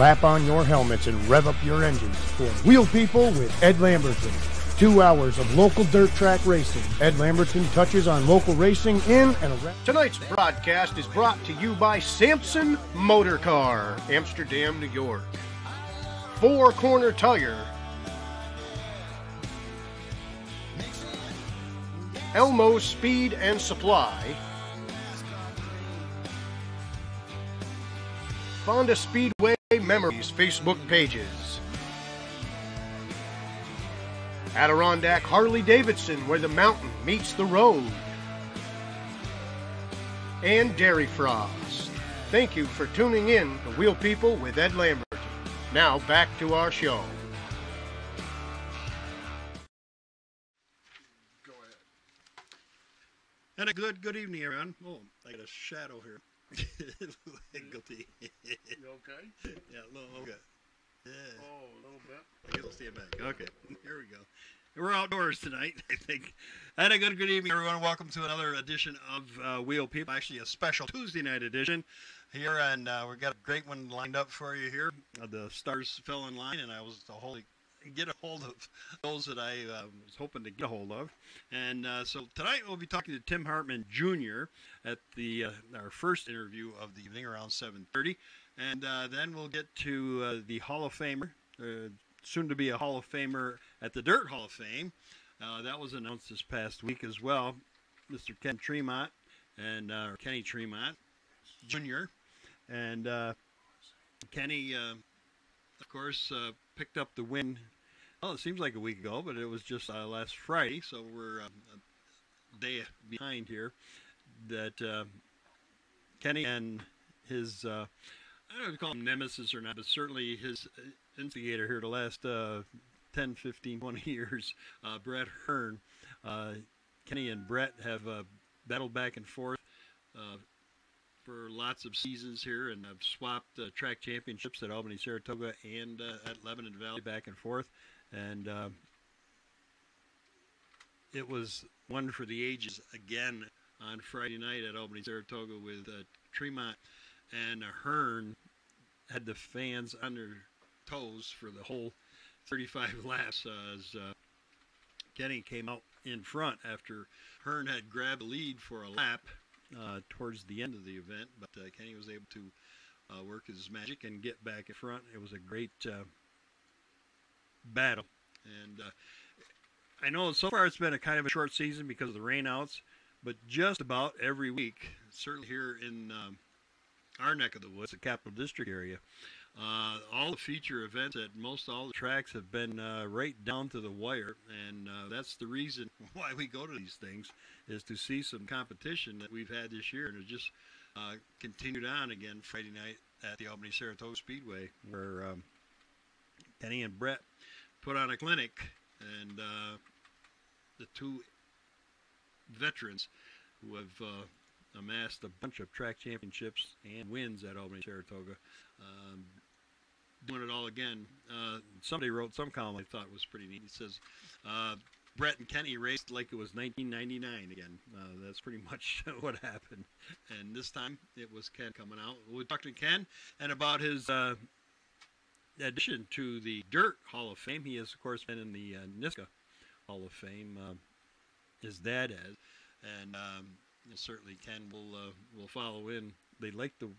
Strap on your helmets and rev up your engines for Wheel People with Ed Lamberton. 2 hours of local dirt track racing. Ed Lamberton touches on local racing in and around. Tonight's broadcast is brought to you by Sampson Motor Car, Amsterdam, New York. Four Corner Tire, Elmo Speed and Supply, Fonda Speedway Memories Facebook pages, Adirondack Harley Davidson, where the mountain meets the road, and Dairy Frost. Thank you for tuning in to Wheel People with Ed Lamberton. Now back to our show. Go ahead. And a good evening, everyone. Oh, I got a shadow here. Guilty. You okay? Yeah, a little okay. Yeah. Oh, a little bit. I guess I'll stand back. Okay, here we go. We're outdoors tonight, I think. And a good evening, everyone. Welcome to another edition of Wheel People. Actually, a special Tuesday night edition here, and we've got a great one lined up for you here. The stars fell in line, and I was get a hold of those that I was hoping to get a hold of. And so tonight we'll be talking to Tim Hartman Jr. at the our first interview of the evening around 7:30. And then we'll get to the Hall of Famer, soon to be a Hall of Famer at the Dirt Hall of Fame. That was announced this past week as well, Mr. Ken Tremont, and Kenny Tremont Jr. And Kenny, of course, picked up the win. Well, it seems like a week ago, but it was just last Friday, so we're a day behind here. That Kenny and his, I don't know if you call him nemesis or not, but certainly his instigator here the last 10, 15, 20 years, Brett Hearn. Kenny and Brett have battled back and forth for lots of seasons here, and I've swapped track championships at Albany, Saratoga, and at Lebanon Valley back and forth. And it was one for the ages again on Friday night at Albany, Saratoga, with Tremont and Hearn had the fans on their toes for the whole 35 laps as Kenny came out in front after Hearn had grabbed the lead for a lap towards the end of the event, but Kenny was able to work his magic and get back in front. It was a great battle, and I know so far it's been a kind of a short season because of the rainouts, but just about every week, certainly here in our neck of the woods, the Capital District area, all the feature events at most all the tracks have been right down to the wire, and that's the reason why we go to these things, is to see some competition that we've had this year, and it just continued on again Friday night at the Albany Saratoga Speedway, where Kenny and Brett put on a clinic, and the two veterans who have amassed a bunch of track championships and wins at Albany Saratoga, doing it all again. Somebody wrote some column I thought was pretty neat. It says Brett and Kenny raced like it was 1999 again. That's pretty much what happened, and this time it was Ken coming out. We talked to Ken and about his addition to the Dirt Hall of Fame. He has, of course, been in the NISCA Hall of Fame. His dad has, and certainly Ken will follow in. They like to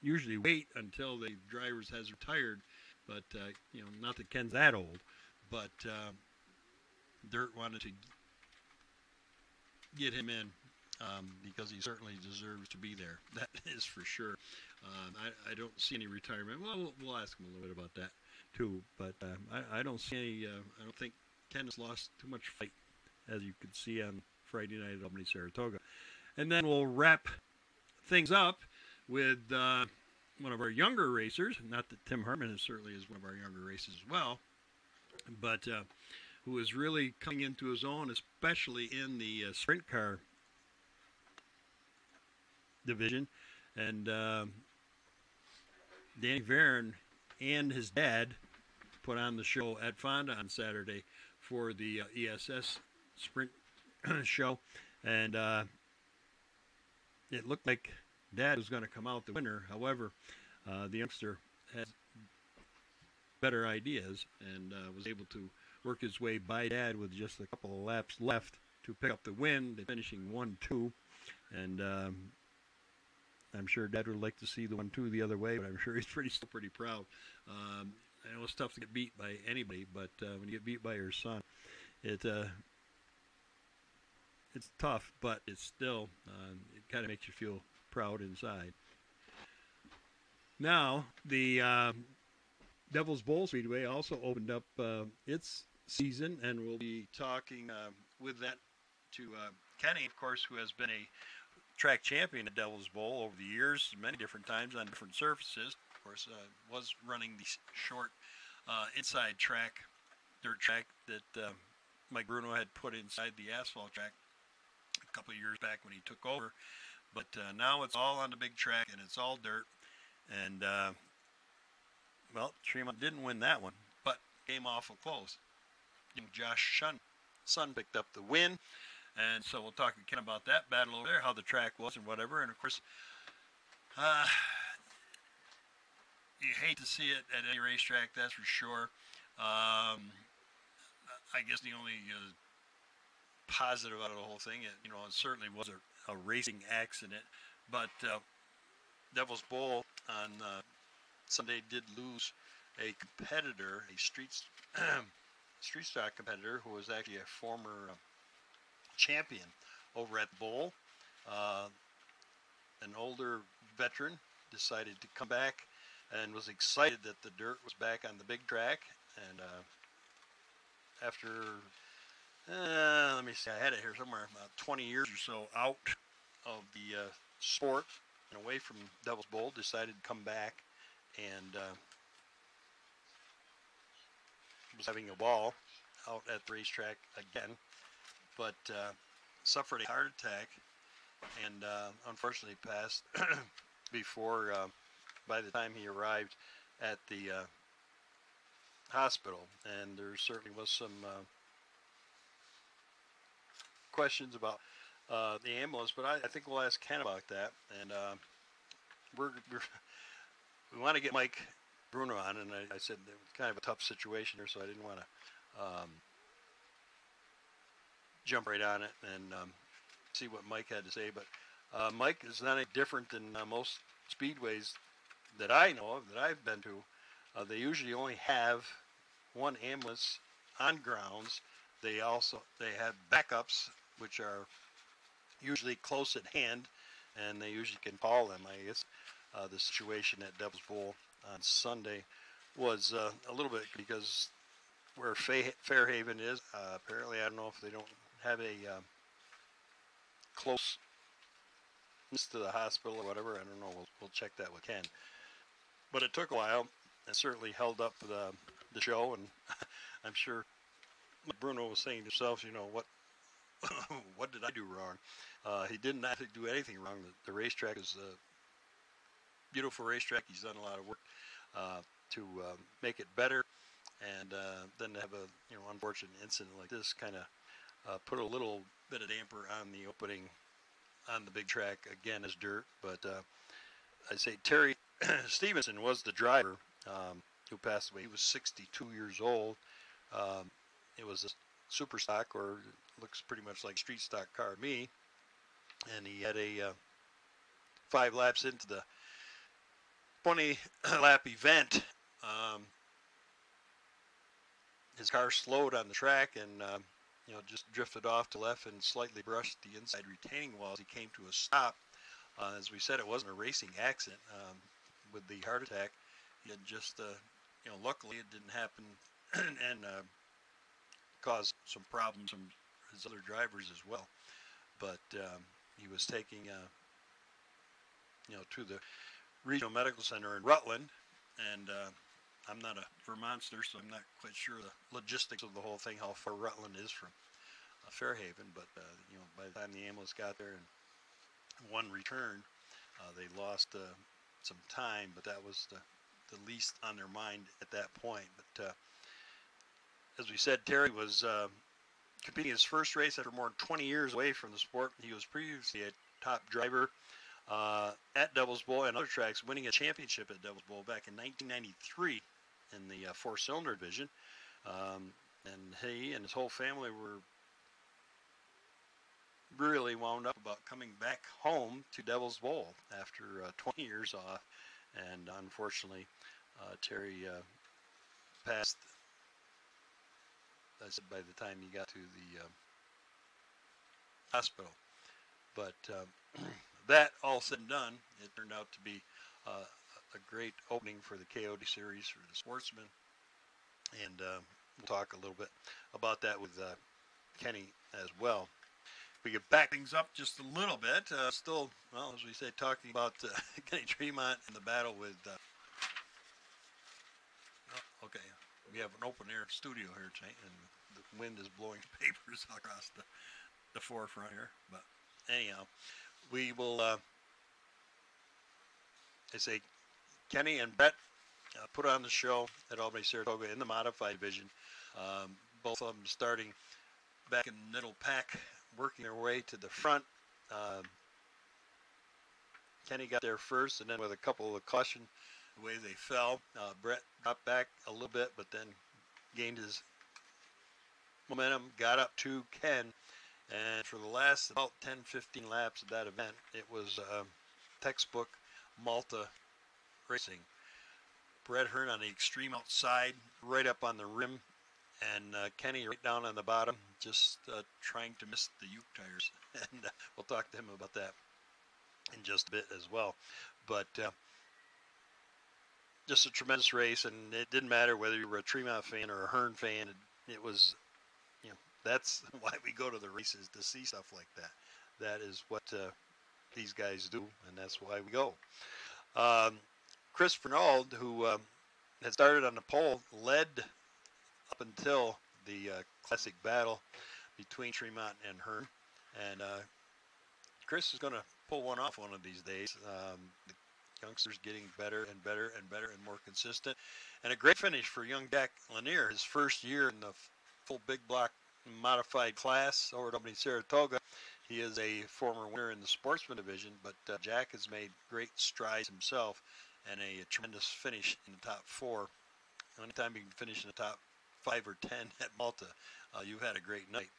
usually wait until the drivers has retired, but not that Ken's that old, but Dirt wanted to get him in because he certainly deserves to be there. That is for sure. I don't see any retirement. Well, we'll ask him a little bit about that too, but I don't see any. I don't think Ken has lost too much fight, as you could see on Friday night at Albany, Saratoga. And then we'll wrap things up with one of our younger racers. Not that Tim Hartman certainly is one of our younger racers as well, but who is really coming into his own, especially in the sprint car division. And Danny Varon and his dad put on the show at Fonda on Saturday for the ESS sprint show, and it looked like Dad was going to come out the winner. However, the youngster has better ideas and was able to work his way by Dad with just a couple of laps left to pick up the win, finishing 1-2. And I'm sure Dad would like to see the 1-2 the other way, but I'm sure he's still pretty proud. I know it's tough to get beat by anybody, but when you get beat by your son, it's tough, but it's still, it kind of makes you feel proud inside. Now, the Devil's Bowl Speedway also opened up its season, and we'll be talking with that to Kenny, of course, who has been a track champion at Devil's Bowl over the years, many different times on different surfaces. Of course, was running the short inside track, dirt track that Mike Bruno had put inside the asphalt track a couple of years back when he took over. But now it's all on the big track, and it's all dirt. And, well, Tremont didn't win that one, but came awful close. Josh Sun picked up the win. And so we'll talk to Ken about that battle over there, how the track was and whatever. And, of course, you hate to see it at any racetrack, that's for sure. I guess the only positive out of the whole thing, it certainly was a racing accident. But Devil's Bowl on Sunday did lose a competitor, a street stock competitor who was actually a former champion over at the Bowl. An older veteran decided to come back and was excited that the dirt was back on the big track. And after, let me see, I had it here somewhere, about 20 years or so out of the sport and away from Devil's Bowl, decided to come back and was having a ball out at the racetrack again, but suffered a heart attack and unfortunately passed before, by the time he arrived at the hospital. And there certainly was some questions about the ambulance, but I think we'll ask Ken about that. And we want to get Mike Bruno on, and I said it was kind of a tough situation here, so I didn't want to jump right on it and see what Mike had to say. But Mike is not any different than most speedways that I know of, that I've been to. They usually only have one ambulance on grounds. They have backups, which are usually close at hand, and they usually can call them. I guess the situation at Devil's Bowl on Sunday was a little bit, because where Fairhaven is, apparently, I don't know if they don't have a closeness to the hospital or whatever. I don't know. We'll check that with Ken. But it took a while. It certainly held up the show, and I'm sure Bruno was saying to himself, what did I do wrong? He didn't actually do anything wrong. The racetrack is a beautiful racetrack. He's done a lot of work to make it better, and then to have a unfortunate incident like this kind of put a little bit of damper on the opening on the big track, again, as dirt. But I say Terry Stevenson was the driver who passed away. He was 62 years old. It was a super stock, or looks pretty much like street stock car to me, and he had a 5 laps into the 20 lap event. His car slowed on the track and just drifted off to left and slightly brushed the inside retaining wall as he came to a stop. As we said, it wasn't a racing accident. With the heart attack, he had just luckily it didn't happen and caused some problems from his other drivers as well. But he was taking to the Regional Medical Center in Rutland, and I'm not a Vermonster, so I'm not quite sure the logistics of the whole thing, how far Rutland is from Fairhaven. But by the time the ambulance got there and one returned, they lost some time, but that was the least on their mind at that point. But as we said, Terry was competing his first race after more than 20 years away from the sport. He was previously a top driver at Devil's Bowl and other tracks, winning a championship at Devil's Bowl back in 1993 in the four-cylinder division. And he and his whole family were really wound up about coming back home to Devil's Bowl after 20 years off. And unfortunately, Terry passed, I said, by the time he got to the hospital. But that all said and done, it turned out to be a great opening for the KOD series for the Sportsman. And we'll talk a little bit about that with Kenny as well. We get back things up just a little bit. Still, well, as we say, talking about Kenny Tremont and the battle with. Okay, we have an open air studio here tonight, and the wind is blowing papers across the forefront here. But anyhow, we will. I say, Kenny and Brett put on the show at Albany Saratoga in the modified division. Both of them starting back in middle pack, working their way to the front. Kenny got there first, and then with a couple of caution, the way they fell, Brett dropped back a little bit, but then gained his momentum, got up to Ken, and for the last about 10-15 laps of that event, it was textbook Malta racing. Brett Hearn on the extreme outside, right up on the rim, and Kenny right down on the bottom, just trying to miss the Uke tires. And we'll talk to him about that in just a bit as well. But just a tremendous race, and it didn't matter whether you were a Tremont fan or a Hearn fan. It was, you know, that's why we go to the races, to see stuff like that. That is what these guys do, and that's why we go. Chris Fernald, who had started on the pole, led up until the classic battle between Tremont and Hearn. And Chris is going to pull one off one of these days. The youngsters getting better and better and better and more consistent. And a great finish for young Jack Lanier, his first year in the full big block modified class over at Albany Saratoga. He is a former winner in the Sportsman division, but Jack has made great strides himself and a tremendous finish in the top four. Anytime you can finish in the top 5 or 10 at Malta, you've had a great night.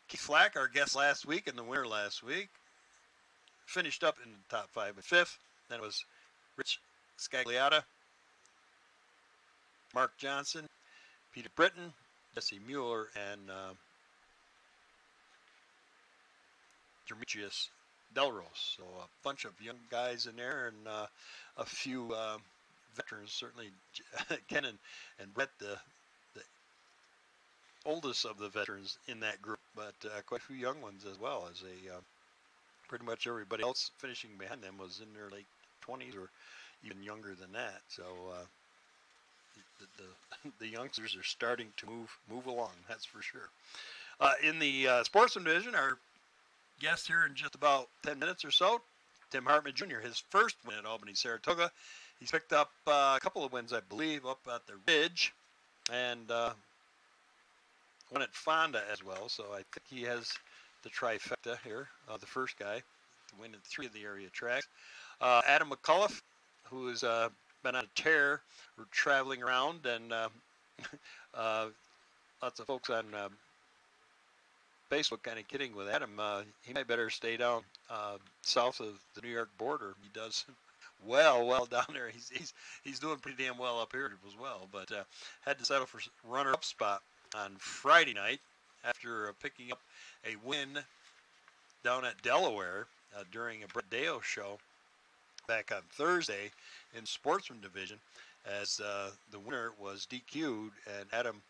Keith Flack, our guest last week and the winner last week, finished up in the top 5 and 5th. Then it was Rich Scagliotta, Mark Johnson, Peter Britton, Jesse Mueller, and Demetrius Delros. So a bunch of young guys in there, and a few veterans, certainly Ken and Brett, the oldest of the veterans in that group, but quite a few young ones as well, as pretty much everybody else finishing behind them was in their late 20s or even younger than that. So the youngsters are starting to move along, that's for sure. In the Sportsman division, our guest here in just about 10 minutes or so, Tim Hartman Jr., his first win at Albany Saratoga. He's picked up a couple of wins, I believe, up at the Ridge, and won at Fonda as well. So I think he has the trifecta here, the first guy to win at 3 of the area tracks. Adam McCullough, who has been on a tear, we're traveling around, and lots of folks on Facebook kind of kidding with Adam. He might better stay down south of the New York border. He does well down there. He's doing pretty damn well up here as well, but had to settle for runner-up spot on Friday night after picking up a win down at Delaware during a Brett Deo show back on Thursday in Sportsman division, as the winner was DQ'd, and Adam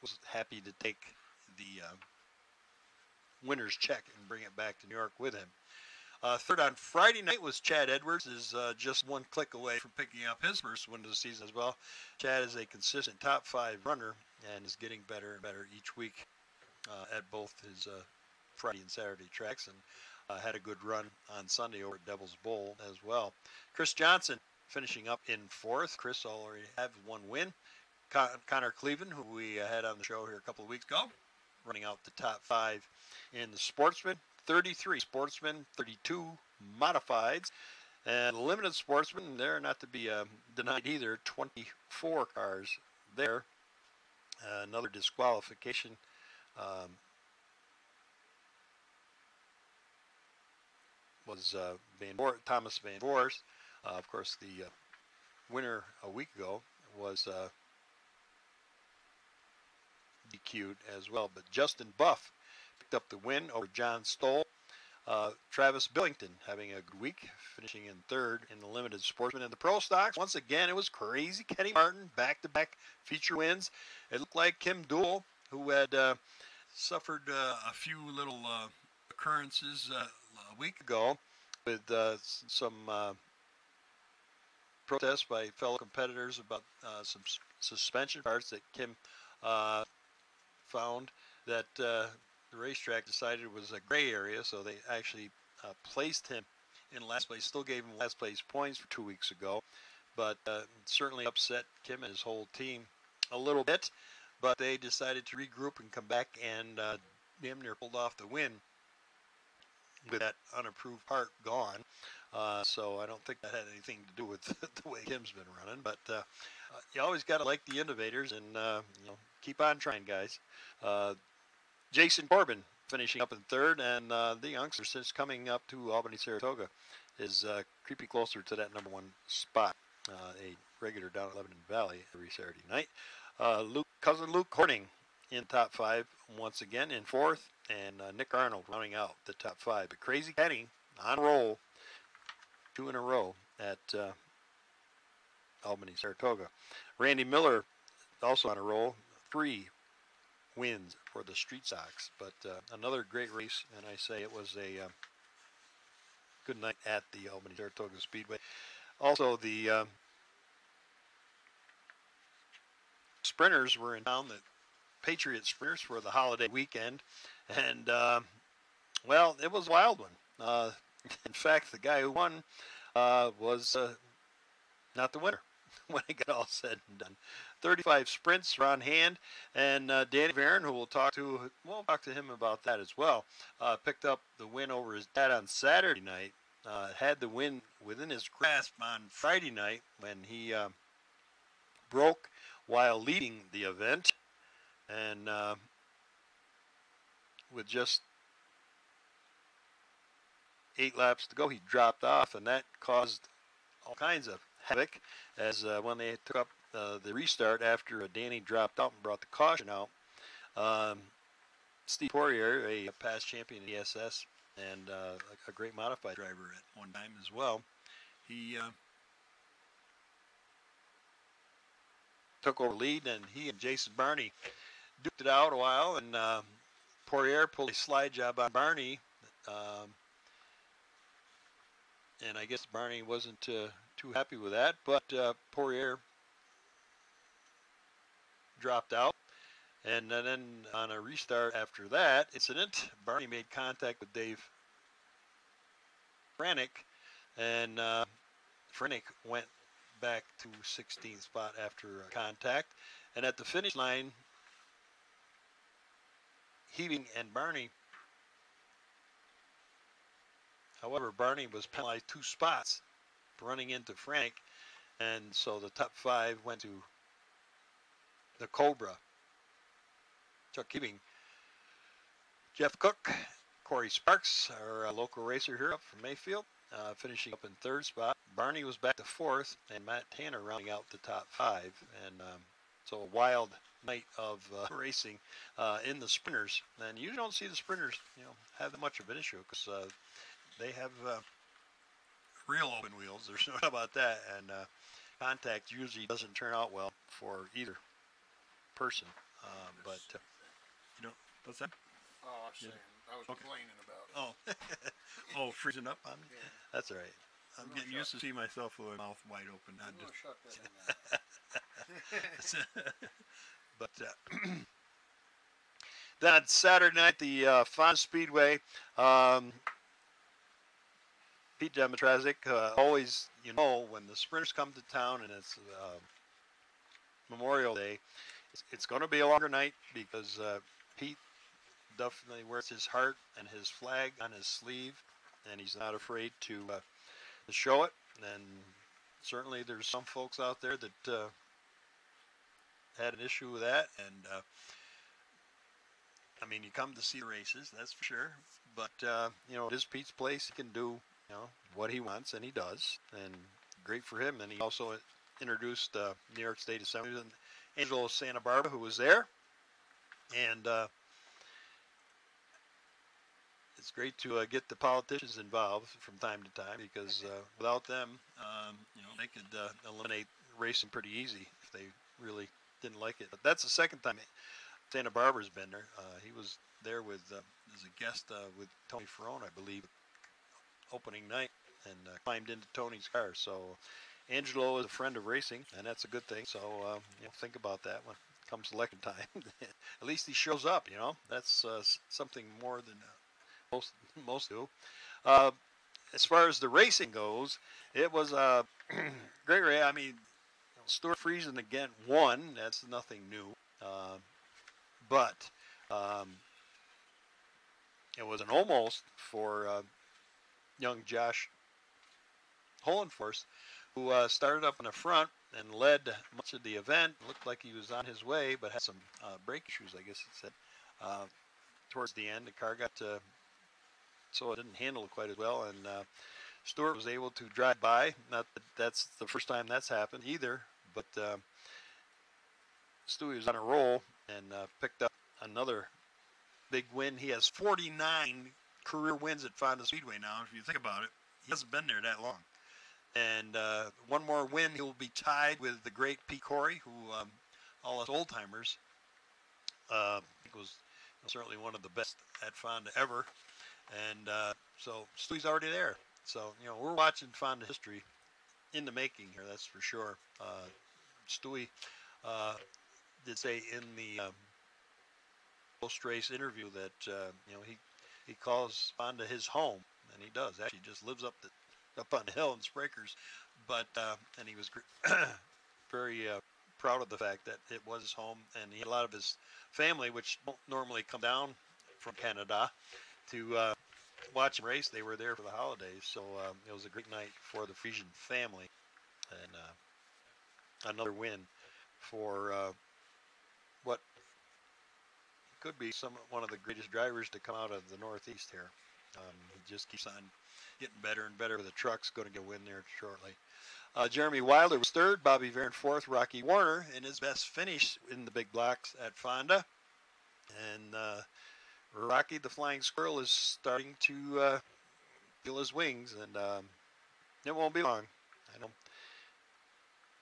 was happy to take the winner's check and bring it back to New York with him. Third on Friday night was Chad Edwards, is just one click away from picking up his first win of the season as well. Chad is a consistent top 5 runner and is getting better and better each week at both his Friday and Saturday tracks, and had a good run on Sunday over at Devil's Bowl as well. Chris Johnson finishing up in 4th. Chris already had one win. Connor Cleveland, who we had on the show here a couple of weeks ago, running out the top 5 in the Sportsman. 33 sportsmen, 32 modifieds, and limited sportsmen, they're not to be denied either, 24 cars there. Another disqualification. Was Thomas Van Voorst. Of course, the winner a week ago was DQ'd as well. But Justin Buff picked up the win over John Stoll. Travis Billington having a good week, finishing in third in the limited sportsman. And the pro stocks, once again, it was crazy. Kenny Martin, back-to-back feature wins. It looked like Kim Duell, who had suffered a few little occurrences a week ago with some protests by fellow competitors about some suspension parts that Kim found that the racetrack decided was a gray area, so they actually placed him in last place, still gave him last place points for 2 weeks ago, but certainly upset Kim and his whole team a little bit, but they decided to regroup and come back and damn near pulled off the win with that unapproved part gone. So I don't think that had anything to do with the way Kim's been running, but you always got to like the innovators and keep on trying, guys. Jason Corbin finishing up in third, and the youngster, since coming up to Albany, Saratoga, is creeping closer to that number one spot. A regular down at Lebanon Valley every Saturday night. Cousin Luke Horning in top five once again in fourth, and Nick Arnold rounding out the top five. But Crazy Kenny on roll, 2 in a row at Albany, Saratoga. Randy Miller also on a roll, 3 wins for the Street Sox. But another great race, and I say it was a good night at the Albany Saratoga Speedway. Also, the sprinters were in town, the Patriot sprinters, for the holiday weekend, and well, it was a wild one. In fact, the guy who won was not the winner when it got all said and done. 35 sprints are on hand, and Danny Varon, who we'll talk to him about that as well, picked up the win over his dad on Saturday night. Had the win within his grasp on Friday night when he broke while leading the event, and with just 8 laps to go, he dropped off, and that caused all kinds of havoc as when they took up the restart after Danny dropped out and brought the caution out. Steve Poirier, a past champion in ESS and a great modified driver at one time as well, he took over lead, and he and Jason Barney duked it out a while, and Poirier pulled a slide job on Barney, and I guess Barney wasn't too happy with that, but Poirier dropped out, and then on a restart after that incident, Barney made contact with Dave Franick, and Franick went back to 16th spot after contact, and at the finish line, Heaving and Barney, however, Barney was penalized 2 spots for running into Franick, and so the top 5 went to the Cobra. Chuck Heaving, Jeff Cook, Corey Sparks, our local racer here up from Mayfield, finishing up in 3rd spot. Barney was back to 4th, and Matt Tanner rounding out the top 5. And so a wild night of racing in the sprinters. And you don't see the sprinters, have that much of an issue because they have real open wheels. There's no doubt about that. And contact usually doesn't turn out well for either person. But what's that? Oh, I was saying, I was complaining about it. Oh, freezing up on me? Yeah. That's all right. I'm getting used to seeing myself with my mouth wide open. I'm going to shut that in now. But then on Saturday night, the Fonz Speedway, Pete Demetrazik, always, when the sprinters come to town and it's Memorial Day, it's going to be a longer night because Pete definitely wears his heart and his flag on his sleeve, and he's not afraid to show it. And certainly there's some folks out there that had an issue with that. And I mean, you come to see the races, that's for sure. But it is Pete's place. He can do what he wants, and he does. And great for him. And he also introduced New York State Assemblyman Angelo Santa Barbara, who was there. And it's great to get the politicians involved from time to time, because without them, they could eliminate racing pretty easy if they really didn't like it. But that's the second time Santa Barbara's been there. He was there with as a guest with Tony Ferrone, I believe, opening night, and climbed into Tony's car. So Angelo is a friend of racing, and that's a good thing. So think about that when it comes election time. At least he shows up. That's something more than most do. As far as the racing goes, it was a great race. I mean, Stuart Friesen again won. That's nothing new. But it was an almost for young Josh Hollenforst, who started up in the front and led much of the event. Looked like he was on his way, but had some brake issues, I guess it said. Towards the end, the car got so it didn't handle it quite as well, and Stuart was able to drive by. Not that that's the first time that's happened either, but Stewie was on a roll and picked up another big win. He has 49 career wins at Fonda Speedway now. If you think about it, he hasn't been there that long. And one more win, he'll be tied with the great Pete Corey, who all us old timers was certainly one of the best at Fonda ever. And so Stewie's already there. So we're watching Fonda history in the making here. That's for sure. Stewie did say in the post-race interview that he calls Fonda his home, and he does. Actually, just lives up on the hill in Sprakers, but and he was very proud of the fact that it was his home, and he had a lot of his family, which don't normally come down from Canada to watch him race. They were there for the holidays, so it was a great night for the Friesen family, and another win for what could be one of the greatest drivers to come out of the Northeast here. He just keeps on getting better and better with the trucks. Going to get a win there shortly. Jeremy Wilder was third, Bobby Varon fourth, Rocky Warner in his best finish in the big blocks at Fonda. And Rocky the Flying Squirrel is starting to feel his wings, and it won't be long. I know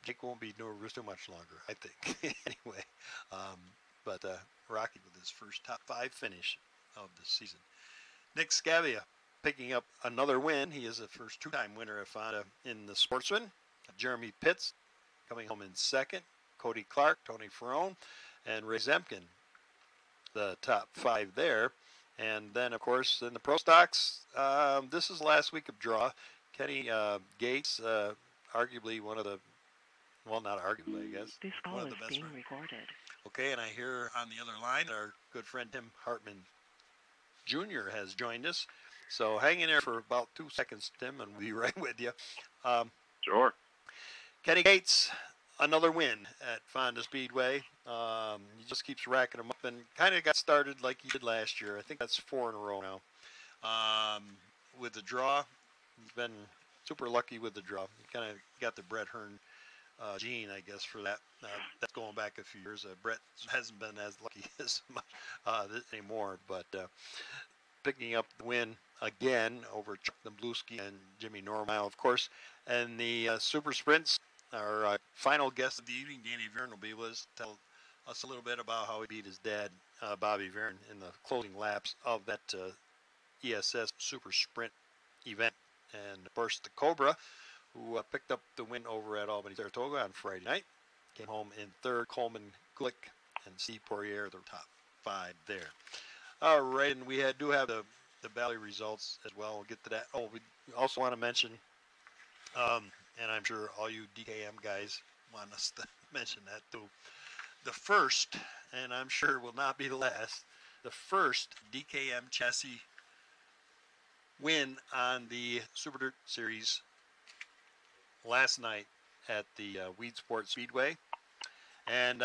Jake won't be nervous too much longer, I think. Anyway, but Rocky with his first top 5 finish of the season. Nick Scavia picking up another win. He is the first 2-time winner at Fonda in the Sportsman. Jeremy Pitts coming home in second. Cody Clark, Tony Ferrone, and Ray Zemkin, the top 5 there. And then, of course, in the Pro Stocks, this is last week of draw. Kenny Gates, arguably one of the, well, not arguably, I guess. This call is being recorded. Okay, and I hear on the other line our good friend Tim Hartman Jr. has joined us. So hang in there for about 2 seconds, Tim, and we'll be right with you. Sure. Kenny Gates, another win at Fonda Speedway. He just keeps racking them up, and kind of got started like he did last year. I think that's 4 in a row now. With the draw, he's been super lucky with the draw. He kind of got the Brett Hearn gene, I guess, for that. That's going back a few years. Brett hasn't been as lucky as much anymore, but picking up the win again over Chuck Nabluski and Jimmy Normile, of course. And the Super Sprints, our final guest of the evening, Danny Varon, will be with us to tell us a little bit about how he beat his dad, Bobby Varon, in the closing laps of that ESS Super Sprint event. And, of course, the Cobra, who picked up the win over at Albany, Saratoga on Friday night, came home in third. Coleman Glick and Steve Poirier, the top 5 there. All right, and we do have the Valley results as well. We'll get to that. Oh, we also want to mention, and I'm sure all you DKM guys want us to mention that too, the first, and I'm sure will not be the last, the first DKM chassis win on the Super Dirt Series last night at the Weed Sports Speedway. And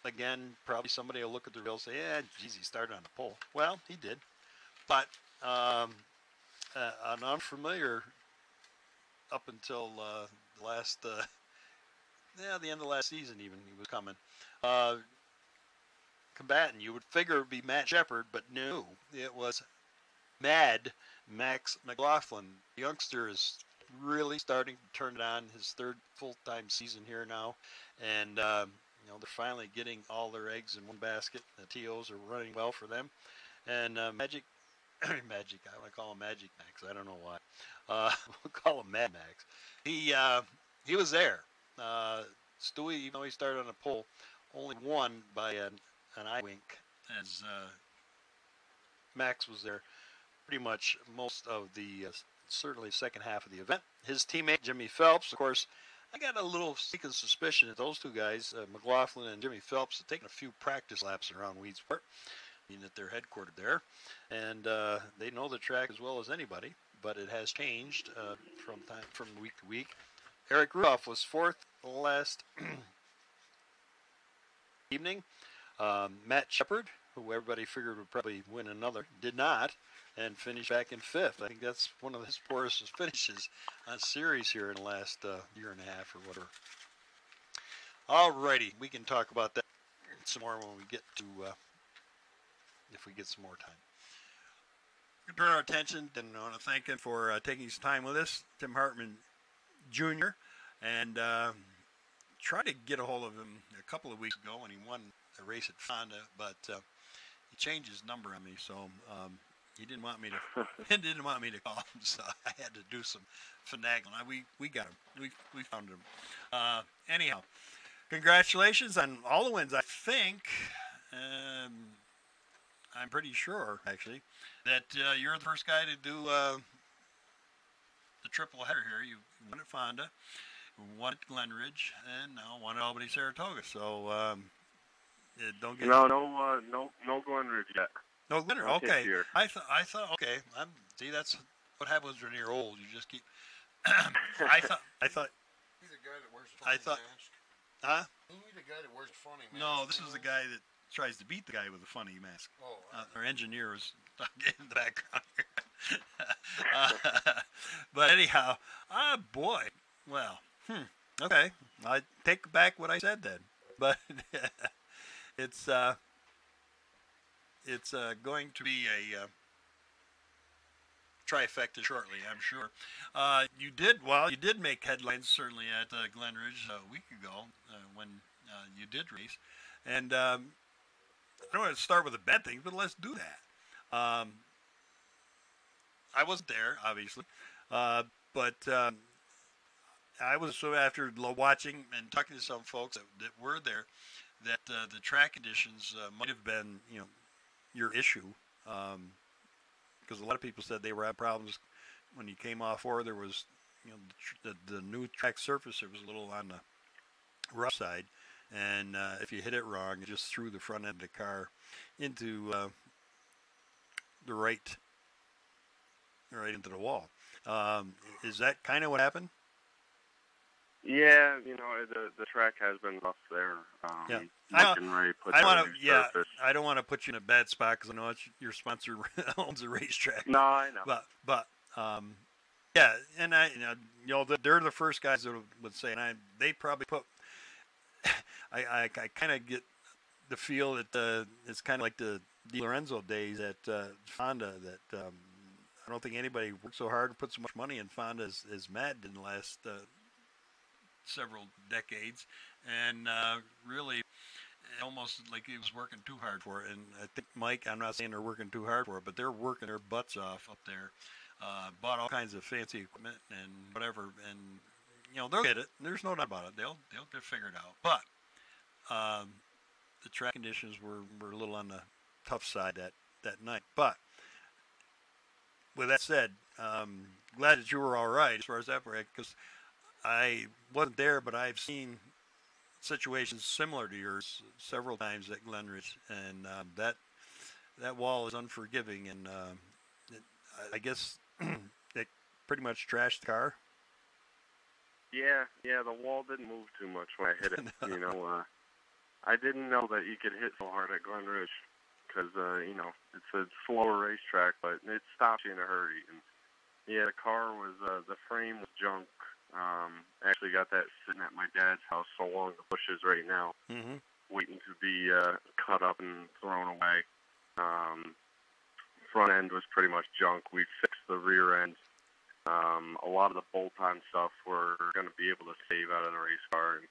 again, probably somebody will look at the reel and say, yeah, geez, he started on the pole. Well, he did. But an unfamiliar up until the end of last season even, he was coming. Combatant, you would figure it would be Matt Shepard, but no, it was Mad Max McLaughlin. The youngster is really starting to turn it on, his third full-time season here now, and they're finally getting all their eggs in one basket. The TOs are running well for them, and Magic, I want to call him Magic Max. I don't know why. We'll call him Mad Max. He was there. Stewie, even though he started on a pole, only won by an eye wink, as Max was there pretty much most of the certainly second half of the event. His teammate Jimmy Phelps, of course, I got a little sneaking suspicion that those two guys, McLaughlin and Jimmy Phelps, have taken a few practice laps around Weedsport, being that they're headquartered there, and they know the track as well as anybody. But it has changed from week to week. Eric Rudolph was fourth last evening. Matt Shepard, who everybody figured would probably win another, did not, and finished back in fifth. I think that's one of his poorest finishes on series here in the last year and a half or whatever. Alrighty, we can talk about that some more when we get to, if we get some more time. Turn our attention, and I want to thank him for taking his time with us, Tim Hartman Jr., and tried to get a hold of him a couple of weeks ago when he won a race at Fonda, but he changed his number on me, so he didn't want me to call him, so I had to do some finagling. We got him. We found him. Anyhow, congratulations on all the wins. I think. I'm pretty sure, actually, that you're the first guy to do the triple header here. You won at Fonda, won at Glenridge, and now won at Albany, Saratoga. So don't get no Glenridge yet. No Glenridge. Okay, I thought. Okay, that's what happens when you're old. You just keep. I thought. He's the guy that wears the funny mask. Huh? He's the guy that wears the funny mask. No, this is the guy that tries to beat the guy with the funny mask. Oh, our engineer was in the background here. But anyhow, boy, well, okay, I take back what I said then. But it's going to be a trifecta shortly, I'm sure. You did make headlines certainly at Glenridge a week ago when you did race, and I don't want to start with the bad things, but let's do that. I wasn't there, obviously, but I was so after watching and talking to some folks that were there, that the track conditions might have been, your issue, because a lot of people said they were having problems when you came off, or there was, the new track surface, there was a little on the rough side. And if you hit it wrong, it just threw the front end of the car into the right into the wall. Is that kind of what happened? Yeah, the track has been rough there. Yeah, I don't want to put you in a bad spot because I know your sponsor owns a racetrack. No, I know. But yeah, and they're the first guys that would say, and they probably put. I kind of get the feel that it's kind of like the Lorenzo days at Fonda, that I don't think anybody worked so hard to put so much money in Fonda as Matt did in the last several decades, and really almost like he was working too hard for it. And I think, Mike, I'm not saying they're working too hard for it, but they're working their butts off up there, bought all kinds of fancy equipment and whatever, and they'll get it. There's no doubt about it. They'll get figured out. But the track conditions were a little on the tough side that night. But with that said, glad that you were all right as far as that break, because I wasn't there, but I've seen situations similar to yours several times at Glenridge, and that that wall is unforgiving, and I guess it pretty much trashed the car. Yeah, the wall didn't move too much when I hit it. No. You know, I didn't know that you could hit so hard at Glen Ridge because, you know, it's a slower racetrack, but it stops you in a hurry. And yeah, the car was, the frame was junk. Actually got that sitting at my dad's house along the bushes right now, waiting to be cut up and thrown away. Front end was pretty much junk. We fixed the rear end. A lot of the bolt-on stuff we're going to be able to save out of the race car. And,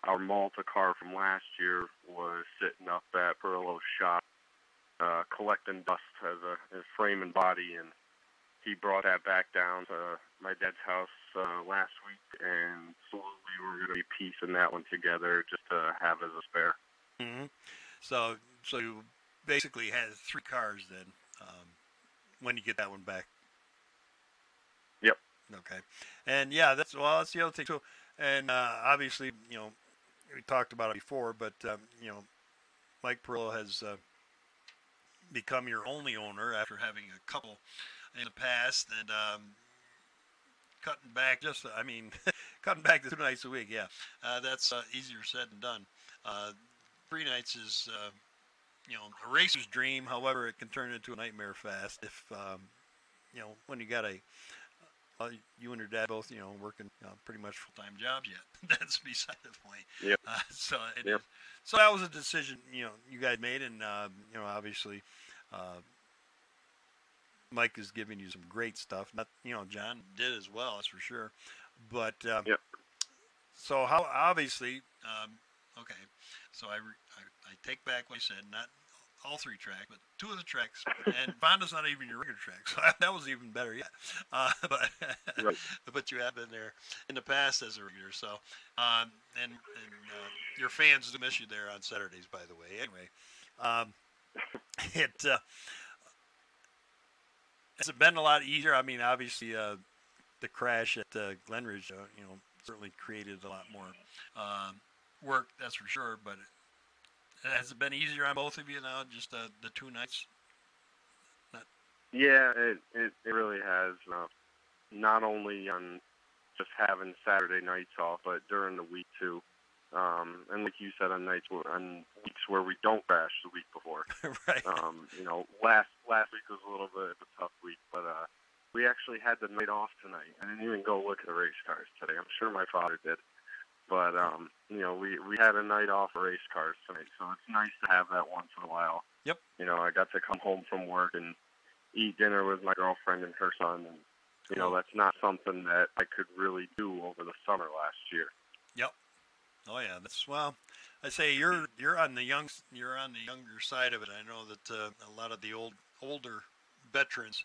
our Malta car from last year was sitting up at Perillo's shop, collecting dust as a frame and body, and he brought that back down to my dad's house last week, and slowly we're going to be piecing that one together just to have as a spare. So you basically had 3 cars then when you get that one back. Yep. Okay. And yeah, that's the other thing. So, and obviously, you know, we talked about it before, but you know, Mike Perillo has become your only owner after having a couple in the past, and cutting back cutting back to 2 nights a week. Yeah, that's easier said than done. 3 nights is, you know, a racer's dream. However, it can turn into a nightmare fast if, you know, when you got you and your dad both, you know, working pretty much full-time jobs yet. That's beside the point. Yep. So that was a decision, you know, you guys made, and you know, obviously, Mike is giving you some great stuff. Not, you know, John did as well, that's for sure. But so how obviously, okay. So I take back what I said. Not all 3 tracks, but 2 of the tracks, and Fonda's not even your regular track, so that was even better yet. But you have been there in the past as a regular, so and your fans do miss you there on Saturdays, by the way. Anyway, has it been a lot easier? I mean, obviously, the crash at Glen Ridge, you know, certainly created a lot more work, that's for sure, but. Has it been easier on both of you now, just the 2 nights? Yeah, it really has. Not only on just having Saturday nights off, but during the week too. And like you said, on weeks where we don't crash the week before. Right. You know, last week was a little bit of a tough week, but we actually had the night off tonight. I didn't even go look at the race cars today. I'm sure my father did. But, you know, we had a night off of race cars tonight, so it's nice to have that once in a while. Yep. You know, I got to come home from work and eat dinner with my girlfriend and her son, and, you know, that's not something that I could really do over the summer last year. Yep. Oh, yeah. Well, I say you're on the younger side of it. I know that a lot of the older veterans,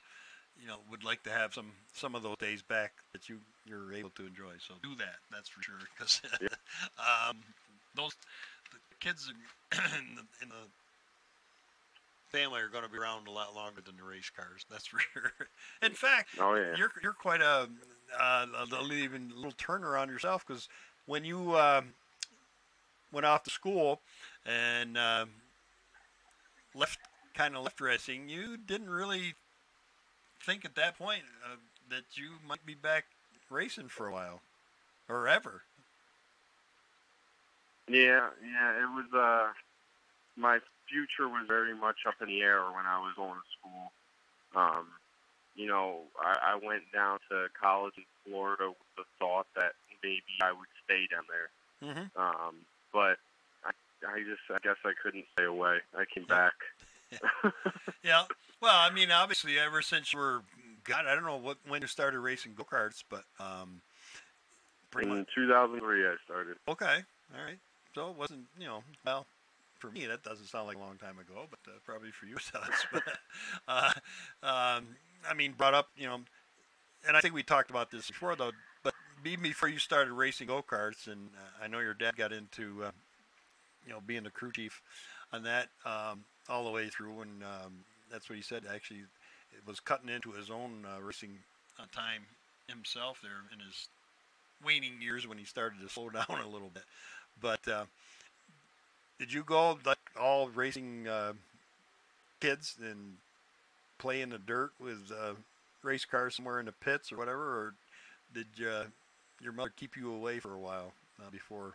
you know, would like to have some of those days back that you're able to enjoy. So do that. That's for sure. Because the kids in the family are going to be around a lot longer than the race cars. That's for sure. In fact, you're quite a little turnaround yourself, because when you went off to school and left racing, you didn't really think at that point that you might be back racing for a while or ever. Yeah, it was my future was very much up in the air when I was going to school. You know, I went down to college in Florida with the thought that maybe I would stay down there. But I guess I couldn't stay away. I came back. Yeah. Well, I mean, obviously, ever since you were, I don't know when you started racing go-karts, but pretty much. 2003 I started. Okay. All right. So it wasn't, you know, well, for me, that doesn't sound like a long time ago, but probably for you it does. But, I mean, brought up, you know, and I think we talked about this before, though, but even before you started racing go-karts, and I know your dad got into, you know, being the crew chief on that all the way through, and that's what he said. Actually, it was cutting into his own racing time himself there in his waning years when he started to slow down a little bit. But did you go like all racing kids and play in the dirt with race cars somewhere in the pits or whatever, or did your mother keep you away for a while before?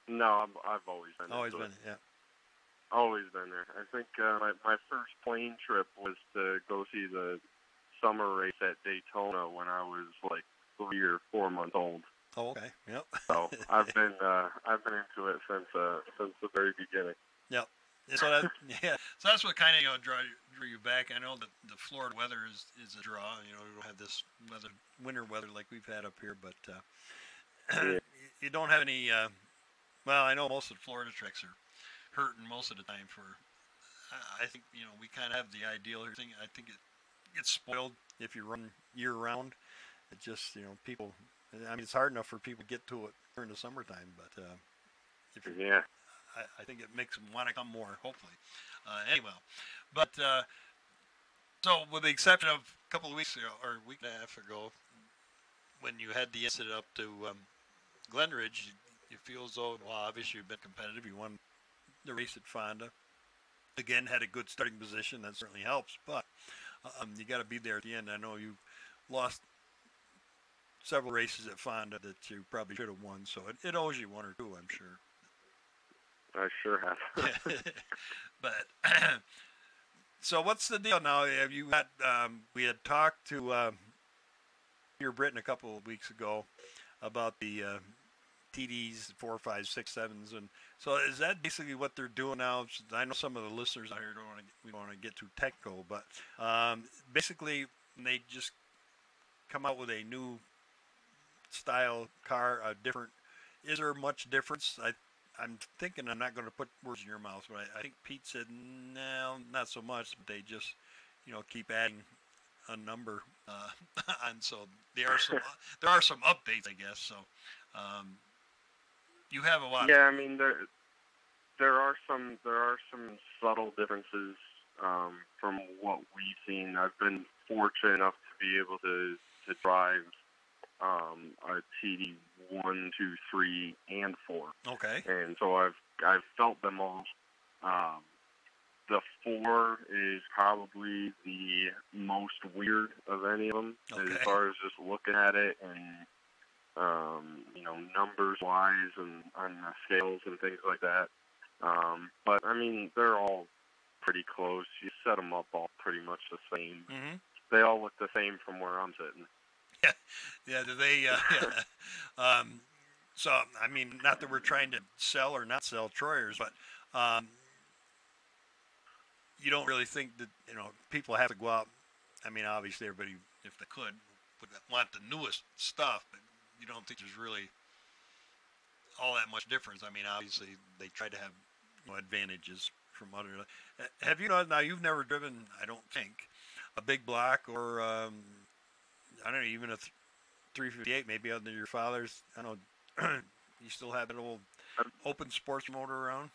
No, I've always been. Always been, yeah. Always been there. I think my first plane trip was to go see the summer race at Daytona when I was like 3 or 4 months old. Oh, okay. Yep. So I've been into it since the very beginning. Yep. So that So that's what kind of drew you back. I know that the Florida weather is a draw. We don't have this winter weather like we've had up here, but you don't have any. Well, I know most of the Florida treks are hurting most of the time for. I think we kind of have the ideal here thing. I think it gets spoiled if you run year round. It just people. I mean, it's hard enough for people to get to it during the summertime, but I think it makes them want to come more. Hopefully, anyway. But so, with the exception of a couple of weeks ago or a week and a half ago, when you had the incident up to Glenridge, you feel as though, well, obviously you've been competitive. You won the race at Fonda. Again, had a good starting position. That certainly helps. But you got to be there at the end. I know you lost several races at Fonda that you probably should have won. So it owes you one or two, I'm sure. I sure have. But so what's the deal now? Have you had? We had talked to Peter Britton a couple of weeks ago about the TDs 4, 5, 6, 7s, and so is that basically what they're doing now? I know some of the listeners out here we don't want to get too technical, but basically they just come out with a new style car, different. Is there much difference? I'm thinking, I'm not going to put words in your mouth, but I think Pete said no, not so much. But they just keep adding a number, and so there are some updates, I guess. So you have a lot. Yeah, I mean there are some subtle differences from what we've seen. I've been fortunate enough to be able to drive a TD 1, 2, 3, and 4. Okay. And so I've felt them all. The 4 is probably the most weird of any of them, as far as just looking at it and numbers wise and on the scales and things like that. But I mean, they're all pretty close. You set them up all pretty much the same. Mm-hmm. They all look the same from where I'm sitting. Yeah. Do they? So I mean, not that we're trying to sell or not sell Troyers, but you don't really think that people have to go out. I mean, obviously, everybody, if they could, would want the newest stuff, but you don't think there's really all that much difference. I mean, obviously, they try to have advantages from other. Have you now? You've never driven, I don't think, a big block or I don't know, even a 358, maybe under your father's. I don't know. You still have an old open sports motor around?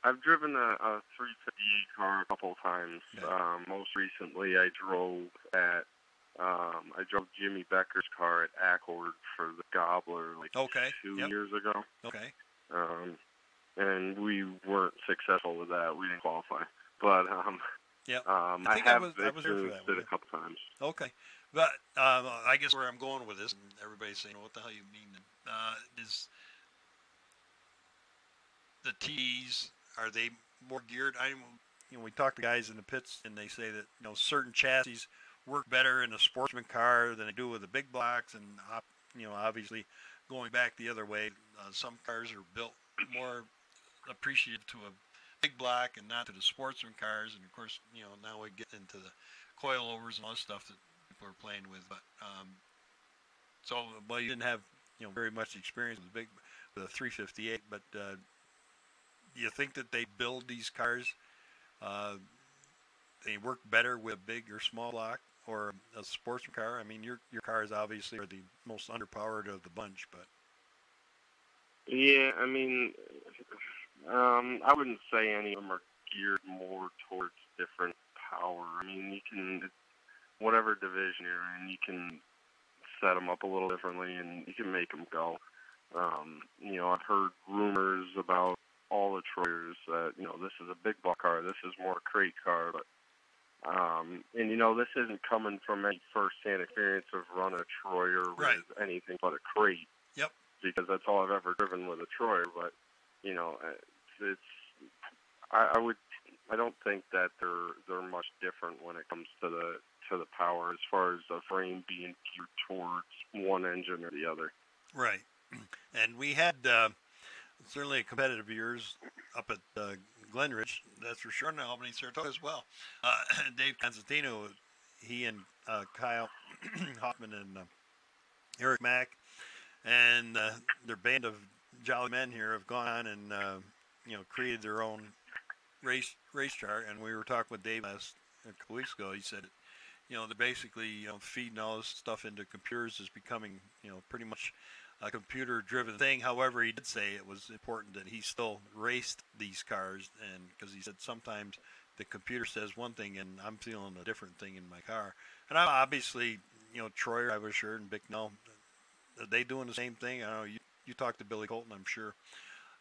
I've driven a 358 car a couple of times. Yeah. Most recently, I drove Jimmy Becker's car at Accord for the Gobbler 2 years ago. Okay. And we weren't successful with that. We didn't qualify. But I have experienced it a couple times. Okay. But I guess where I'm going with this, and everybody's saying, what the hell you mean, is the T's, are they more geared? We talk to guys in the pits, and they say that, certain chassis work better in a sportsman car than they do with the big blocks, and, obviously going back the other way, some cars are built more appreciative to a big block and not to the sportsman cars, and of course, now we get into the coilovers and all this stuff that people are playing with, but so you didn't have very much experience with a 358, but do you think that they build these cars they work better with a big or small block or a sportsman car? I mean, your cars obviously are the most underpowered of the bunch, but yeah, I mean, I wouldn't say any of them are geared more towards different power. I mean, you can, whatever division you're in, you can set them up a little differently and you can make them go. I've heard rumors about all the Detroiters that, this is a big block car, this is more a crate car. But, and, this isn't coming from any first-hand experience of running a Troyer with anything but a crate. Yep. Because that's all I've ever driven with a Troyer. But, I don't think that they're much different when it comes to the power as far as the frame being geared towards one engine or the other. Right. And we had certainly a competitive years up at Glenridge, that's for sure, in Albany, Saratoga as well. Dave Constantino, he and Kyle Hoffman and Eric Mack and their band of jolly men here have gone on and created their own race chart. And we were talking with Dave a couple weeks ago. He said, they're basically feeding all this stuff into computers is becoming pretty much a computer-driven thing. However, he did say it was important that he still raced these cars, and because he said sometimes the computer says one thing and I'm feeling a different thing in my car. And I'm obviously, Troyer, I was sure, and Bicknell, are they doing the same thing? I don't know. You talk to Billy Colton, I'm sure,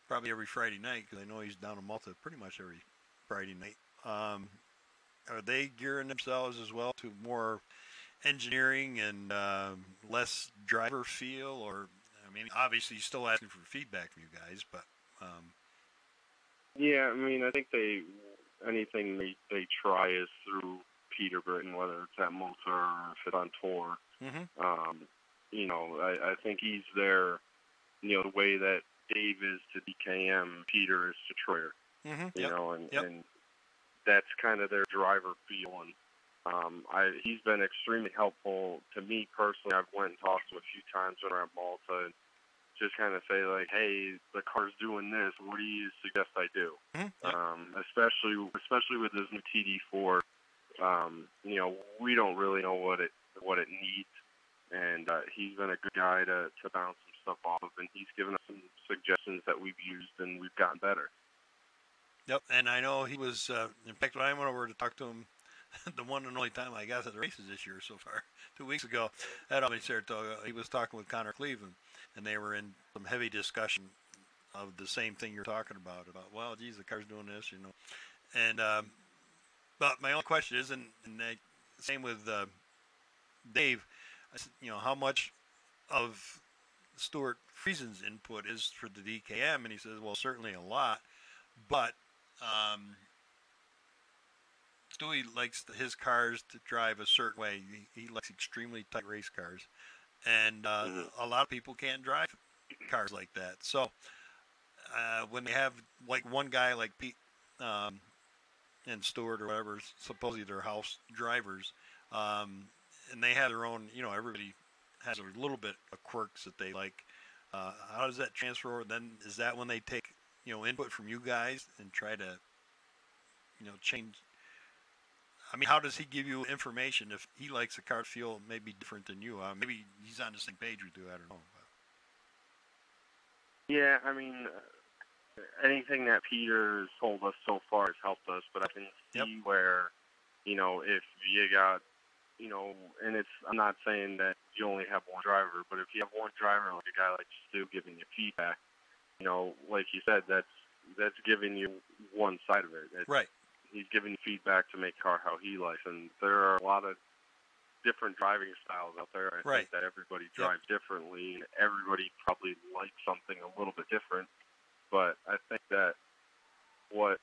probably every Friday night, because I know he's down in Malta pretty much every Friday night. Are they gearing themselves as well to more engineering and less driver feel? Or, I mean, obviously still asking for feedback from you guys, but... Yeah, I mean, I think anything they try is through Peter Britton, whether it's at Malta or if it's on tour. Mm-hmm. I think he's there, the way that Dave is to DKM, Peter is to Troyer. Mm-hmm. And that's kind of their driver feel. And he's been extremely helpful to me personally. I've went and talked to him a few times when we're at Malta and just kind of say, like, hey, the car's doing this. What do you suggest I do? Mm-hmm. Especially with this new TD4, we don't really know what it needs. And he's been a good guy to bounce some stuff off of, and he's given us some suggestions that we've used, and we've gotten better. Yep, and I know he was, in fact, when I went over to talk to him, the one and only time I got to the races this year so far, 2 weeks ago, at Albany Saratoga, he was talking with Connor Cleveland, and they were in some heavy discussion of the same thing you're talking about, well, geez, the car's doing this, And, but my only question is, and same with Dave, I said, how much of Stuart Friesen's input is for the DKM? And he says, well, certainly a lot, but Stewie likes his cars to drive a certain way. He likes extremely tight race cars, and a lot of people can't drive cars like that. So when they have like one guy like Pete and Stewart or whatever, supposedly they're house drivers, and they have their own, everybody has a little bit of quirks that they like. How does that transfer? Then is that when they take, input from you guys and try to, change? I mean, how does he give you information if he likes a car to feel maybe different than you? Maybe he's on the same page with you. I don't know. Yeah, I mean, anything that Peter has told us so far has helped us, but I can see where, if you got, and I'm not saying that you only have one driver, but if you have one driver, like a guy like Stu giving you feedback, like you said, that's giving you one side of it. Right. He's giving you feedback to make car how he likes, and there are a lot of different driving styles out there. I think that everybody drives differently. Everybody probably likes something a little bit different, but I think that what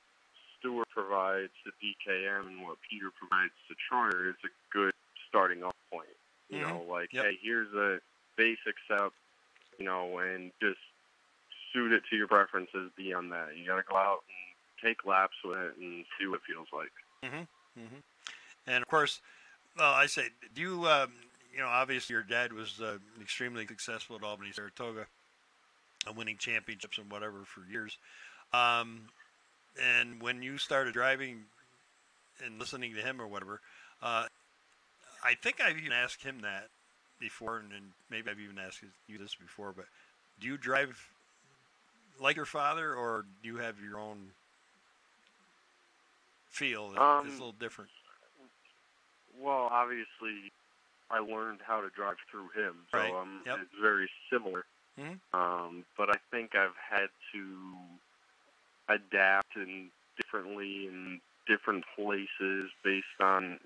Stewart provides to DKM and what Peter provides to Troyer is a good starting off point. Hey, here's a basic setup, and just suit it to your preferences beyond that. You got to go out and take laps with it and see what it feels like. Mm-hmm. Mm-hmm. And, of course, I say, do you, obviously your dad was extremely successful at Albany Saratoga, winning championships and whatever for years. And when you started driving and listening to him or whatever, I think I've even asked him that before, and maybe I've even asked you this before, but do you drive like your father, or do you have your own feel that is a little different? Well, obviously, I learned how to drive through him, so it's very similar. Mm-hmm. But I think I've had to adapt and differently in different places based on,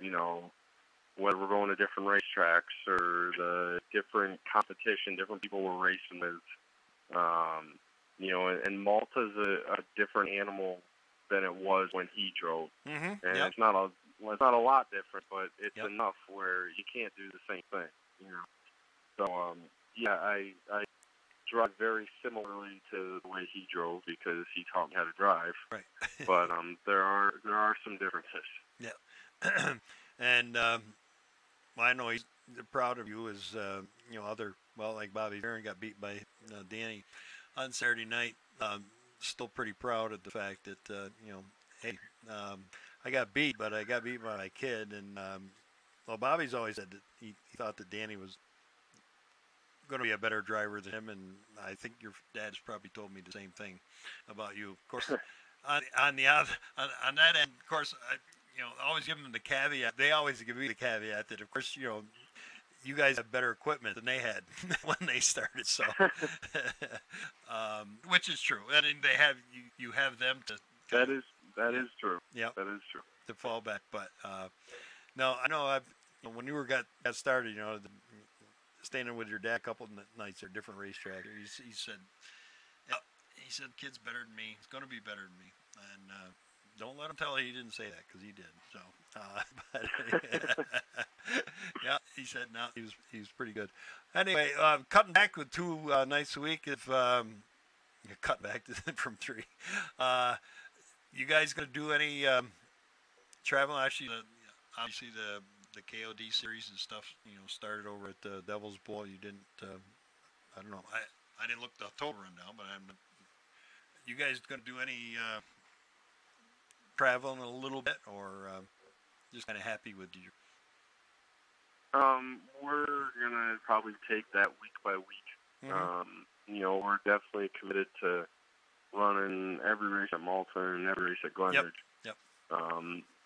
whether we're going to different racetracks or the different competition, different people we're racing with. And Malta's a different animal than it was when he drove. Mm-hmm. And Yep. it's not a lot different, but it's Yep. enough where you can't do the same thing. So I drive very similarly to the way he drove because he taught me how to drive. Right. But there are some differences. Yeah. And I know he's proud of you as like Bobby Barron got beat by Danny on Saturday night. Still pretty proud of the fact that hey, I got beat, but I got beat by my kid. And Bobby's always said that he thought that Danny was going to be a better driver than him, and I think your dad's probably told me the same thing about you. Of course, on that end, of course, I always give them the caveat. They always give me the caveat that, of course, you guys have better equipment than they had when they started. So, which is true. I mean, they have you have them to. That is true. Yeah, that is true. To fall back, but no, I know when you got started, standing with your dad a couple of nights at a different racetrack, he said, kid's better than me. He's going to be better than me, and don't let him tell you he didn't say that, because he did. So, but yeah, he said no, he was pretty good. Anyway, cutting back with 2 nights a week. If you cut back from 3, you guys going to do any travel? Actually, obviously the KOD series and stuff, started over at the Devil's Bowl. You didn't. I don't know. I didn't look the total rundown, but you guys going to do any traveling a little bit, or just kind of happy with you? We're gonna probably take that week by week. Mm-hmm. We're definitely committed to running every race at Malta and every race at Glenridge. Yep.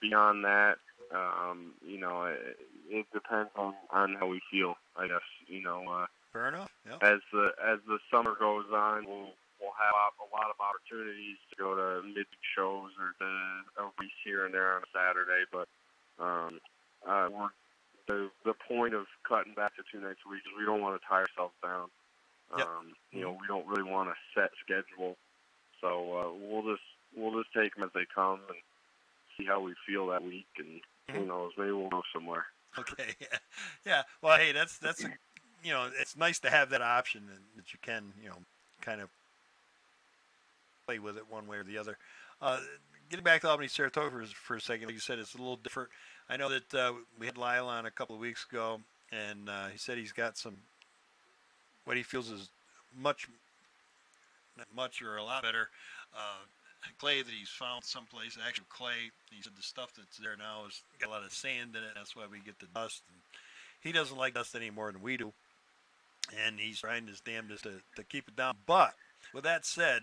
Beyond that, it depends on how we feel, I guess. Fair enough. Yep. As the summer goes on, we'll have a lot of opportunities to go to midweek shows or to a race here and there on a Saturday. But the point of cutting back to 2 nights a week is we don't want to tie ourselves down. Yep. We don't really want a set schedule, so we'll just take them as they come and see how we feel that week, and who knows, maybe we'll go somewhere. Okay. Yeah. Well, hey, that's it's nice to have that option, and that you can kind of play with it one way or the other. Getting back to Albany Saratoga for a second, like you said, it's a little different. I know that we had Lyle on a couple of weeks ago, and he said he's got some what he feels is not much or a lot better clay that he's found someplace, actual clay. He said the stuff that's there now has got a lot of sand in it. That's why we get the dust. And he doesn't like dust any more than we do, and he's trying his damnedest to keep it down. But with that said,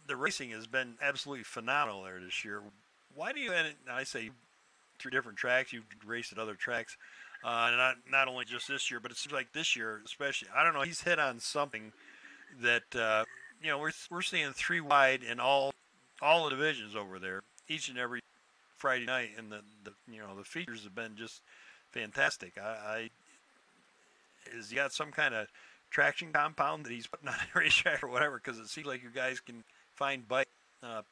the racing has been absolutely phenomenal there this year. Why do you, and I say 3 different tracks, you've raced at other tracks, not only just this year, but it seems like this year especially, I don't know, he's hit on something that, we're seeing 3 wide in all the divisions over there, each and every Friday night, and the features have been just fantastic. Has he got some kind of traction compound that he's putting on a racetrack or whatever? Because it seems like you guys can find bike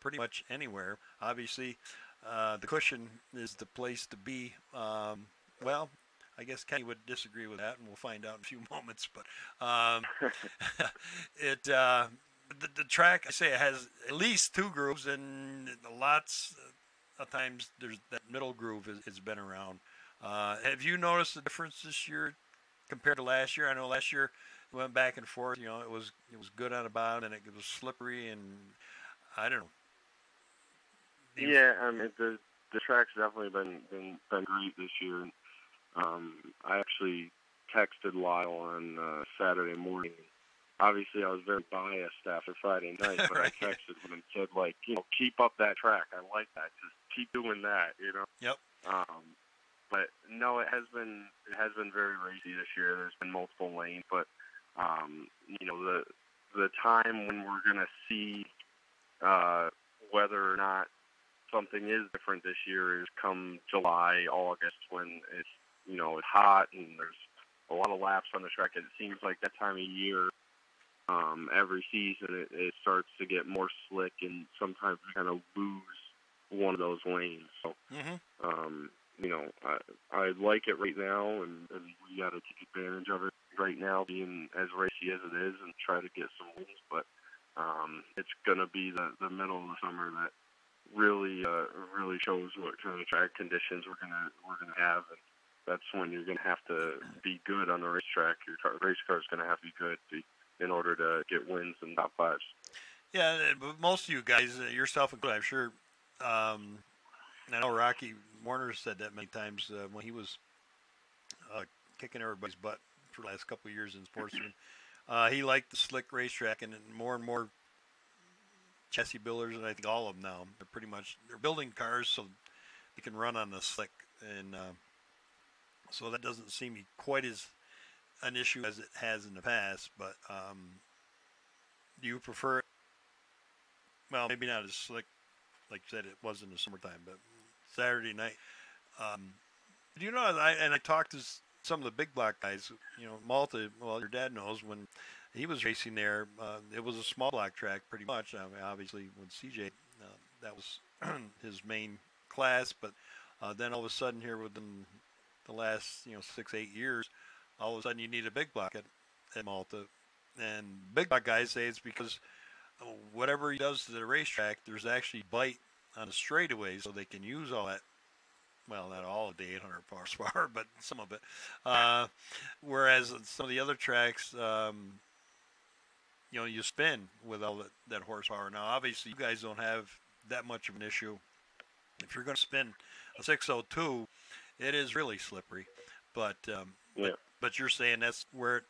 pretty much anywhere. Obviously, the cushion is the place to be. Well, I guess Kenny would disagree with that, and we'll find out in a few moments. But the track, I say, it has at least 2 grooves, and lots of times there's that middle groove has been around. Have you noticed the difference this year compared to last year? I know last year it went back and forth. It was good on the bottom, and it was slippery, and I don't know. Yeah, I mean the track's definitely been great this year. I actually texted Lyle on Saturday morning. Obviously, I was very biased after Friday night, but I texted him and said, keep up that track. I like that. Just keep doing that. Yep. But no, it has been very racy this year. There's been multiple lanes, but the time when we're gonna see whether or not something is different this year is come July, August, when it's, it's hot and there's a lot of laps on the track. It seems like that time of year, every season it starts to get more slick, and sometimes we kind of lose one of those lanes. So, I like it right now, and we got to take advantage of it right now, being as racy as it is, and try to get some wins. But it's gonna be the middle of the summer that really shows what kind of track conditions we're gonna have, and that's when you're gonna have to be good on the racetrack. Your race car is gonna have to be good in order to get wins and top fives. Yeah, but most of you guys, yourself included, I'm sure. I know Rocky Warner said that many times when he was kicking everybody's butt for the last couple of years in sportsman. He liked the slick racetrack, and more chassis builders, and I think all of them now, they're building cars so they can run on the slick, and so that doesn't seem quite as an issue as it has in the past. But do you prefer it? Well, maybe not as slick, like you said, it was in the summertime, but Saturday night. Do you know? I talked to some of the big block guys. Malta. Well, your dad knows when he was racing there. It was a small block track, pretty much. I mean, obviously, with CJ, that was his main class. But then all of a sudden, here within the last 6-8 years, all of a sudden you need a big block at Malta, and big block guys say it's because whatever he does to the racetrack, there's actually bite on the straightaway, so they can use all that. Well, not all of the 800 horsepower, but some of it. Whereas some of the other tracks, you spin with all that horsepower. Now, obviously, you guys don't have that much of an issue. If you're going to spin a 602, it is really slippery. But you're saying that's where it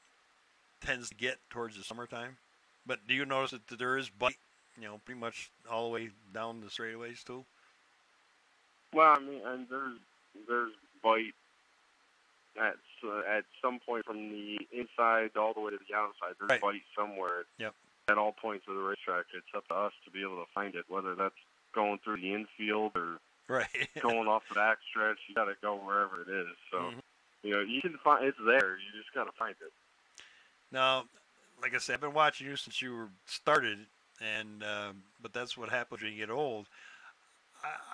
tends to get towards the summertime. But do you notice that there is bite, pretty much all the way down the straightaways too? Well, I mean, and there's bite at some point from the inside all the way to the outside. There's bite somewhere. Yep. At all points of the racetrack. It's up to us to be able to find it, whether that's going through the infield or going off the back stretch. You got to go wherever it is. So, you can find it's there. You just got to find it. Now, like I said, I've been watching you since you were started, and but that's what happens when you get old.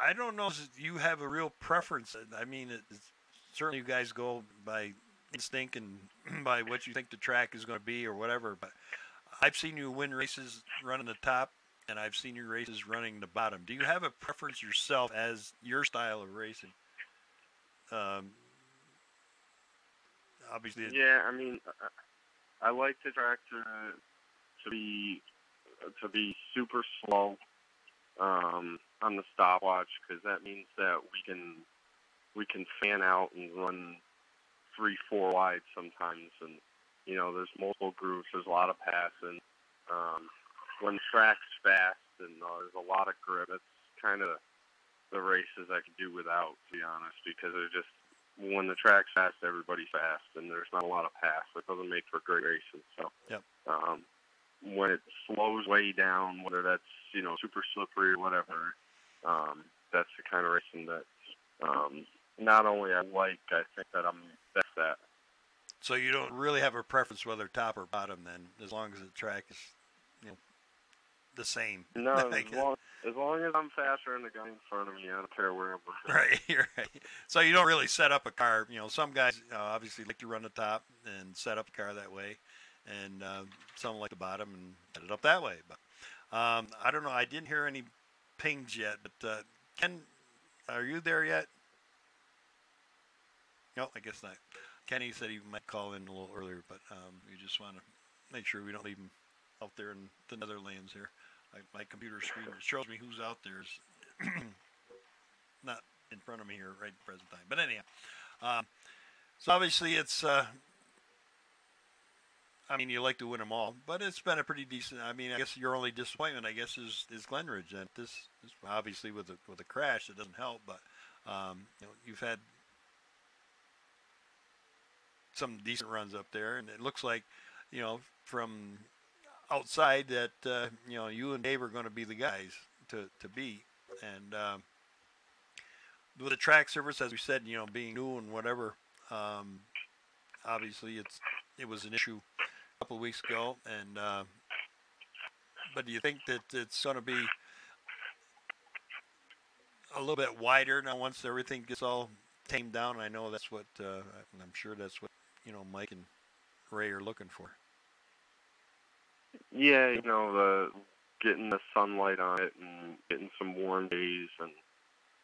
I don't know if you have a real preference. I mean, certainly you guys go by instinct and by what you think the track is going to be or whatever, but I've seen you win races running the top, and I've seen your races running the bottom. Do you have a preference yourself as your style of racing? Obviously. Yeah, I mean, I like the track to be super slow on the stopwatch, because that means that we can fan out and run 3-4 wide sometimes, and there's multiple groups, there's a lot of passing. When the track's fast and there's a lot of grip, it's kind of the races I could do without, to be honest, because they're just, when the track's fast, everybody's fast, and there's not a lot of pass. It doesn't make for great racing. So, when it slows way down, whether that's super slippery or whatever, that's the kind of racing that not only I like, I think that I'm best at. So you don't really have a preference whether top or bottom, then, as long as the track is the same. No, as long as I'm faster than the guy in front of me, I don't care where I'm going. Right, you're right. So you don't really set up a car. Some guys obviously like to run the top and set up a car that way, and some like the bottom and set it up that way. But I don't know. I didn't hear any pings yet. But Ken, are you there yet? No, I guess not. Kenny said he might call in a little earlier, but we just want to make sure we don't leave him out there in the Netherlands here. My computer screen shows me who's out there. Is not in front of me here right at the present time. But anyhow, so obviously it's, I mean, you like to win them all, but it's been a pretty decent, I mean, I guess your only disappointment, I guess, is Glenridge. And this obviously with a crash, it doesn't help, but you've had some decent runs up there, and it looks like, from outside that you and Dave are going to be the guys to be. And with the track service, as we said, being new and whatever, obviously it was an issue a couple of weeks ago. And but do you think that it's going to be a little bit wider now once everything gets all tamed down? I know that's what I'm sure that's what Mike and Ray are looking for. Yeah, the getting the sunlight on it and getting some warm days and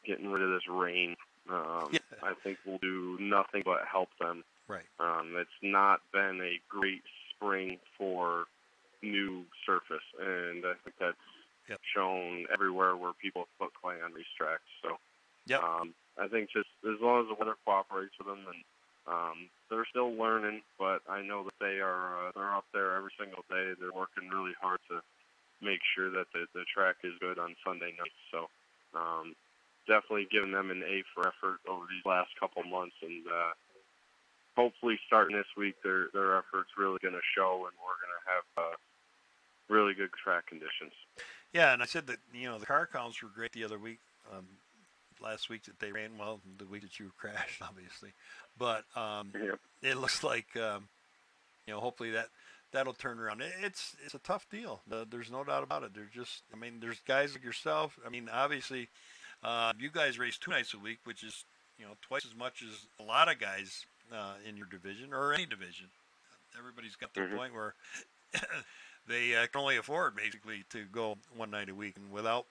getting rid of this rain. I think will do nothing but help them. Right. It's not been a great spring for new surface, and I think that's shown everywhere where people put clay on racetracks. So I think just as long as the weather cooperates with them, and they're still learning, but I know that they're up there every single day. They're working really hard to make sure that the track is good on Sunday nights. So definitely giving them an A for effort over these last couple months, and hopefully starting this week their effort's really going to show, and we're going to have really good track conditions. Yeah, and I said that the car counts were great the other week. Last week that they ran well, the week that you crashed, obviously, but it looks like hopefully that'll turn around. It's a tough deal. There's no doubt about it. There's guys like yourself. Obviously, you guys race 2 nights a week, which is twice as much as a lot of guys in your division or any division. Everybody's got their point where they can only afford basically to go 1 night a week, and without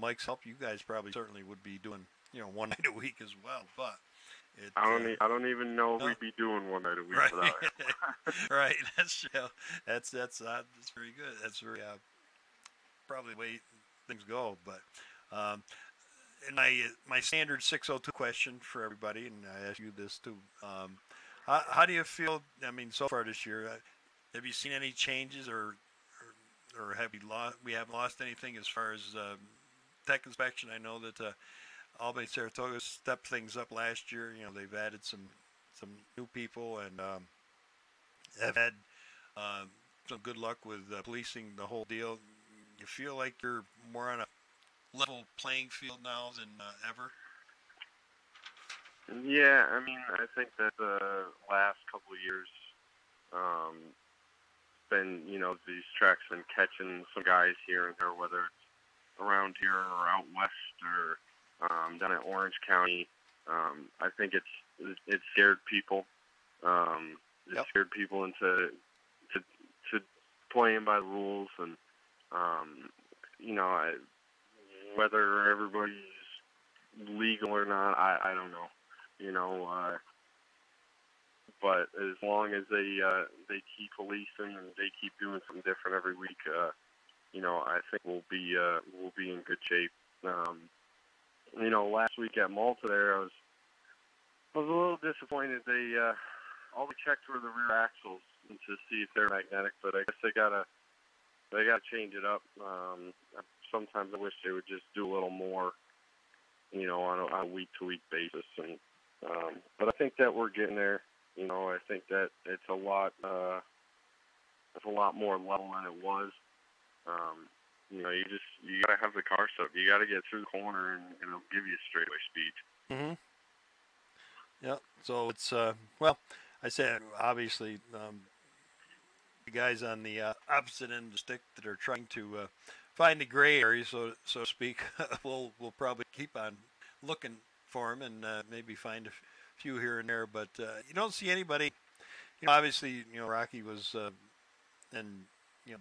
Mike's help, you guys probably certainly would be doing 1 night a week as well. But I don't even know if we'd be doing 1 night a week without it. Right. That's very good. That's very probably the way things go. But and my standard 602 question for everybody, and I ask you this too. How do you feel? So far this year, have you seen any changes, or have we haven't lost anything as far as tech inspection? I know that Albany Saratoga stepped things up last year. They've added some new people, and have had some good luck with policing the whole deal. You feel like you're more on a level playing field now than ever? Yeah, I think that the last couple of years, been these tracks been catching some guys here and there, whether it's around here or out west or down in Orange County. I think it scared people. It scared people into playing by the rules, and whether everybody's legal or not, I don't know. But as long as they keep policing and they keep doing something different every week, I think we'll be in good shape. Last week at Malta there, I was a little disappointed. They all they checked were the rear axles to see if they're magnetic, but I guess they gotta change it up. Sometimes I wish they would just do a little more, on a week-to-week basis. And but I think that we're getting there. I think that it's a lot more level than it was. You gotta have the car stuff. You gotta get through the corner, and it'll give you straightaway speed. Mm-hmm. Yeah. So it's I said obviously the guys on the opposite end of the stick that are trying to find the gray area, so to speak, we'll probably keep on looking for them and maybe find a few here and there. But you don't see anybody. Obviously, Rocky was and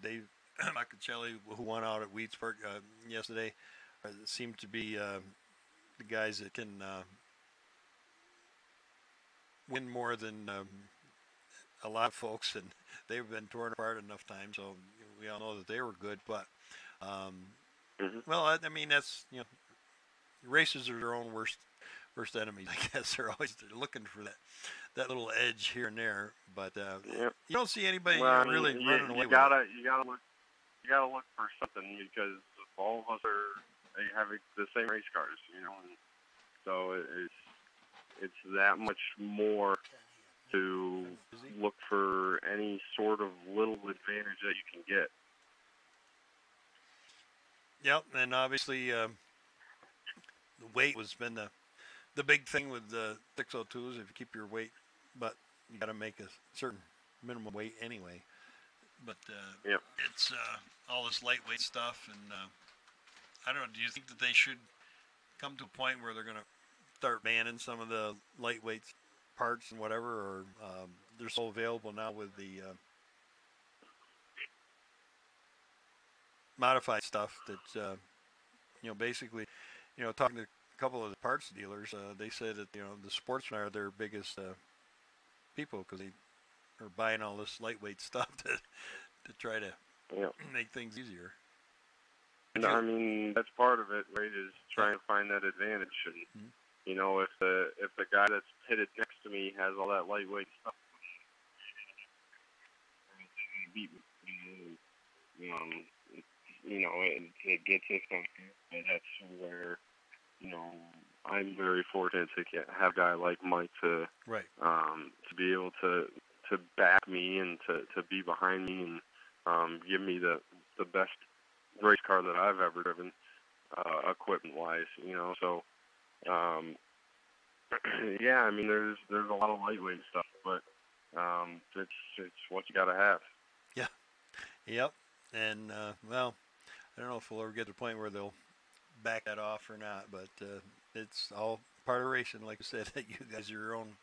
Dave Macchicelli, who won out at Wheatsburg yesterday, seemed to be the guys that can win more than a lot of folks, and they've been torn apart enough times, so we all know that they were good. But well, that's racers are their own worst enemies. I guess they're looking for that little edge here and there, but you don't see anybody really running away. You gotta look for something, because all of us are having the same race cars, and so it's that much more to look for any sort of little advantage that you can get. Yep, and obviously the weight has been the big thing with the 602s. If you keep your weight, but you got to make a certain minimum weight anyway. But Yep. it's all this lightweight stuff, and I don't know. Do you think that they should come to a point where they're going to start banning some of the lightweight parts and whatever, or they're so available now with the modified stuff that basically, talking to a couple of the parts dealers, they said that the sportsmen are their biggest people because they are buying all this lightweight stuff to try to make things easier. No, I mean, that's part of it, right? Is trying to find that advantage, and if the guy that's pitted next to me has all that lightweight stuff, beat me. It gets us on. And that's where I'm very fortunate to have a guy like Mike to be able to back me and to be behind me and give me the best race car that I've ever driven, equipment wise. So yeah, I mean there's a lot of lightweight stuff, but it's what you got to have. Yeah. Yep. And well, I don't know if we'll ever get to the point where they'll back that off or not, but it's all part of racing. Like I said, you guys are your own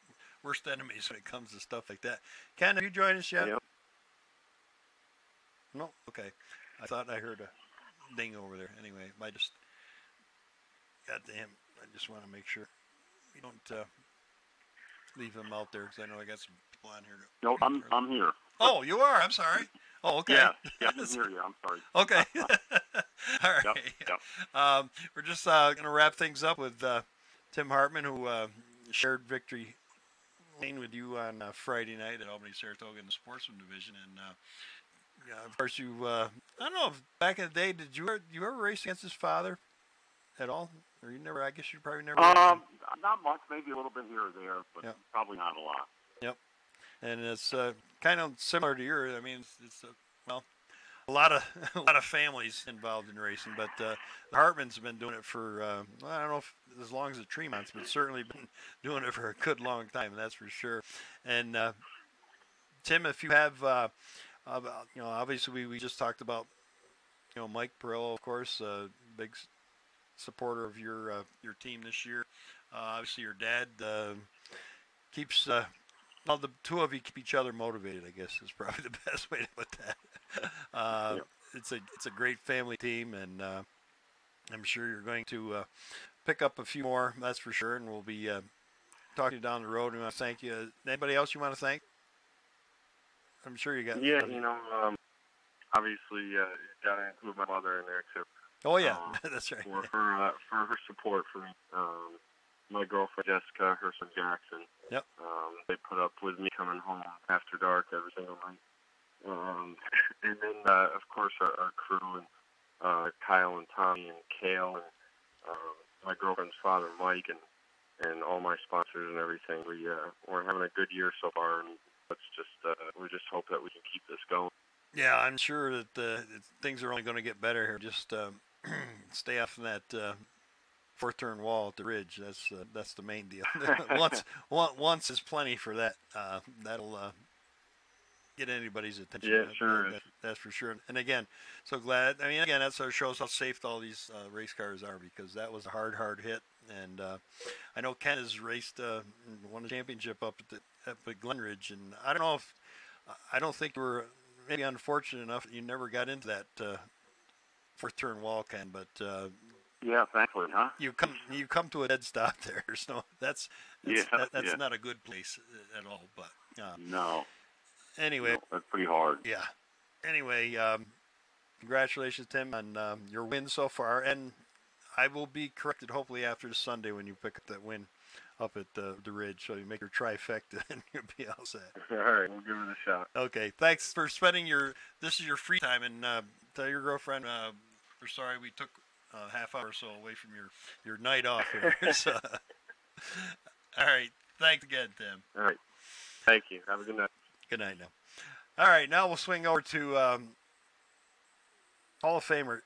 worst enemies when it comes to stuff like that. Ken, have you joined us yet? Yep. No? Okay. I thought I heard a ding over there. Anyway, I just got to him. I just want to make sure we don't leave him out there because I know I got some people on here. No, I'm here. Oh, you are? I'm sorry. Oh, okay. Yeah, I can hear you. I'm sorry. Okay. All right. Yep. We're just going to wrap things up with Tim Hartman, who shared victory lane with you on Friday night at Albany Saratoga in the Sportsman Division. And, of course, you, I don't know, if back in the day, did you ever race against his father at all? Or you never, I guess you probably never. Not much, maybe a little bit here or there, but probably not a lot. Yep. And it's kind of similar to yours. I mean, it's a lot of families involved in racing, but the Hartmans have been doing it for I don't know if as long as the Tremonts, but certainly been doing it for a good long time. That's for sure. And Tim, if you have, obviously we just talked about, Mike Perillo, of course, big supporter of your team this year. Obviously, your dad keeps. Well, the two of you keep each other motivated, I guess, is probably the best way to put that. It's a great family team, and I'm sure you're going to pick up a few more, that's for sure, and we'll be talking to you down the road. And we want to thank you. Anybody else you want to thank? I'm sure you got. Yeah, obviously, you got to include my mother in there, too. Oh, yeah, that's right. For her support for me. My girlfriend Jessica, her son Jackson. Yep. They put up with me coming home after dark every single night. And then, of course, our crew and Kyle and Tommy and Kale and my girlfriend's father, Mike, and all my sponsors and everything. We're having a good year so far, and we just hope that we can keep this going. Yeah, I'm sure that things are only going to get better here. Just stay off from that fourth turn wall at the ridge. That's the main deal. once is plenty for that. That'll get anybody's attention. Yeah, sure is. That's for sure. And again, so glad. I mean, again, that sort of shows how safe all these race cars are, because that was a hard hit. And I know Ken has raced won the championship up at Glen Ridge, and I don't think you were maybe unfortunate enough that you never got into that fourth turn wall, Ken, but. Yeah, thankfully, huh? You come to a dead stop there, so that's not a good place at all. But no. Anyway, that's pretty hard. Yeah. Anyway, congratulations, Tim, on your win so far, and I will be corrected hopefully after the Sunday when you pick up that win up at the ridge, so you make your trifecta and you'll be all set. All right, we'll give it a shot. Okay, thanks for spending this is your free time, and tell your girlfriend we're sorry we took half hour or so away from your night off here. So, all right. Thanks again, Tim. All right. Thank you. Have a good night. Good night now. All right. Now we'll swing over to Hall of Famer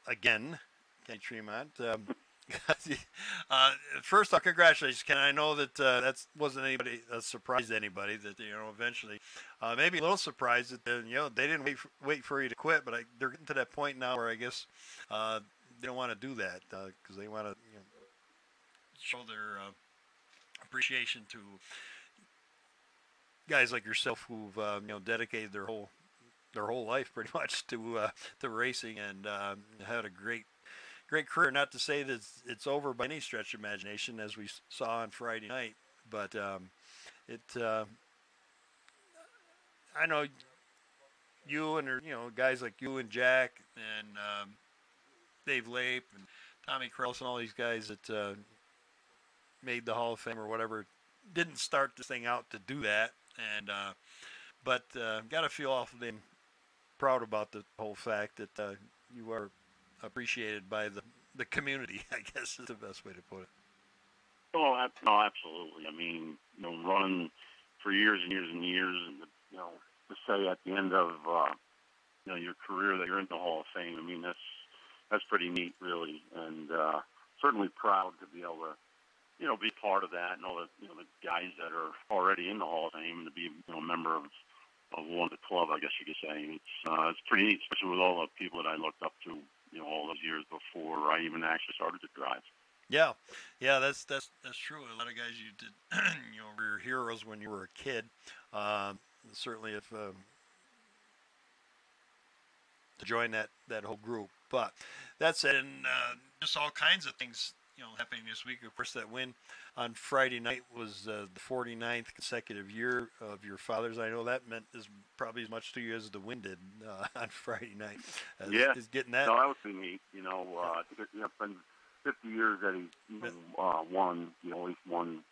again, Kenny Tremont. First off, congratulations, Ken. I know that that wasn't a surprise to anybody. That eventually, maybe a little surprised that they didn't wait for you to quit. But they're getting to that point now where I guess they don't want to do that because they want to show their appreciation to guys like yourself who've dedicated their whole life pretty much to racing and had a great career. Not to say that it's over by any stretch of imagination, as we saw on Friday night, but I know you and guys like you and Jack and Dave Lape and Tommy Krause and all these guys that made the Hall of Fame or whatever didn't start this thing out to do that, and but got to feel awfully proud about the whole fact that you are appreciated by the community, I guess is the best way to put it. Oh, no, absolutely. I mean, running for years and years and years, and to say at the end of your career that you're in the Hall of Fame, I mean that's pretty neat, really, and certainly proud to be able to be part of that, and all the the guys that are already in the Hall of Fame, and to be a member of one of the club, I guess you could say. It's pretty neat, especially with all the people that I looked up to all those years before I even actually started to drive. Yeah, that's true. A lot of guys you did, were your heroes when you were a kid. Certainly, if to join that whole group. But that said, and just all kinds of things happening this week. Of course, that win on Friday night was the 49th consecutive year of your father's. I know that meant probably as much to you as the win did on Friday night. Is getting that. No, that was pretty neat. I think it's been 50 years that he won. At least one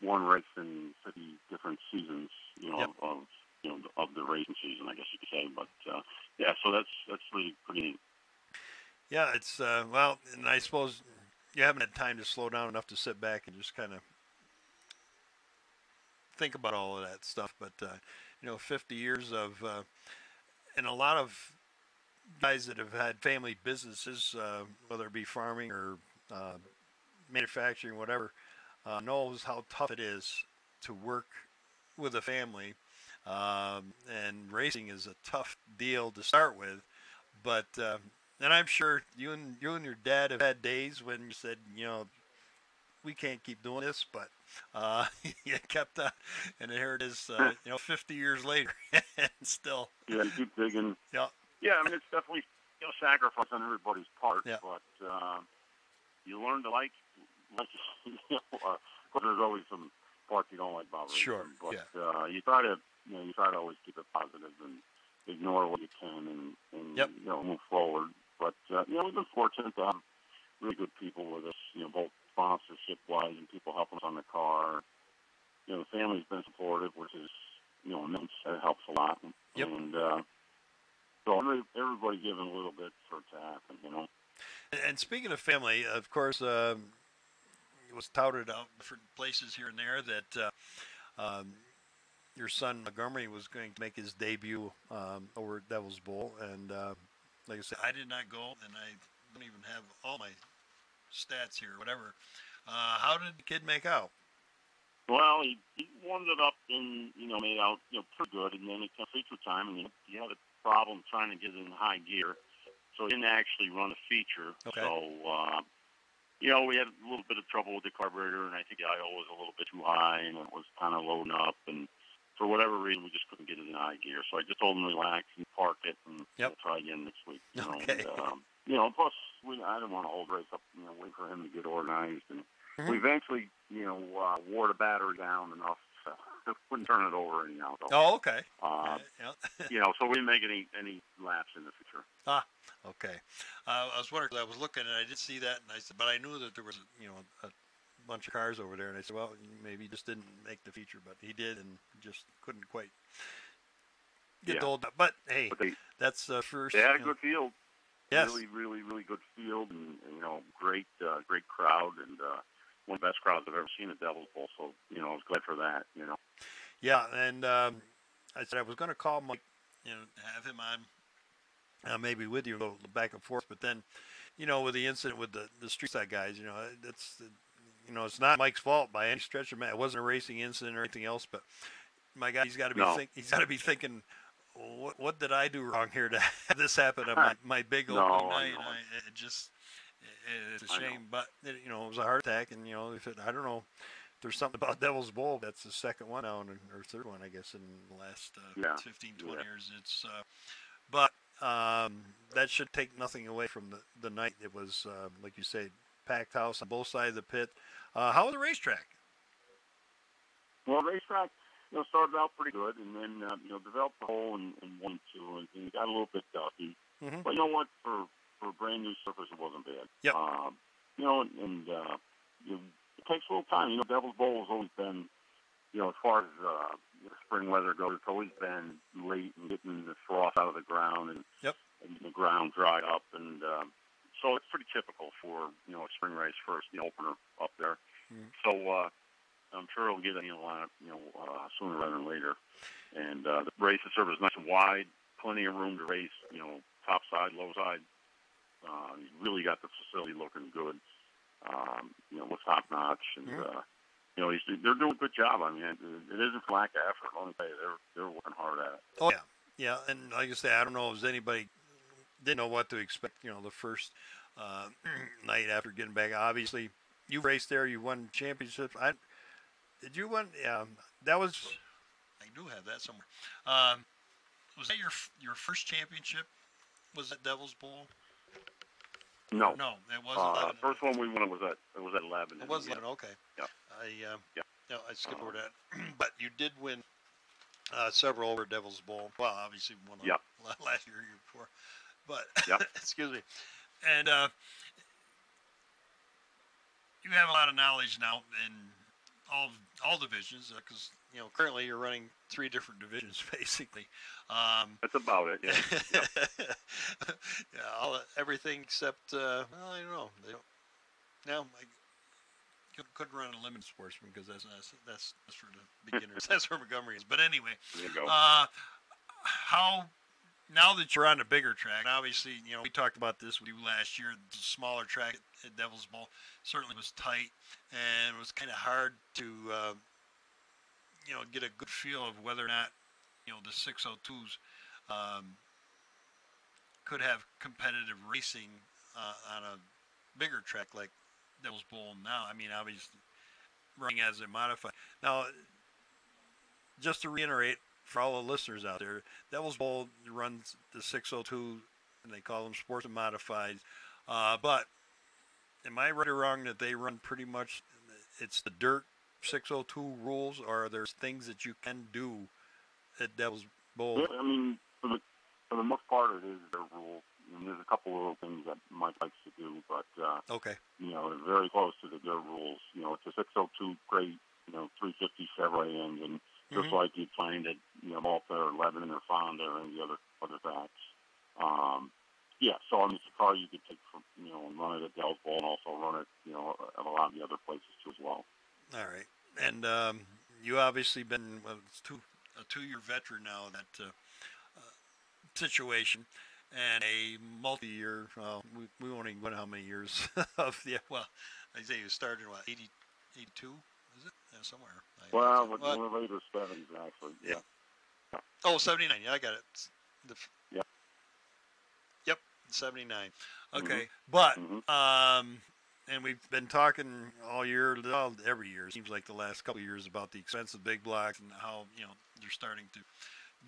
race in 50 different seasons. Of the racing season, I guess you could say. But so that's really pretty neat. Yeah, it's well, and I suppose you haven't had time to slow down enough to sit back and just kind of think about all of that stuff. But 50 years of, and a lot of guys that have had family businesses, whether it be farming or manufacturing, whatever, knows how tough it is to work with a family. And racing is a tough deal to start with, but and I'm sure you and your dad have had days when you said, we can't keep doing this, but you kept on, and here it is, 50 years later, and still. Yeah, you keep digging. Yeah. Yeah, I mean, it's definitely sacrifice on everybody's part, yeah. But you learn to like but there's always some parts you don't like about racing. Sure. But yeah. You try to always keep it positive and ignore what you can and yep. Move forward. But we've been fortunate to have really good people with us, both sponsorship-wise and people helping us on the car. The family's been supportive, which is, immense. That helps a lot. Yep. And so everybody giving a little bit for it to happen, And speaking of family, of course, it was touted out different places here and there that your son Montgomery was going to make his debut over at Devil's Bowl, and like I said, I did not go, and I don't even have all my stats here, whatever. How did the kid make out? Well, he warmed it up and made out pretty good, and then it came feature time, and he had a problem trying to get it in high gear, so he didn't actually run a feature. Okay. So we had a little bit of trouble with the carburetor, and I think the I/O was a little bit too high, and it was kind of loading up, and for whatever reason, we just couldn't get it in high gear. So I just told him to relax and park it, and we'll try again next week. Okay. And, plus, I didn't want to hold the race up, wait for him to get organized. And we eventually, wore the battery down enough so wouldn't turn it over anyhow. So, oh, okay. So we didn't make any laps in the future. Ah, okay. I was wondering, I was looking, and I did see that, and I said, but I knew that there was, a bunch of cars over there, and I said, well, maybe he just didn't make the feature, but he did, and just couldn't quite get the old. But hey, that's first. They had a good field. Yes. Really, really, really good field, and great crowd, and one of the best crowds I've ever seen at Devil's Bowl. So I was glad for that. Yeah, and I said I was going to call Mike, have him on maybe with you, go back and forth. But then, you know, with the incident with the street side guys, you know, that's you know, it's not Mike's fault by any stretch of it. It wasn't a racing incident or anything else. But my God, he's got to be thinking, what did I do wrong here to have this happen on my big opening night? It's a shame, but you know, it was a heart attack, and you know, I don't know. There's something about Devil's Bowl. That's the second one now, or third one, I guess, in the last 15, 20 years. It's, but that should take nothing away from the night. It was, like you say, packed house on both sides of the pit. How was the racetrack? Well, racetrack, you know, started out pretty good, and then you know, developed the hole in 1, 2, and it got a little bit ducky. Mm-hmm. But you know what? For a brand new surface, it wasn't bad. Yep. You know, and you know, it takes a little time. You know, Devil's Bowl has always been, you know, as far as spring weather goes, it's always been late and getting the frost out of the ground and, and the ground dried up, and so it's pretty typical for, you know, a spring race first, you know, opener up there. Mm-hmm. So I'm sure it'll get any line up, you know, sooner rather than later. And the race itself is nice and wide, plenty of room to race, you know, top side, low side. You really got the facility looking good. You know, with top notch, and you know, they're doing a good job. I mean, it isn't for lack of effort. Let me tell you, they're working hard at it. Oh yeah, and like I say, I don't know if anybody didn't know what to expect. You know, the first night after getting back. Obviously, you raced there. You won championships. Did you win? Yeah, that was. I do have that somewhere. Was that your first championship? Was that Devil's Bowl? No, it wasn't. First one we won was at 11. It was 11. Okay. Yeah. I skipped over that. But you did win several over Devil's Bowl. Well, obviously one last year, year before. But excuse me. And you have a lot of knowledge now in all divisions, because you know currently you're running 3 different divisions basically. That's about it. Yeah. Everything except well, I don't know. Now I couldn't run a limited sportsman because that's for the beginners. That's where Montgomery is. But anyway, there you go. How now that you're on a bigger track, obviously, you know, we talked about this with you last year. The smaller track at Devil's Bowl certainly was tight, and it was kind of hard to, you know, get a good feel of whether or not, you know, the 602s could have competitive racing on a bigger track like Devil's Bowl now. I mean, obviously, running as a modified. Now, just to reiterate, for all the listeners out there, Devil's Bowl runs the 602, and they call them sports and modified. But am I right or wrong that they run pretty much, it's the dirt 602 rules, or are there things that you can do at Devil's Bowl? Yeah, I mean, for the most part, it is their rule. I mean, there's a couple of little things that Mike likes to do, but okay, you know, they're very close to their rules. You know, it's a 602 crate, you know, 350 Chevrolet engine. Just like you'd find at, you know, Malta or Lebanon or Fonda or any other tracks. Yeah, so I mean, it's a car you could take from, you know, and run it at Devil's Bowl and also run it, you know, at a lot of the other places too as well. All right. And you obviously been a 2-year veteran now in that situation, and a multi-year, we won't even know how many years of I say you started in what, 82? Is it? Yeah, somewhere. Well, with the later 70s, actually. Yeah. Oh, 79. Yeah, I got it. Yep, 79. Okay. But, and we've been talking all year, every year, it seems like the last couple of years, about the expensive big blocks and how, you know, they're starting to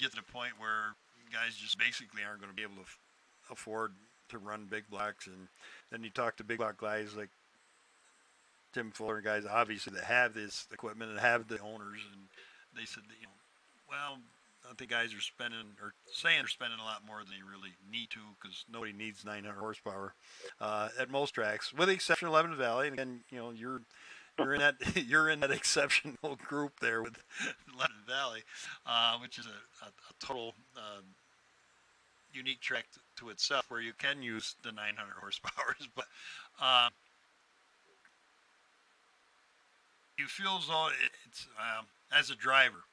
get to the point where guys just basically aren't going to be able to afford to run big blocks. And then you talk to big block guys like Tim Fuller, guys obviously that have this equipment and have the owners, and they said that, you know, well, I think guys are spending or saying they're spending a lot more than they really need to, because nobody needs 900 horsepower at most tracks, with the exception of Lebanon Valley. And again, you know, you're in that exceptional group there with Lebanon Valley, which is a total unique track to itself, where you can use the 900 horsepower. But you feel as though it's as a driver,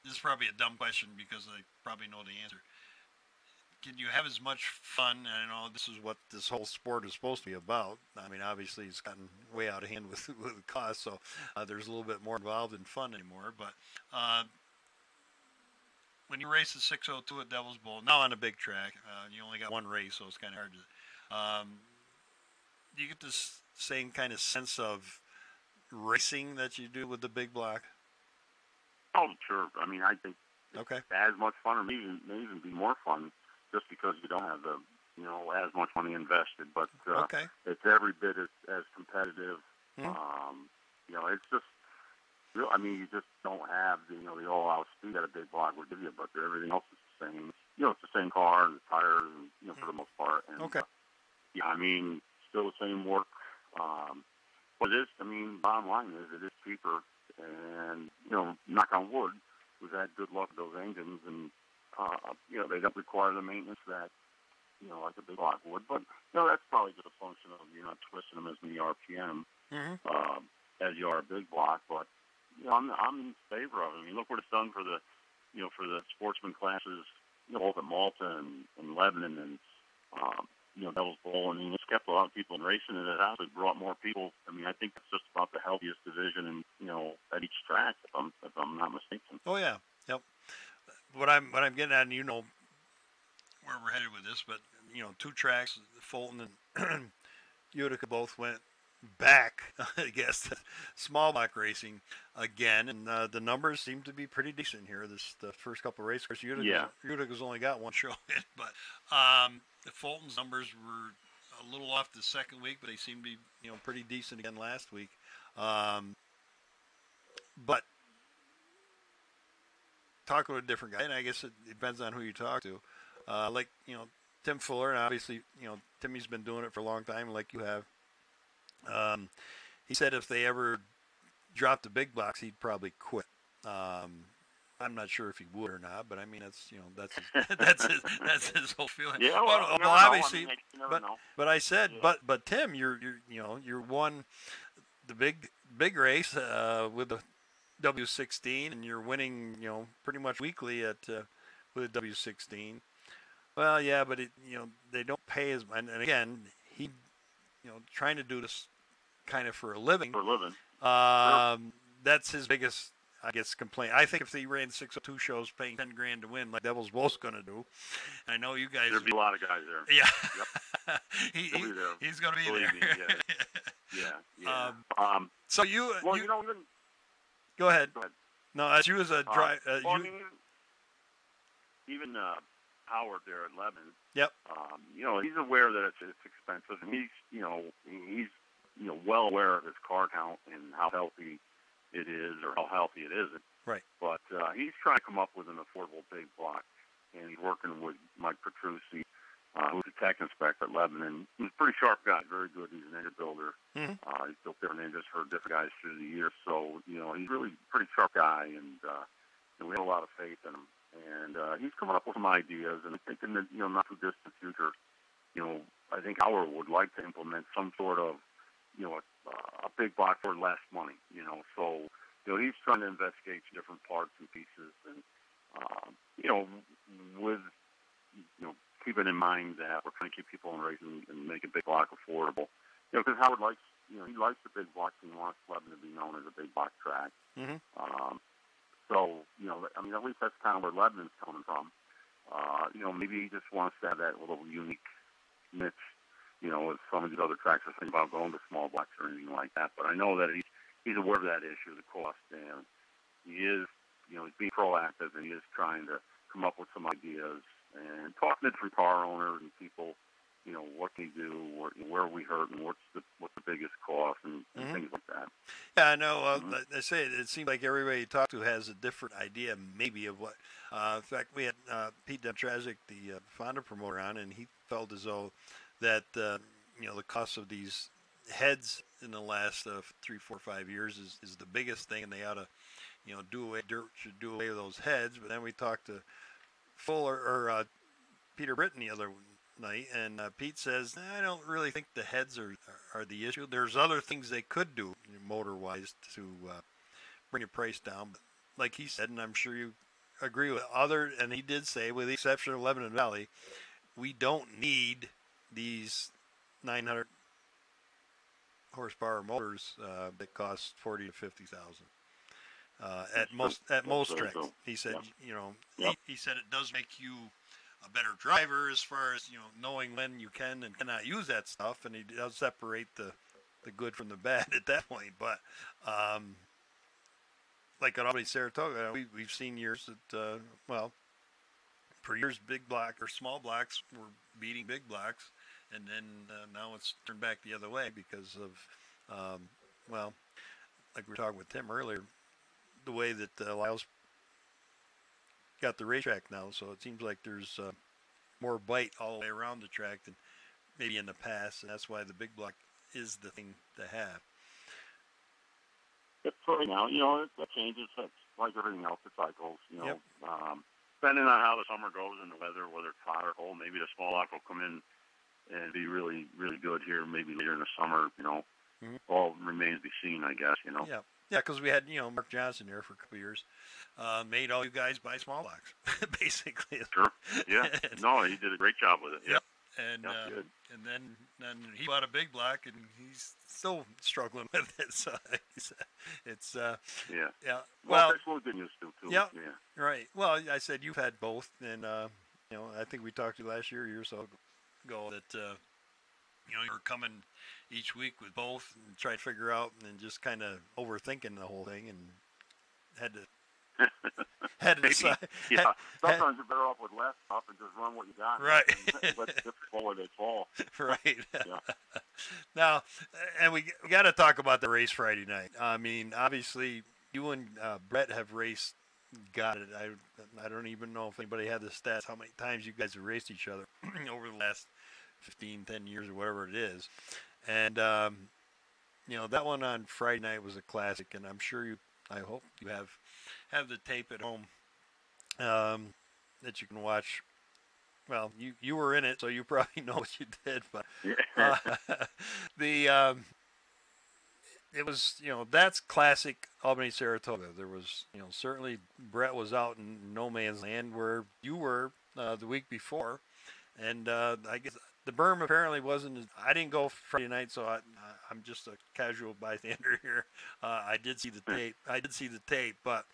this is probably a dumb question because I probably know the answer. can you have as much fun? And I know this is what this whole sport is supposed to be about. I mean, obviously it's gotten way out of hand with the cost, so there's a little bit more involved in fun anymore. But when you race the 602 at Devil's Bowl, now on a big track, you only got one race, so it's kind of hard to. Do you get this same kind of sense of racing that you do with the big block? Oh, sure. I mean, I think okay, as much fun, or may even be more fun, just because you don't have the as much money invested. But okay, it's every bit as competitive. It's just real. I mean, you just don't have the the all-out speed that a big block would give you, but everything else is the same. It's the same car and the tires, and for the most part. And, okay. I mean, still the same work. But it is. I mean, bottom line is it is cheaper, and knock on wood, we've had good luck with those engines, and they don't require the maintenance that like a big block would. But that's probably just a function of you're not twisting them as many RPM as you are a big block. But I'm in favor of it. I mean, look what it's done for the for the sportsman classes, both at Malta and Lebanon and Devil's Bowl. I mean, it's kept a lot of people in racing, and it actually brought more people. I mean, I think it's just about the healthiest division at each track, if I'm not mistaken. Oh yeah, yep. What I'm getting at, and where we're headed with this, but two tracks, Fulton and Utica both went back, I guess, small block racing again, and the numbers seem to be pretty decent here. The first couple of race cars, Utica's only got one show in, but the Fulton's numbers were a little off the second week, but they seem to be pretty decent again last week. But talk with a different guy, and I guess it depends on who you talk to. Like Tim Fuller, and obviously Timmy's been doing it for a long time, like you have. He said if they ever dropped the big blocks, he'd probably quit. I'm not sure if he would or not, but I mean that's his whole feeling. Yeah, well obviously, I mean, you never know. But I said, but Tim, you're won the big race with the W16, and you're winning pretty much weekly at with the W16. Well, yeah, but they don't pay as much. And again, he trying to do this kind of for a living. That's his biggest, I guess, complaint. I think if he ran 602 shows paying $10,000 to win, like Devil's Bowl's going to do, I know you guys. There'd be a lot of guys there. Yeah. Yep. He's going to be there. Yeah. So you. Well, Go ahead. Go ahead. No, as you as a drive. Even Howard there at Lebanon. Yep. He's aware that it's expensive, and he's well aware of his car count and how healthy it is, or how healthy it isn't. Right. But he's trying to come up with an affordable big block, and he's working with Mike Petrucci, who's a tech inspector at Lebanon. He's a pretty sharp guy, very good. He's an engine builder. He's built different engines for different guys through the years. So he's really a pretty sharp guy, and we have a lot of faith in him. And he's coming up with some ideas, and I think in the not too distant future, I think Howard would like to implement some sort of a big block for less money. So he's trying to investigate different parts and pieces, and with keeping in mind that we're trying to keep people in racing and make a big block affordable. Because Howard likes he likes the big blocks, and he wants Lebanon to be known as a big block track. So, I mean, at least that's kind of where Lebanon's coming from. Maybe he just wants to have that little unique niche, with some of these other tracks are thinking about going to small blocks or anything like that. But I know that he's aware of that issue, the cost, and he is, he's being proactive, and he is trying to come up with some ideas and talk to different car owners and people, what can you do, where are we hurt, and what's the biggest cost, and things like that. Yeah, I know. I say it seems like everybody you talk to has a different idea, maybe, of what. In fact, we had Pete Demtrazik, the Fonda promoter, on, and he felt as though that the cost of these heads in the last 3, 4, 5 years is the biggest thing, and they ought to, dirt should do away with those heads. But then we talked to Fuller or Peter Britton the other night, and Pete says, I don't really think the heads are the issue. There's other things they could do motor-wise to bring the price down. But like he said, and I'm sure you agree with and he did say, with the exception of Lebanon Valley, we don't need these 900 horsepower motors that cost 40 to 50,000 at most tracks. He said, he said it does make you a better driver as far as knowing when you can and cannot use that stuff, and he does separate the good from the bad at that point. But like at Albany Saratoga, we've seen years that for years big block or small blocks were beating big blocks, and then now it's turned back the other way because of like we were talking with Tim earlier, the way that Lyle's got the racetrack now. So it seems like there's more bite all the way around the track than maybe in the past, and that's why the big block is the thing to have. It's right now, it changes. It's like everything else, it cycles. Depending on how the summer goes and the weather, whether it's hot or cold, maybe the small block will come in and be really, really good here. Maybe later in the summer, all remains to be seen, I guess. Yeah, because we had Mark Johnson there for a couple of years, made all you guys buy small blocks, basically. Sure. Yeah. No, he did a great job with it. Yep. And then he bought a big block, and he's still struggling with it. So it's yeah. Well, that's what good news too. Yeah. Right. Well, I said you've had both, and I think we talked to you last year or so ago that you were coming each week with both and try to figure out and just kind of overthinking the whole thing and had to decide. Yeah. Sometimes you're better off with less stuff and just run what you got. Right. And let the chips fall where they fall. Right. Yeah. Now, and we got to talk about the race Friday night. I mean, obviously, you and Brett have raced. Got it. I don't even know if anybody had the stats how many times you guys have raced each other over the last 15, 10 years or whatever it is. And, that one on Friday night was a classic, and I'm sure I hope you have the tape at home that you can watch. Well, you were in it, so you probably know what you did, but it was, that's classic Albany Saratoga. There was, certainly Brett was out in no man's land where you were the week before, and I guess the berm apparently wasn't. I didn't go Friday night, so I'm just a casual bystander here. I did see the tape. But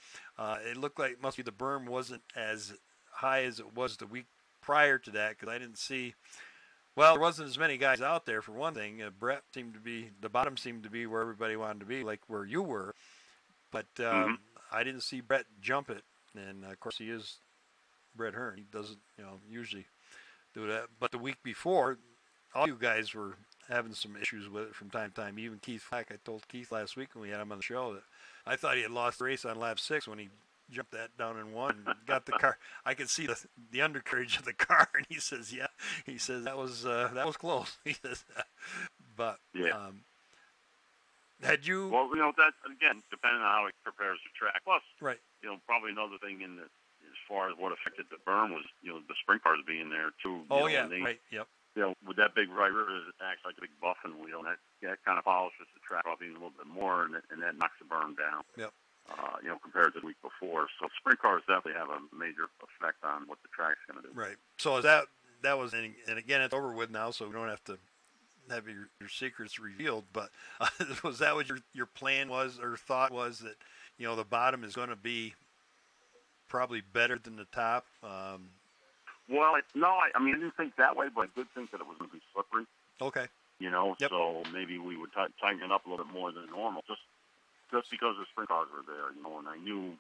it looked like it must be the berm wasn't as high as it was the week prior to that, because I didn't see. Well, there wasn't as many guys out there for one thing. Brett seemed to be the bottom seemed to be where everybody wanted to be, like where you were. But I didn't see Brett jump it, and of course he is Brett Hearn. He doesn't, usually do that. But the week before, all you guys were having some issues with it from time to time. Even Keith Flack. I told Keith last week when we had him on the show that I thought he had lost the race on lap 6 when he jumped that down in one and got the car. I could see the undercarriage of the car, and he says, "Yeah." He says that was close. He says, but yeah. Had you? Well, that again, depending on how it prepares the track. Plus, right. Probably another thing as far as what affected the berm was, the sprint cars being there too. Oh yeah, right. Yep. With that big right rear, it acts like a big buffing wheel, and that kind of polishes the track off even a little bit more, and that knocks the berm down. Yep. Compared to the week before. So sprint cars definitely have a major effect on what the track's going to do. Right. So that was, and again, it's over with now, so we don't have to have your secrets revealed. But was that what your plan was or thought was, that the bottom is going to be probably better than the top? Well, I didn't think that way, but I did think that it was going to be slippery. Okay. Yep. So maybe we would tighten it up a little bit more than normal, just because the sprint cars were there, and I knew,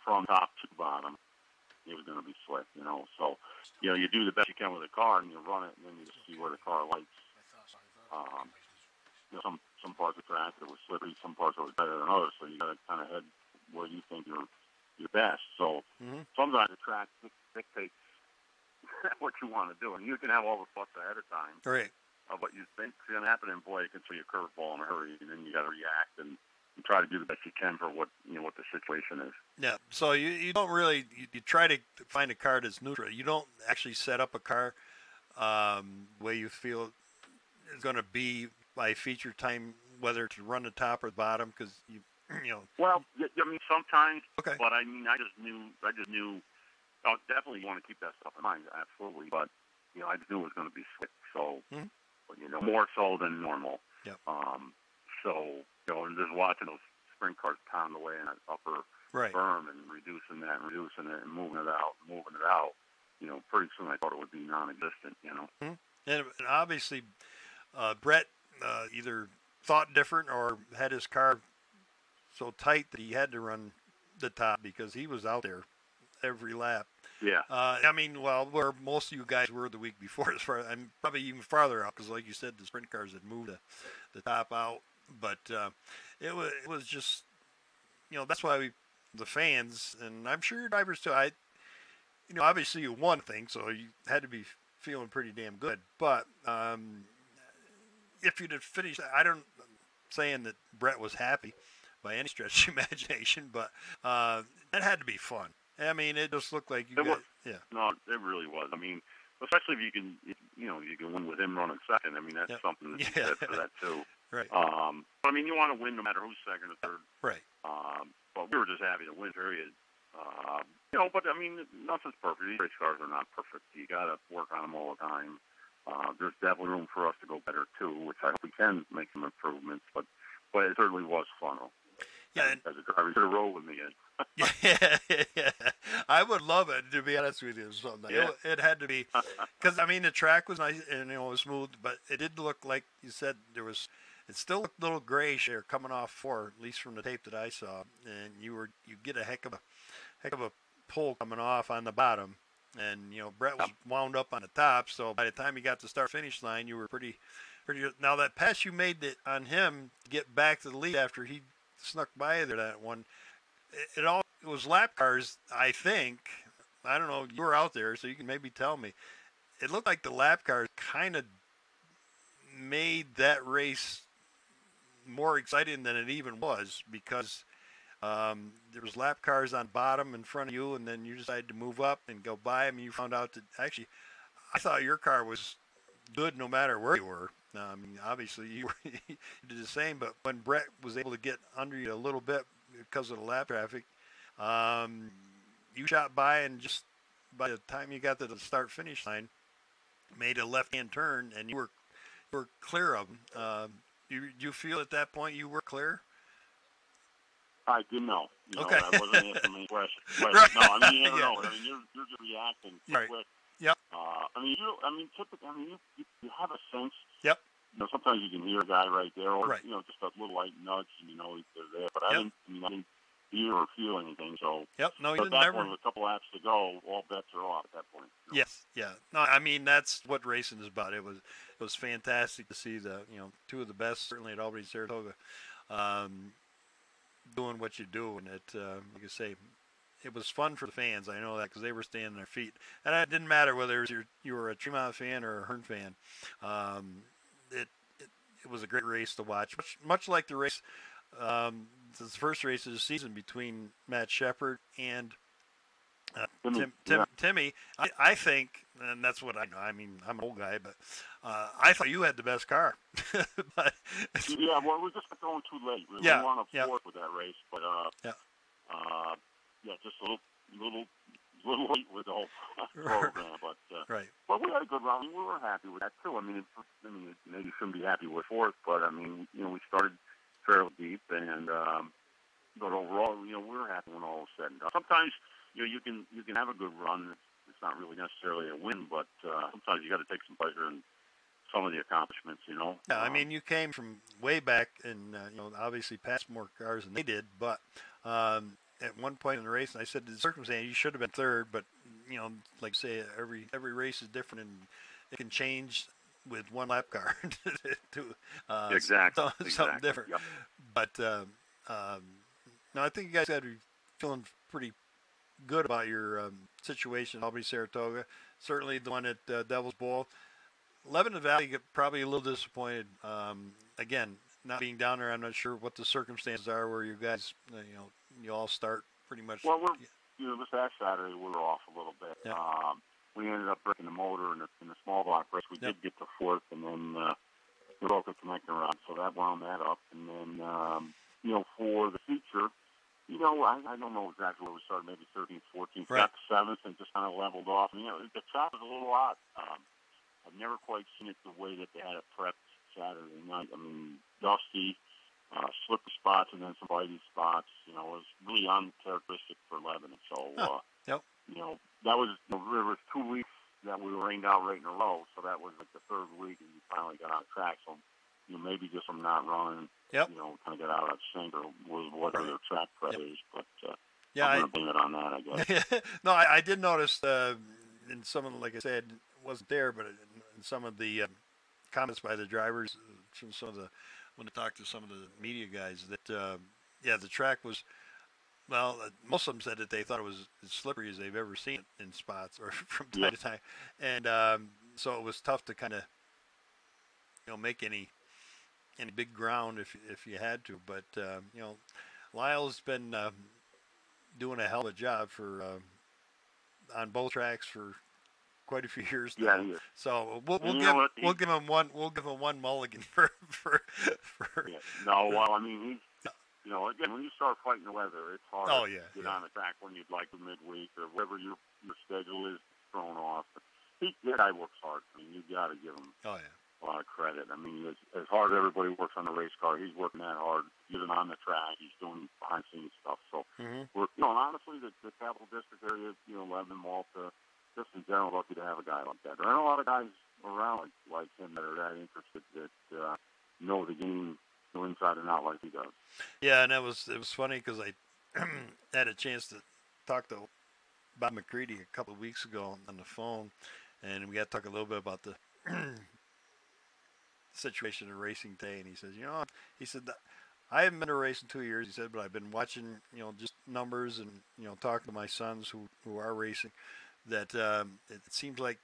from top to bottom, it was going to be slick, So, you do the best you can with the car, and you run it, and then you just see where the car likes. Some parts of the track that was slippery, some parts that was better than others, so you got to kind of head where you think you're best. So sometimes the track dictates what you want to do, and you can have all the thoughts ahead of time. Right. Of what you think is going to happen, and boy, you can see a curveball in a hurry, and then you got to react and try to do the best you can for what the situation is. Yeah. So you don't really you try to find a car that's neutral. You don't actually set up a car way you feel is going to be by feature time, whether to run the top or the bottom, because you know. Well, sometimes. Okay. But I just knew. I definitely want to keep that stuff in mind. Absolutely. But I knew it was going to be slick. So, more so than normal. Yep. So, and just watching those sprint cars pound away in that upper berm and reducing it and moving it out. Pretty soon I thought it would be non-existent, And obviously, Brett either thought different or had his car so tight that he had to run the top because he was out there every lap. Yeah. Where most of you guys were the week before, as far I'm probably even farther out because, like you said, the sprint cars had moved the top out. But it was just, that's why the fans, and I'm sure drivers too. Obviously you won things, so you had to be feeling pretty damn good. But if you'd have finished, I'm saying that Brett was happy by any stretch of the imagination, but that had to be fun. I mean, it just looked like you guys, yeah. No, it really was. I mean, especially if you can, you can win with him running second. I mean, that's something to be said for that too. Right. I mean, you want to win no matter who's second or third. Right. But we were just happy to win, period. But I mean, nothing's perfect. These race cars are not perfect. You got to work on them all the time. There's definitely room for us to go better too, which I hope we can make some improvements. But it certainly was fun. Yeah. As a driver, you should have rolled with me. Yeah. I would love it, to be honest with you. Yeah. It had to be, because the track was nice and it was smooth, but it did look like you said it still looked a little grayish there coming off 4, at least from the tape that I saw, and you get a heck of a pull coming off on the bottom, and Brett was wound up on the top, so by the time you got to start finish line, you were pretty. Now that pass you made on him to get back to the lead after he snuck by there that one, it was lap cars, I think. I don't know, you were out there, so you can maybe tell me. It looked like the lap cars kind of made that race more exciting than it even was, because there was lap cars on bottom in front of you, and then you decided to move up and go by them. You found out that actually, I thought your car was good no matter where you were. Obviously you did the same, but when Brett was able to get under you a little bit because of the lap traffic, you shot by, and just by the time you got to the start-finish line, made a left-hand turn, and you were clear of them. You feel at that point you were clear? I didn't know. Okay. I wasn't asking any questions. Right. No, I mean, you never know. I mean, you're just reacting Right. quick. Yep. Typically, you have a sense. Yep. Sometimes you can hear a guy right there, or Right. Just a little light nudge, and they're there. But I didn't hear or feel anything. So. Yep. No, you At didn't that ever. point, with a couple laps to go, all bets are off at that point. Yes. Yeah. No, I mean, that's what racing is about. It was fantastic to see the two of the best, certainly at Albany, Saratoga, doing what you do, and it, like I say, it was fun for the fans. I know that because they were standing on their feet, and it didn't matter whether you were a Tremont fan or a Hearn fan. It was a great race to watch, much like the race, the first race of the season between Matt Shepard and Timmy. I think, and that's what I know. I mean, I'm an old guy, but I thought you had the best car. But yeah, well, we just got going too late. We Yeah, won a yeah. fourth with that race, but just a little late with the whole program. But right. Well, we had a good run. We were happy with that too. I mean, maybe you shouldn't be happy with fourth, but I mean, we started fairly deep, and but overall, we were happy when all was said and done. Sometimes you can have a good run. It's not really necessarily a win, but sometimes you got to take some pleasure in some of the accomplishments. Yeah, I mean, you came from way back, and obviously passed more cars than they did. But at one point in the race, and I said the circumstance, you should have been third, but like I say, every race is different, and it can change with one lap car to exactly. something different. Yep. But no, I think you guys got to be feeling pretty good about your situation, Albany, Saratoga. Certainly the one at Devil's Bowl. Lebanon Valley probably a little disappointed. Again, not being down there, I'm not sure what the circumstances are where you guys, you all start pretty much. Well, this past Saturday we were off a little bit. Yep. We ended up breaking the motor in the small block race. We did get to fourth, and then we broke the connector rod, so that wound that up. And then, for the future, I don't know exactly where we started, maybe 13th, 14th, Right. got to 7th, and just kind of leveled off. And, the track was a little odd. I've never quite seen it the way that they had it prepped Saturday night. I mean, dusty, slippery spots, and then some bitey spots. You know, it was really uncharacteristic for Lebanon. So, Yep. you know, that was, there was 2 weeks that we were rained out right in a row. So that was like the third week, and we finally got on track. So, you know, maybe just from not running, Yep. you know, kind of got out of sync or whatever their track prep is. But Yeah, I'm going to blame it on that, I guess. No, I did notice in some of, like I said, wasn't there, but in some of the comments by the drivers, from some of the, when I talked to some of the media guys, that yeah, the track was, well, most of them said that they thought it was as slippery as they've ever seen it in spots or from time to time, and so it was tough to kind of, you know, make any big ground if you had to, but you know, Lyle's been doing a hell of a job for on both tracks for quite a few years now. Yeah, he is. So we'll give him one mulligan for Yeah. No, well, I mean, he's, you know, again, when you start fighting the weather, it's hard to get on the track when you'd like the midweek or whatever your schedule is thrown off. But that guy works hard. I mean, you got to give him a lot of credit. I mean, as hard as everybody works on the race car, he's working that hard. He's on the track. He's doing behind-the-scenes stuff. So, we're, you know, and honestly, the Capital District area, you know, Lebanon, Malta, just in general, lucky to have a guy like that. There aren't a lot of guys around like him that are that interested, that know the game, know inside and out like he does. Yeah, and it was funny because I had a chance to talk to Bob McCready a couple of weeks ago on the phone, and we got to talk a little bit about the situation of racing today. And he says, you know, he said, I haven't been to a race in 2 years. He said, but I've been watching, you know, just numbers and, you know, talking to my sons who are racing. That it seems like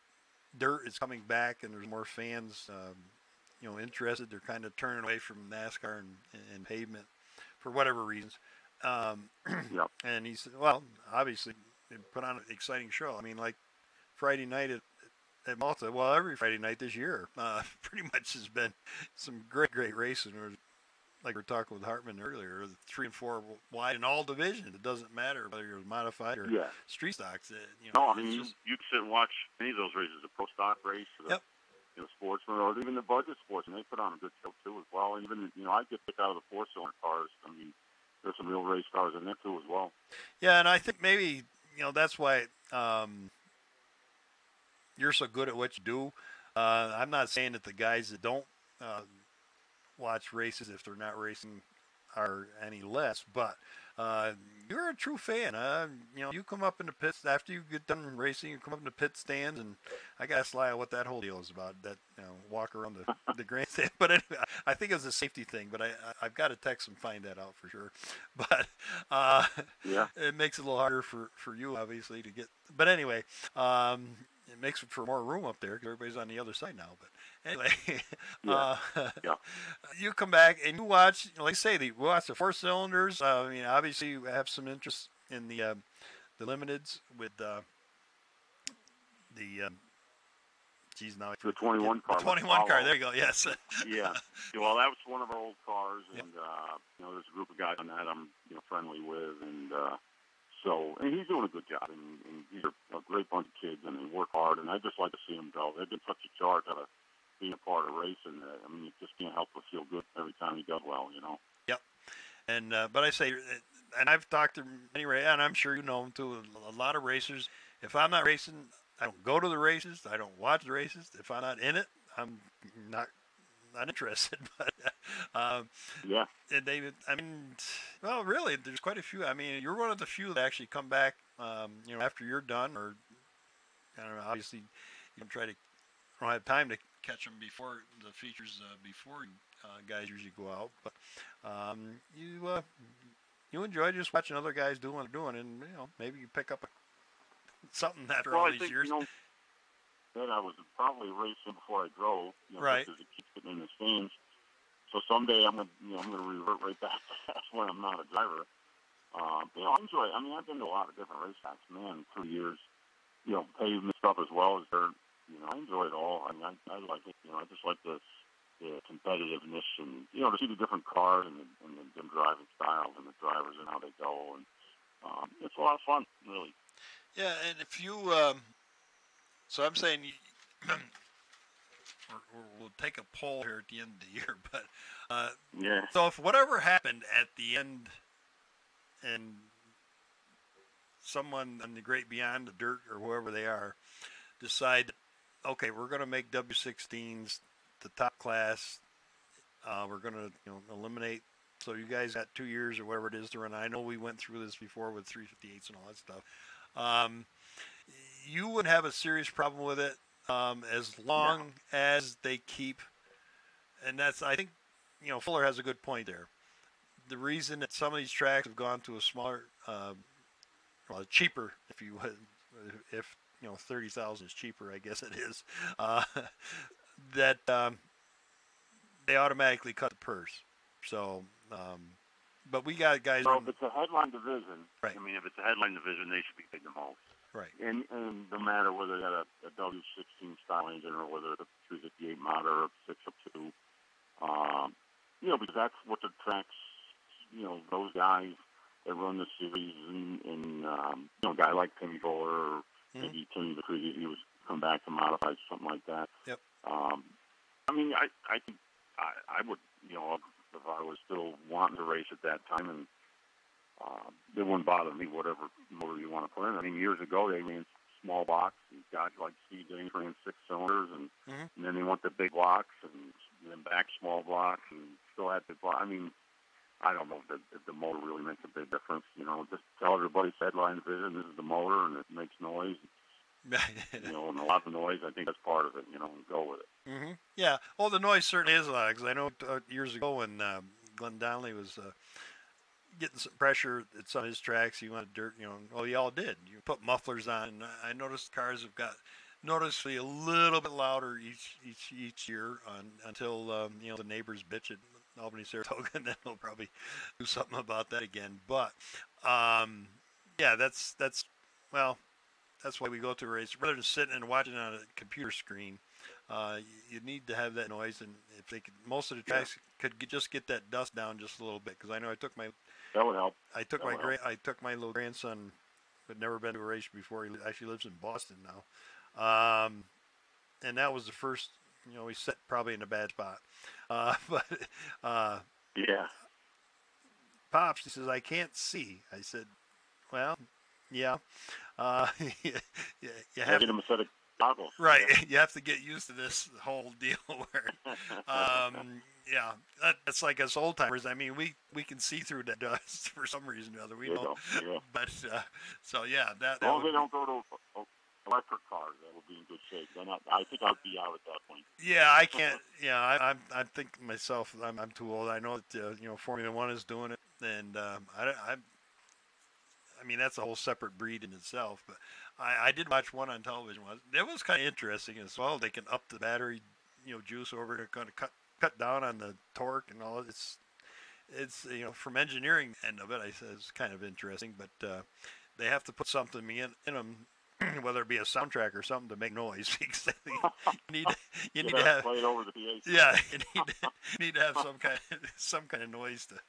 dirt is coming back and there's more fans, you know, interested. They're kind of turning away from NASCAR and pavement for whatever reasons. And he said, well, obviously, they put on an exciting show. I mean, like Friday night at Malta, well, every Friday night this year pretty much has been some great racing. Like we were talking with Hartman earlier, 3 and 4 wide in all divisions. It doesn't matter whether you're modified or street stocks. You know, no, I mean, you can sit and watch any of those races, the pro stock race, or the you know, sportsman, or even the budget sports, and they put on a good show too as well. And even, you know, I get picked out of the 4-cylinder cars. I mean, there's some real race cars in there too as well. Yeah, and I think maybe, you know, that's why you're so good at what you do. I'm not saying that the guys that don't watch races, if they're not racing, are any less, but you're a true fan. You know, you come up in the pits after you get done racing. You come up in the pit stands, and I got to ask Lyle what that whole deal is about. That, you know, walk around the grandstand. But anyway, I think it was a safety thing. But I've got to text and find that out for sure. But it makes it a little harder for you, obviously, to get. But anyway, it makes it for more room up there because everybody's on the other side now. But anyway, you come back and you watch, like I say, you watch the 4-cylinders. I mean, obviously you have some interest in the limiteds with the 21 car. The 21 car. There you go. Yes. Yeah. Well, that was one of our old cars, and you know, there's a group of guys on that I'm, you know, friendly with, and and he's doing a good job, and these are a great bunch of kids, and they work hard, and I just like to see them go. They've been such a charge out of being a part of racing. I mean, you just can't help but feel good every time he does well, you know. Yep. And but I say, and I've talked to many, and I'm sure you know him too, a lot of racers. If I'm not racing, I don't go to the races. I don't watch the races. If I'm not in it, I'm not interested. But and David, I mean, well, really, there's quite a few. I mean, you're one of the few that actually come back, you know, after you're done, or I don't know. Obviously, you don't have time to catch them before the features, before guys usually go out. But you enjoy just watching other guys doing what they're doing, and you know, maybe you pick up something after all these years. You know, then I was probably racing before I drove, you know, right? Because it keeps getting in the stands. So someday I'm gonna revert right back to that when I'm not a driver. You know, I enjoy it. I mean, I've been to a lot of different racetracks, man, 2 years. You know, pavement stuff as well as dirt. You know, I enjoy it all. I mean, I like it. You know, I just like the competitiveness, and you know, to see the different cars and the driving styles and the drivers and how they go, and it's a lot of fun, really. Yeah, and if you, so I'm saying, we'll take a poll here at the end of the year. But Yeah. so if whatever happened at the end, and someone on the great beyond the dirt or whoever they are decide, okay, we're going to make W16s the top class. We're going to eliminate. So you guys got 2 years or whatever it is to run. I know we went through this before with 358s and all that stuff. You wouldn't have a serious problem with it as long as they keep. And that's, I think, Fuller has a good point there. The reason that some of these tracks have gone to a smaller, cheaper, if you would, if 30,000 is cheaper, I guess it is, that they automatically cut the purse. So, but we got guys. Well, if it's a headline division, right. I mean, if it's a headline division, they should be paid the most. Right. And no matter whether they got a W16 style engine or whether it's a 358 mod or a 602, because that's what the tracks, those guys that run the series and a guy like Timmy Fuller or maybe Timmy McCready, he was come back to modify something like that. Yep. I mean, I think I would, if I was still wanting to race at that time, and it wouldn't bother me whatever motor you want to put in. I mean, years ago they ran small blocks. You got like Steve James ran 6 cylinders, and then they went to big blocks and then back small blocks and still had big blocks. I mean, I don't know if the motor really makes a big difference. Just tell everybody headline division, this is the motor, and it makes noise. And a lot of noise. I think that's part of it. And go with it. Mm-hmm. Yeah. Well, the noise certainly is a lot. Because I know years ago when Glenn Donnelly was getting some pressure at some of his tracks, he wanted dirt. Y'all did. You put mufflers on. And I noticed cars have got noticeably a little bit louder each year until the neighbors bitch at Albany, Saratoga, and then they'll probably do something about that again. But that's why we go to a race. Rather than sitting and watching on a computer screen, you need to have that noise. And if they could, most of the tracks could just get that dust down just a little bit. Because I know that would help. I took my little grandson, who had never been to a race before. He actually lives in Boston now, and that was the first. He sat probably in a bad spot, Pops, he says, I can't see. I said, well, yeah. You have get him a set of goggles. Right. Yeah. You have to get used to this whole deal where, that's like us old timers. I mean, we can see through the dust for some reason or other. We know. Yeah. But, so yeah, that. As long as they don't go to electric cars, that will be in good shape. Then I think I'll be out at that point. Yeah, I can't. Yeah, I think myself. I'm too old. I know that Formula One is doing it, and I mean that's a whole separate breed in itself. But I did watch one on television. It was kind of interesting as well. They can up the battery, juice over to kind of cut down on the torque and all. It's from engineering end of it. I said it's kind of interesting, but they have to put something in them. Whether it be a soundtrack or something to make noise, because you need to have play it over the PA. Yeah, you need to have some kind of noise to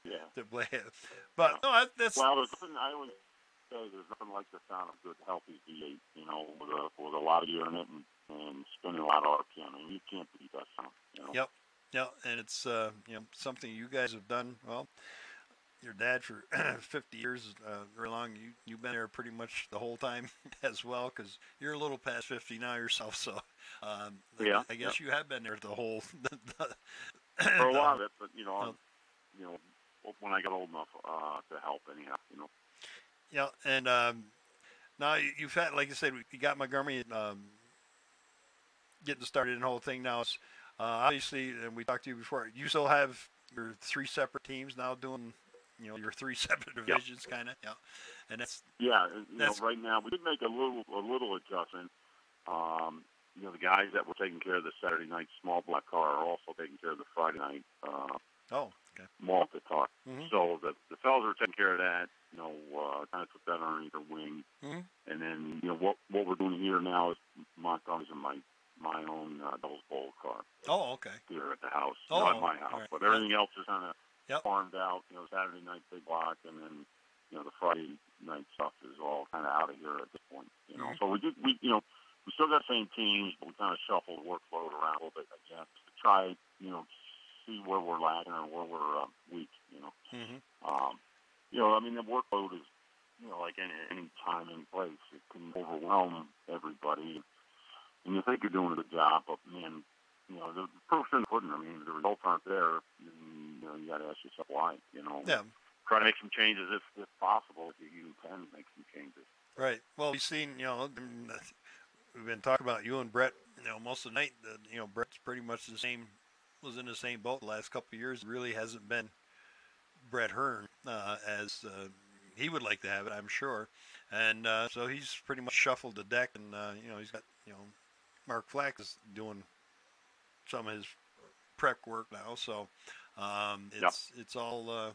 play it. But no, that's there's nothing, I always say there's nothing like the sound of good healthy V8, with a lot of gear in it and spinning a lot of RPM. I mean, you can't beat that sound. Yep, and it's something you guys have done well. Your dad for 50 years, very long. You've been there pretty much the whole time as well, because you're a little past 50 now yourself. So I guess you have been there the whole for a lot of it. But when I got old enough to help, anyhow. Yeah, and now you've had, like I said, you got Montgomery getting started in the whole thing now. It's, obviously, and we talked to you before. You still have your 3 separate teams now doing. Your 3 separate divisions, kind of, and that's right now we did make a little adjustment. The guys that were taking care of the Saturday night small block car are also taking care of the Friday night multi car. Mm-hmm. So the fellas are taking care of that. Kind of took that underneath their wing, and then what we're doing here now is Montgomery's in my own doubles bowl car. Oh, okay. Here at the house, not my house, right. But everything else is kind of. Farmed out, Saturday night big block, and then the Friday night stuff is all kind of out of here at this point. So we we still got the same teams, but we kind of shuffle the workload around a little bit again to try, see where we're lacking or where we're weak. I mean, the workload is, like any time and place, it can overwhelm everybody. And you think you're doing a good job, but man, the proof's in the pudding. I mean, the results aren't there. And, you got to ask yourself why. Yeah. Try to make some changes if possible. If you can make some changes. Right. Well, we've seen, we've been talking about you and Brett, most of the night. Brett's pretty much was in the same boat the last couple of years. It really hasn't been Brett Hearn as he would like to have it, I'm sure. And so he's pretty much shuffled the deck, and he's got Mark Flack is doing some of his prep work now. So it's all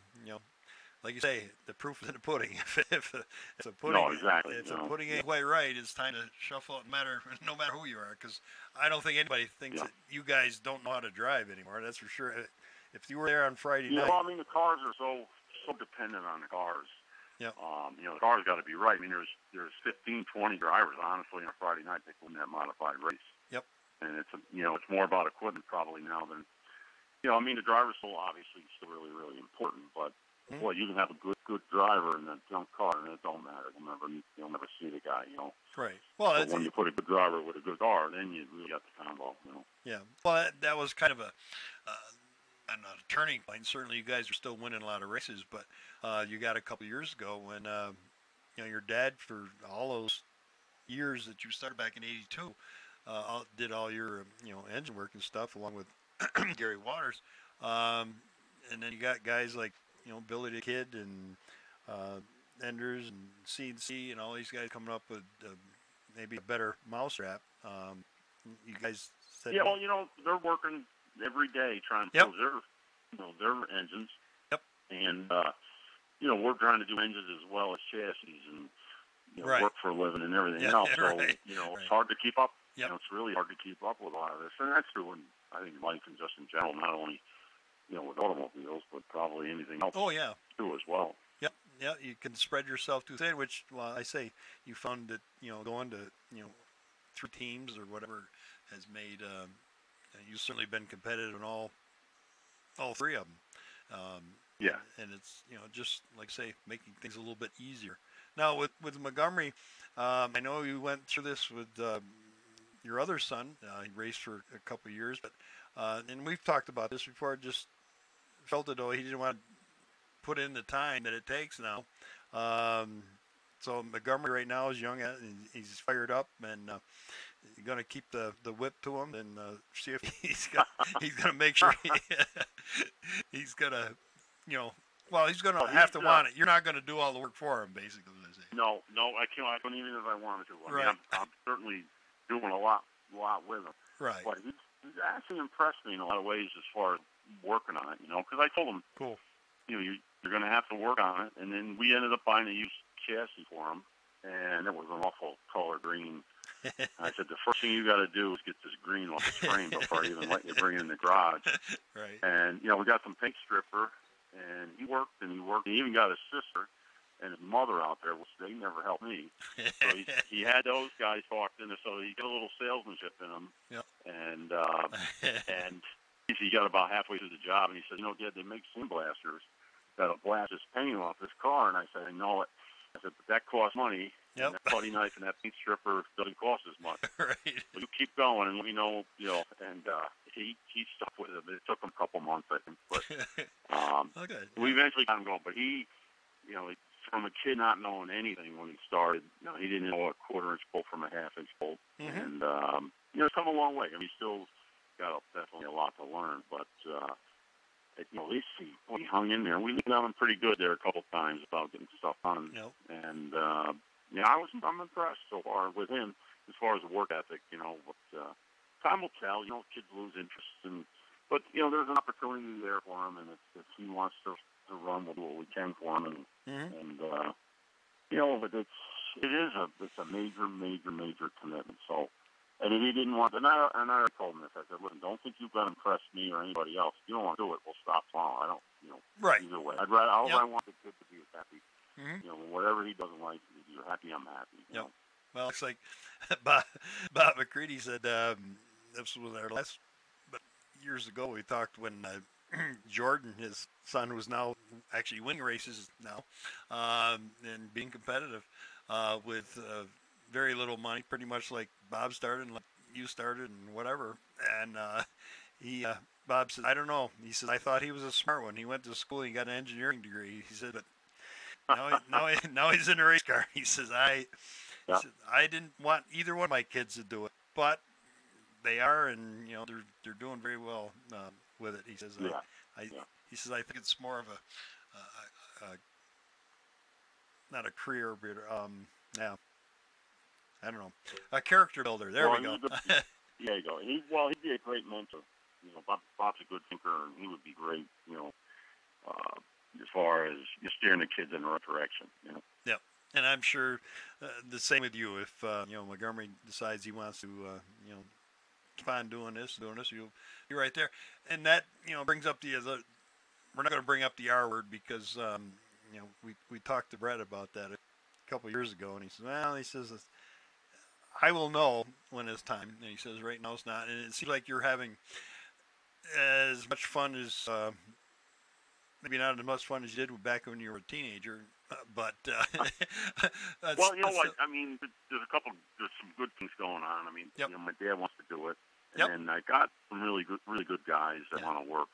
like you say, the proof is in the pudding. if a pudding, exactly. If a pudding ain't quite right, it's time to shuffle it. No matter who you are, because I don't think anybody thinks that you guys don't know how to drive anymore. That's for sure. If you were there on Friday night, well, I mean, the cars are so dependent on the cars. Yeah. The cars got to be right. I mean, there's 15, 20 drivers, honestly, on a Friday night that win that modified race. Yep. And it's more about equipment probably now than, I mean, the driver's still obviously still really, really important, but boy, you can have a good driver in a junk car, and it don't matter. You'll never see the guy, Right. Well, but when you put a good driver with a good car, then you really got the combo, Yeah. Well, that was kind of a turning point. Certainly, you guys are still winning a lot of races, but you got a couple of years ago when your dad, for all those years that you started back in '82, did all your engine work and stuff along with Gary Waters, and then you got guys like Billy the Kid and Enders and CNC and all these guys coming up with maybe a better mousetrap. You guys said, yeah, well, they're working every day trying to build their engines. Yep. And we're trying to do engines as well as chassis and right. work for a living and everything else. So right. It's hard to keep up. Yep. It's really hard to keep up with a lot of this, and that's true in I think life and just in general, not only with automobiles, but probably anything else. Oh yeah. Too as well. Yep. Yeah, you can spread yourself too thin, which, well, I say you found that going to 3 teams or whatever has made you've certainly been competitive in all 3 of them. Yeah. And it's just like I say, making things a little bit easier. Now with Montgomery, I know you went through this with your other son. He raced for a couple of years, but and we've talked about this before. Just felt it though he didn't want to put in the time that it takes now. So Montgomery right now is young and he's fired up and going to keep the whip to him and see if he's going to make sure he's going to he's going to have to want it. You're not going to do all the work for him, basically. No, I can't. I couldn't even if I wanted to. I right. mean, I'm certainly doing a lot with him. Right. But he's actually impressed me in a lot of ways as far as working on it. Because I told him, cool. You're going to have to work on it, and then we ended up buying a used chassis for him, and it was an awful color green. I said, the first thing you got to do is get this green off the frame before I even let you bring it in the garage. Right. And, we got some paint stripper, and he worked. He even got his sister and his mother out there, which they never helped me. So he had those guys talked in there, so he got a little salesmanship in him. Yep. And he got about halfway through the job, and he said, Dad, they make sand blasters that'll blast this paint off this car. And I said, I know it. I said, but that costs money. Yep. And that putty knife and that paint stripper doesn't cost as much. Right. So you keep going and let me know, and he stuck with it. It took him a couple months, I think. But okay. We eventually got him going. But he, from a kid not knowing anything when he started, he didn't know a 1/4-inch bolt from a 1/2-inch bolt. Mm-hmm. And, it's come a long way. I mean, he's still got definitely a lot to learn. But, at least he hung in there. We leaned on him pretty good there a couple times about getting stuff done. Yep. And, I'm impressed so far with him as far as the work ethic, but time will tell. Kids lose interest, but there's an opportunity there for him, and if he wants to run, we'll do what we can for him, and but it's a major commitment. So, and if he didn't want, and I told him this. I said, listen, don't think you've got to impress me or anybody else. If you don't want to do it, we'll stop tomorrow. I don't, right. Either way, I'd rather. I want the kid to be happy. Mm-hmm. Whatever he doesn't like, if you're happy, I'm happy. Yep. Well, it's like Bob McCready said, this was our last, but years ago we talked when Jordan, his son, who's now actually winning races now, and being competitive with very little money, pretty much like Bob started and like you started and whatever. And Bob said, I don't know. He says, I thought he was a smart one. He went to school, he got an engineering degree. He said, but now he's in a race car. He says, I didn't want either one of my kids to do it, but they are, and they're doing very well with it. He says, he says, I think it's more of a not a career builder. I don't know, a character builder. There we go. There you go. He'd be a great mentor. Bob's a good thinker, and he would be great. As far as steering the kids in the right direction. Yeah, and I'm sure the same with you. If Montgomery decides he wants to, keep on doing this, you're right there, and that brings up the other. We're not going to bring up the R word because we talked to Brett about that a couple of years ago, and he says, I will know when it's time, and he says right now it's not, and it seems like you're having as much fun as. Maybe not as much fun as you did back when you were a teenager, but well, what? I mean, there's some good things going on. I mean, my dad wants to do it, and I got some really good guys that want to work.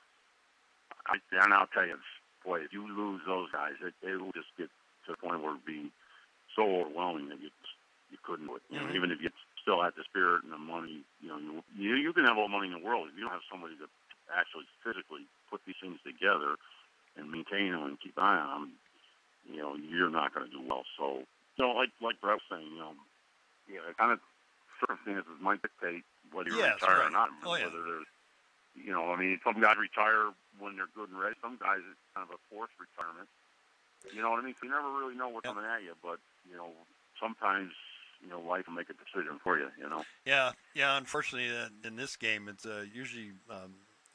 And I'll tell you, boy, if you lose those guys, it'll just get to the point where it'd be so overwhelming that you couldn't do it. Even if you still had the spirit and the money, you can have all the money in the world if you don't have somebody to actually physically put these things together and maintain them and keep an eye on them, you're not going to do well. So, like Brett was saying, kind of circumstances might dictate whether you retire or not. Whether there's, I mean, some guys retire when they're good and ready. Some guys, it's kind of a forced retirement. You know what I mean? So you never really know what's coming at you, but, sometimes, life will make a decision for you, Yeah, unfortunately, in this game, it's usually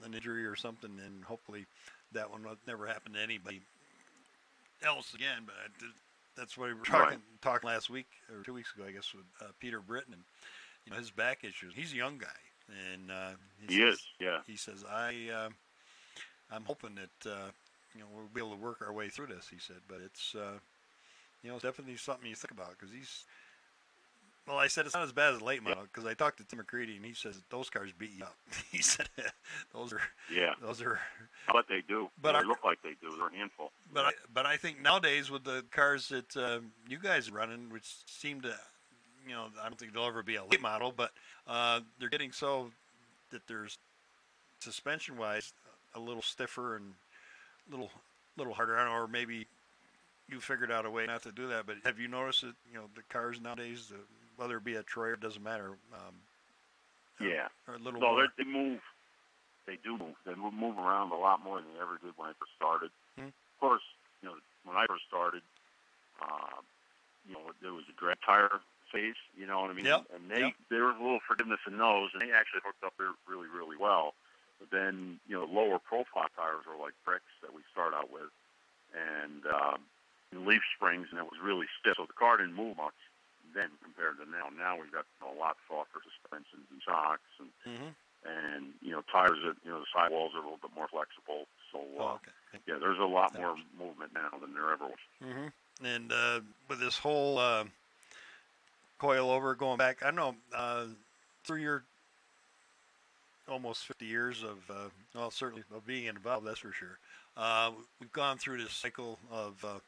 an injury or something, and hopefully that one will never happen to anybody else again. But that's what we were talking last week or 2 weeks ago, I guess, with Peter Britton and his back issues. He's a young guy, and he says, I'm hoping that we'll be able to work our way through this. He said, but it's it's definitely something you think about because he's. Well, I said it's not as bad as a late model because I talked to Tim McCready and he says those cars beat you up. He said those are. But they do. But they look like they do. They're a handful. But I think nowadays with the cars that you guys are running, which seem to, I don't think they'll ever be a late model, but they're getting so that there's suspension-wise a little stiffer and little harder. I don't know, or maybe you figured out a way not to do that. But have you noticed that the cars nowadays? Whether it be a Troy, it doesn't matter. Or a little. No, they move. They do move. They move around a lot more than they ever did when I first started. Of course, when I first started, there was a drag tire phase. You know what I mean? Yep. And there was a little forgiveness in those, and they actually hooked up really, really well. But then, lower profile tires were like bricks that we start out with, and leaf springs, and it was really stiff. So the car didn't move much then compared to now. Now we've got a lot softer suspensions and shocks, and tires that the sidewalls are a little bit more flexible. So there's a lot more movement now than there ever was. And with this whole coilover going back, I don't know, through your almost 50 years of certainly of being involved, that's for sure. We've gone through this cycle of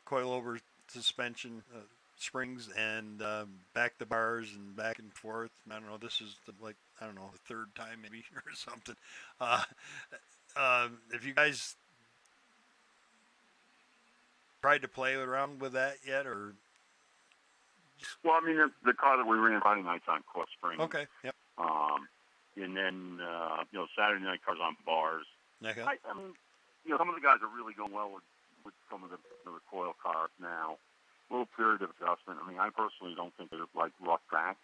coilover suspension. Springs and back the bars and back and forth. I don't know. This is the third time maybe or something. Have you guys tried to play around with that yet, or? Well, I mean, the car that we ran Friday nights on coil springs. Okay. Yep. And then Saturday night cars on bars. Okay. I mean, some of the guys are really going well with some of the coil cars now. Little period of adjustment. I mean, I personally don't think they're like rough tracks.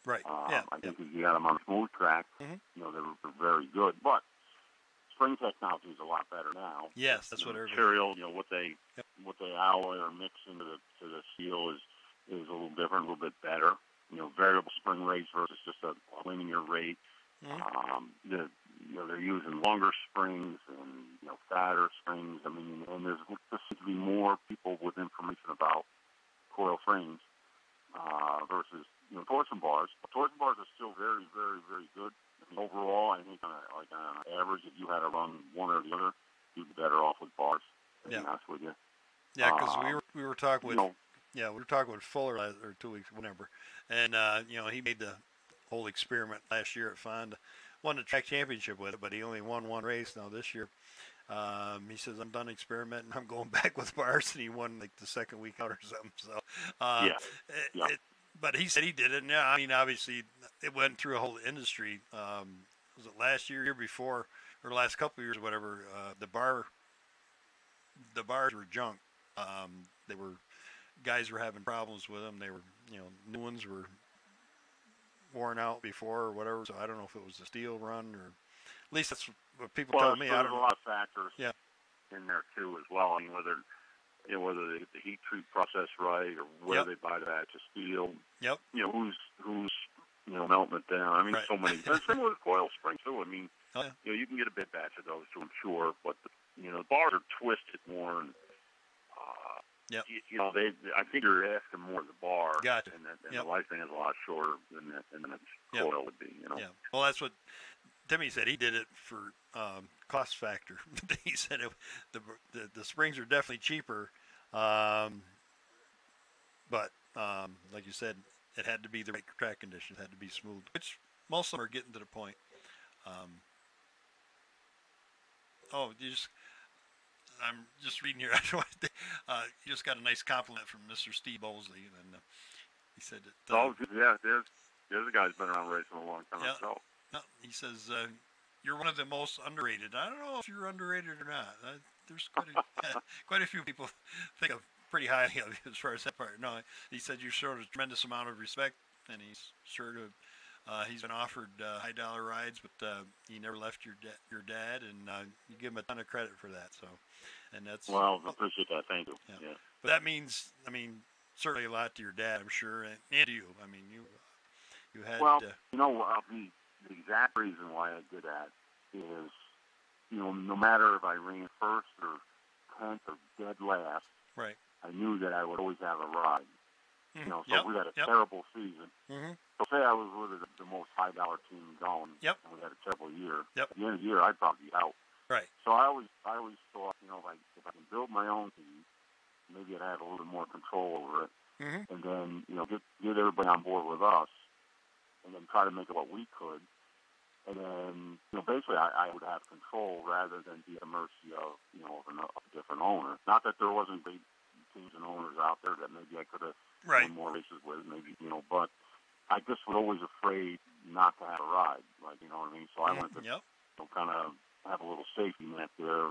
Right. I think if you got them on a smooth track, they're very good. But spring technology is a lot better now. Yes, that's what material. What they alloy or mix into the steel is is a little different, a little bit better. Variable spring rates versus just a linear rate. They're using longer springs and fatter springs. I mean, and there seems to be more people with information about coil frames versus torsion bars. But torsion bars are still very, very, very good. I mean, overall, I think on average, if you had to run one or the other, you'd be better off with bars. To be honest with you. Yeah, because we were talking with we were talking with Fuller or 2 weeks, whatever, and he made the whole experiment last year at Fonda, won the track championship with it, but he only won one race. Now this year, he says, I'm done experimenting. I'm going back with bars, and he won like the second week out or something. So but he said he did it. And I mean, obviously, it went through a whole industry. Was it last year, year before, or the last couple of years, or whatever? The bars were junk. Guys were having problems with them. They were, new ones were worn out before or whatever. So I don't know if it was the steel run or at least that's what people tell me. There's a lot of factors in there too as well. I mean, whether they get the heat treat process right or where they buy the batch of steel. Yep. Who's melting it down. I mean, so many. And same with coil springs too. I mean, you can get a big batch of those too, I'm sure, but the bars are twisted more and. I think you're asking more of the bar, gotcha. and the lifespan is a lot shorter than its coil would be. Yeah. Well, that's what Timmy said. He did it for cost factor. He said the springs are definitely cheaper, but like you said, it had to be the right track conditions. It had to be smooth, which most of them are getting to the point. I'm just reading here. You just got a nice compliment from Mr. Steve Bosley, and he said that. There's a guy who's been around racing a long time himself. He says you're one of the most underrated. I don't know if you're underrated or not. There's quite a few people think of pretty highly of you as far as that part. No, he said you showed a tremendous amount of respect, and he's sure to. He's been offered high dollar rides, but he never left your dad, and you give him a ton of credit for that. So, and that's I appreciate that. Thank you. Yeah. But that means, certainly a lot to your dad, I'm sure, and to you. I mean, you had. The exact reason why I did that is, no matter if I ran first or 10th or dead last, right? I knew that I would alys have a ride. So we had a terrible season. Mm-hmm. So say I was with the most high dollar team going, and we had a terrible year. Yep. At the end of the year, I'd probably be out. Right. So I always thought, if I can build my own team, maybe I'd have a little bit more control over it, and then get everybody on board with us, and then try to make it what we could, and then basically I would have control rather than be at the mercy of of a different owner. Not that there wasn't great teams and owners out there that maybe I could have won more races with, maybe but I just was always afraid not to have a ride, you know what I mean. So I wanted to kind of have a little safety net there.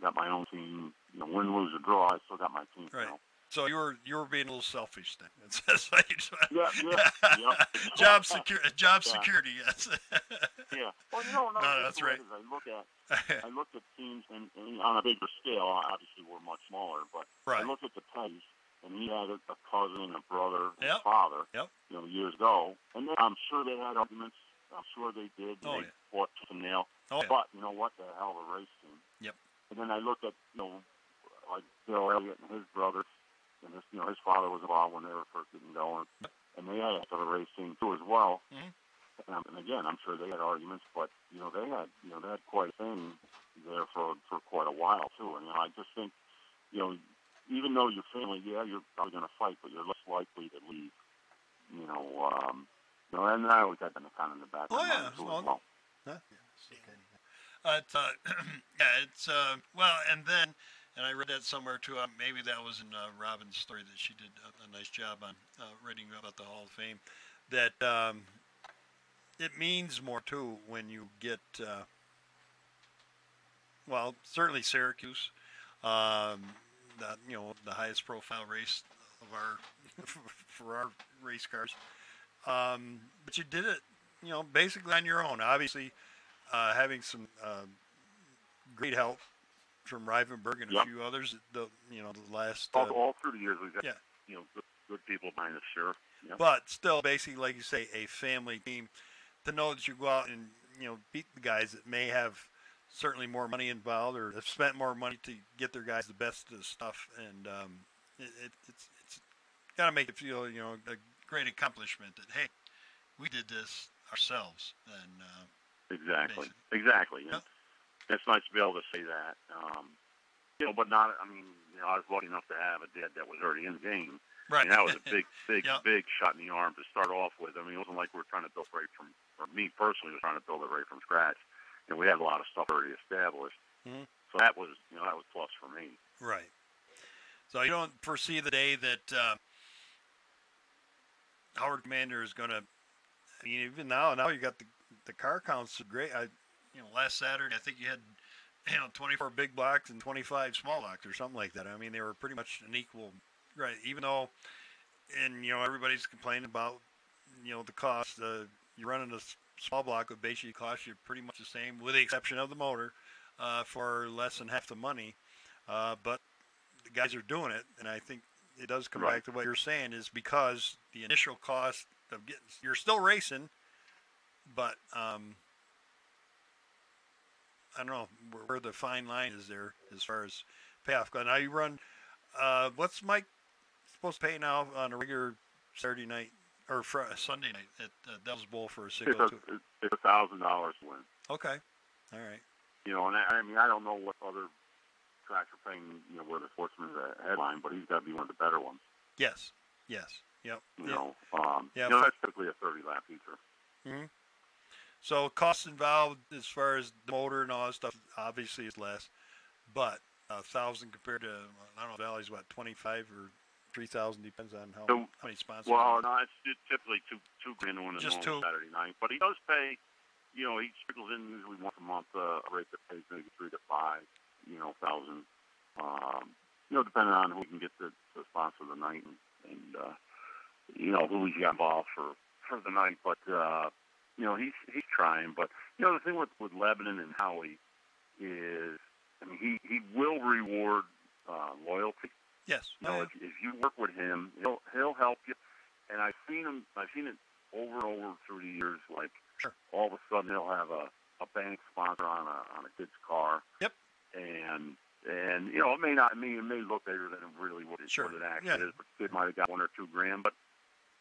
Got my own team. Win, lose, or draw, I still got my team. Right. So you were being a little selfish then. Job security, yes. Yeah. Well, that's right. I look at teams and on a bigger scale. Obviously, we're much smaller, but I look at the Petties, and he had a cousin, a brother, and a father. Years ago, and then I'm sure they had arguments. I'm sure they did. They fought tooth and nail. But you know what? They're a hell of a race team. Yep. And then I look at like Bill Elliott and his brothers, and his father was involved when they were first getting going, and they had a race team too as well. And again, I'm sure they had arguments, but they had quite a thing there for quite a while too. And I just think even though your family, you're probably going to fight, but you're less likely to leave. And I always had that kind of in the back of my mind too as well. It's well, and then, and I read that somewhere too. Maybe that was in Robin's story that she did a nice job on writing about the Hall of Fame. That it means more too when you get, well, certainly Syracuse, the highest profile race of our for our race cars. But you did it, basically on your own. Obviously, having some great help from Rivenberg and a few others. The last all through the years we've had good people behind us, sure. Yep. But still, basically, like you say, a family team. To know that you go out and beat the guys that may have certainly more money involved or have spent more money to get their guys the best of the stuff, and it's got to make it feel a great accomplishment that hey, we did this ourselves. And exactly. Yep. It's nice to be able to say that. But not. I mean, I was lucky enough to have a dad that was already in the game. Right. And that was a big Yep. big shot in the arm to start off with. I mean, it wasn't like we were trying to build right from. For me personally, was trying to build it right from scratch. And we had a lot of stuff already established. Mm-hmm. So that was plus for me. Right. So you don't foresee the day that Howard Commander is going to. I mean, even now you got the car counts are great. Last Saturday I think you had 24 big blocks and 25 small blocks or something like that. I mean, they were pretty much an equal. Right. Even though, and everybody's complaining about the cost. You're running a small block would basically cost you pretty much the same, with the exception of the motor, for less than half the money. But the guys are doing it, and I think it does come back to what you're saying is because the initial cost of getting, you're still racing, but I don't know where the fine line is there as far as payoff. Now you run, what's Mike supposed to pay now on a regular Saturday night? Or Sunday night at Devil's Bowl for a 602. It's $1,000 to win. Okay, all right. And I mean, I don't know what other tracks are paying. Where the Sportsman's a headline, but he's got to be one of the better ones. Yes. Yep. That's typically a 30-lap feature. Mm-hmm. So costs involved as far as the motor and all that stuff obviously is less, but 1,000 compared to I don't know, Valley's what 25 or 3,000 depends on how many sponsors. Well, no, it's typically two grand on a just normal Saturday night, but he does pay. He sprinkles in usually once a month a rate that pays maybe 3 to 5, thousand. Depending on who can get the sponsor of the night and who he's got involved for the night. But he's trying. But the thing with Lebanon and Howie is, I mean, he will reward loyalty. Yes. If you work with him, he'll help you. And I've seen it over and over through the years. Like all of a sudden he'll have a bank sponsor on a kid's car. Yep. And it may not. It may look bigger than really what it actually is. But the kid might have got $1 or $2 grand. But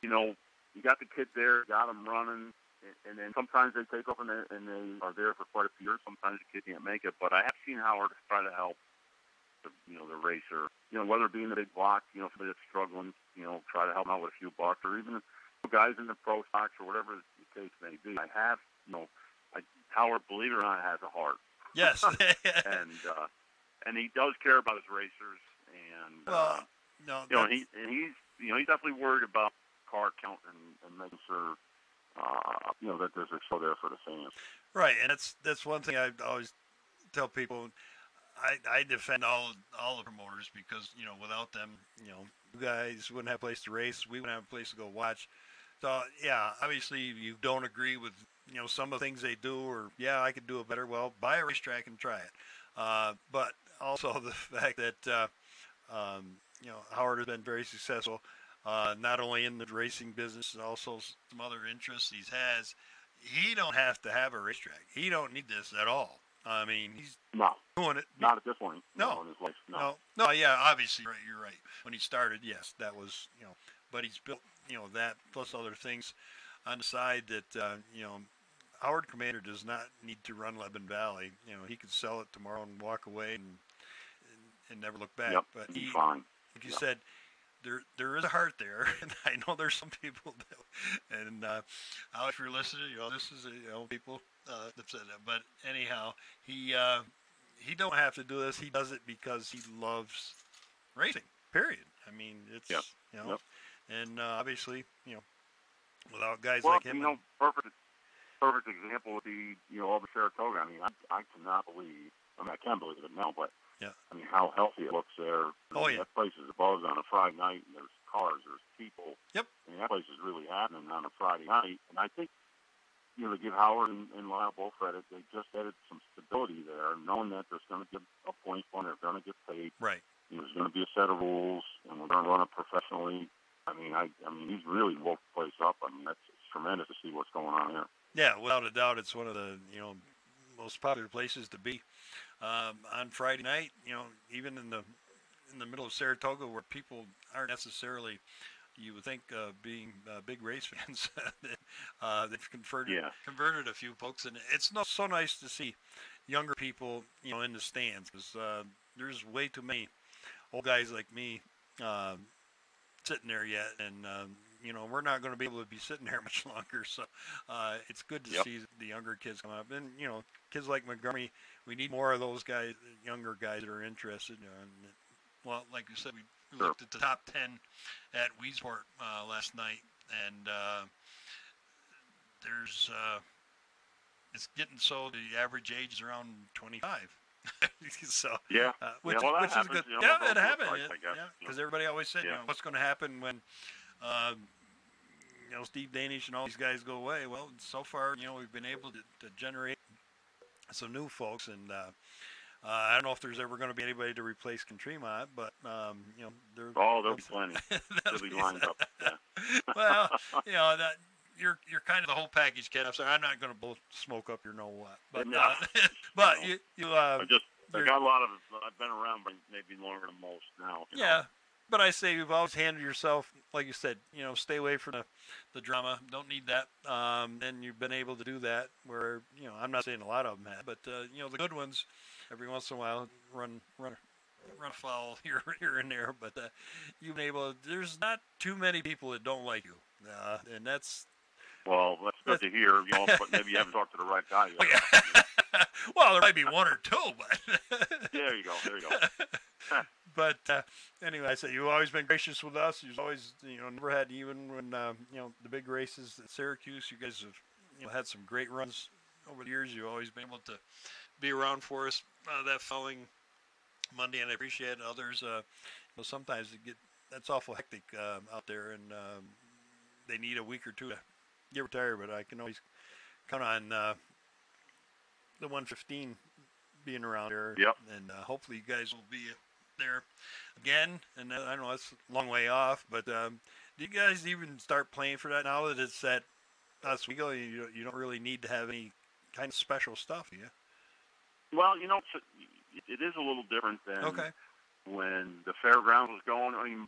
you got the kid there, got him running, and then sometimes they take off and they are there for quite a few years. Sometimes the kid can't make it. But I have seen Howard try to help the racer. Whether it be in the big block, somebody that's struggling, try to help them out with a few bucks, or even guys in the pro stocks or whatever the case may be. I have, Howard, believe it or not, has a heart. Yes. and he does care about his racers, and he's definitely worried about car count and making sure that there's a show there for the fans. Right, and that's one thing I always tell people. I defend all the promoters because without them, you guys wouldn't have a place to race. We wouldn't have a place to go watch. So yeah, obviously you don't agree with some of the things they do, or I could do it better. Well, buy a racetrack and try it. But also the fact that Howard has been very successful, not only in the racing business, and also some other interests he has. He don't have to have a racetrack. He don't need this at all. I mean, he's doing it. Not at this point. No. In his life, no. Yeah, obviously, right. You're right. When he started, yes, that was but he's built that plus other things on the side that Howard Commander does not need to run Lebanon Valley. He could sell it tomorrow and walk away and never look back. Yep, but he's fine. Like you said, there is a heart there, and I know there's some people that, and Alex, if you're listening, this is people that said that. But anyhow, he don't have to do this. He does it because he loves racing. Period. I mean, it's and obviously without guys like him. Perfect example would be all the Saratoga. I mean, I cannot believe. I mean, I can believe it now, but. Yeah. I mean, how healthy it looks there. That place is abuzz on a Friday night, and there's cars, there's people. Yep. I mean, that place is really happening on a Friday night. And I think, to give Howard and Lyle both credit, they just added some stability there, knowing that there's going to be a point when they're going to get paid. Right. There's going to be a set of rules, and we're going to run it professionally. I mean, Yeah, without a doubt, it's one of the most popular places to be on Friday night. Even in the middle of Saratoga, where people aren't necessarily, you would think, being big race fans. They've converted a few folks, and it's not so nice to see younger people, in the stands, because there's way too many old guys like me sitting there yet, and we're not going to be able to be sitting there much longer. So it's good to see the younger kids come up, and kids like Montgomery. We need more of those guys, younger guys that are interested. Well, like you said, we looked at the top 10 at Weesport last night, and there's it's getting so the average age is around 25. So which is good. It happened. Because everybody always said, what's going to happen when Steve Danish and all these guys go away? Well, so far, we've been able to generate some new folks, and I don't know if there's ever going to be anybody to replace Ken Tremont, but there'll be plenty. They'll be lined up. Yeah. Well, that. You're kind of the whole package, Ken. I'm sorry, I'm not going to blow smoke up your know what, but but you I got a lot of. I've been around, but maybe longer than most now. Yeah, but I say you've always handled yourself, like you said. Stay away from the drama. Don't need that. And you've been able to do that. Where I'm not saying a lot of them have, but the good ones, every once in a while, run foul here and there. But you've been able. There's not too many people that don't like you, and that's. Well, that's good to hear. But maybe you haven't talked to the right guy yet. Well, there might be one or two, but there you go. But anyway, I say you've always been gracious with us. You've always, never had, even when the big races at Syracuse, you guys have had some great runs over the years. You've always been able to be around for us that following Monday, and I appreciate others. Sometimes that's awful hectic out there, and they need a week or two to get retired, but I can always count on the 115 being around there. Yep. And hopefully you guys will be there again. And I know it's a long way off, but do you guys even start playing for that now that it's at Oswego? You don't really need to have any kind of special stuff, do you? Well, it is a little different than when the fairgrounds was going. I mean,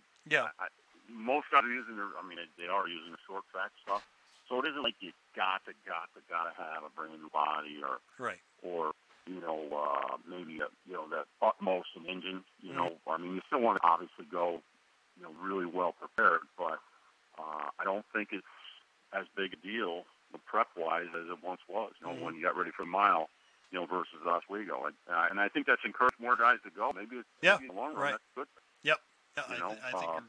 most guys are using they are using the short track stuff. So it isn't like you gotta have a brand new body or maybe that utmost an engine. I mean, you still want to obviously go really well prepared, but I don't think it's as big a deal prep wise as it once was. When you got ready for a mile, versus Oswego, and I think that's encouraged more guys to go. Maybe it's in the long run. That's good. Yep. Yeah, I think you're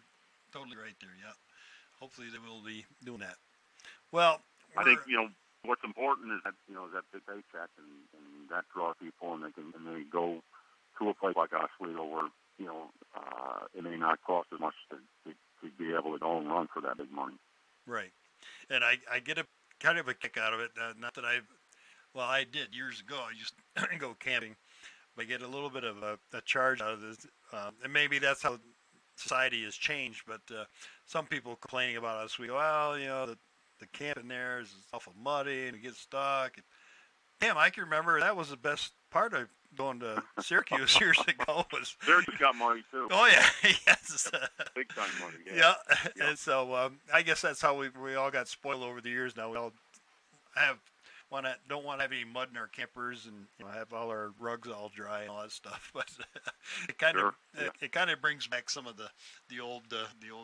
totally right there. Yeah. Hopefully they will be doing that. Well, I think what's important is that that big paycheck and that draws people, and they go to a place like Oswego where it may not cost as much to be able to go and run for that big money. Right, and I get a kind of a kick out of it. Not that I did years ago. I used to go camping, but get a little bit of a charge out of this, and maybe that's how society has changed. But some people complaining about Oswego. Well, the camp in there is awful muddy and it gets stuck. Damn, I can remember that was the best part of going to Syracuse years ago. Syracuse got money too. Oh yeah, yes. Big time money. Yeah. And so I guess that's how we all got spoiled over the years. Now we all don't want to have any mud in our campers and have all our rugs all dry and all that stuff. But it kind of brings back some of the old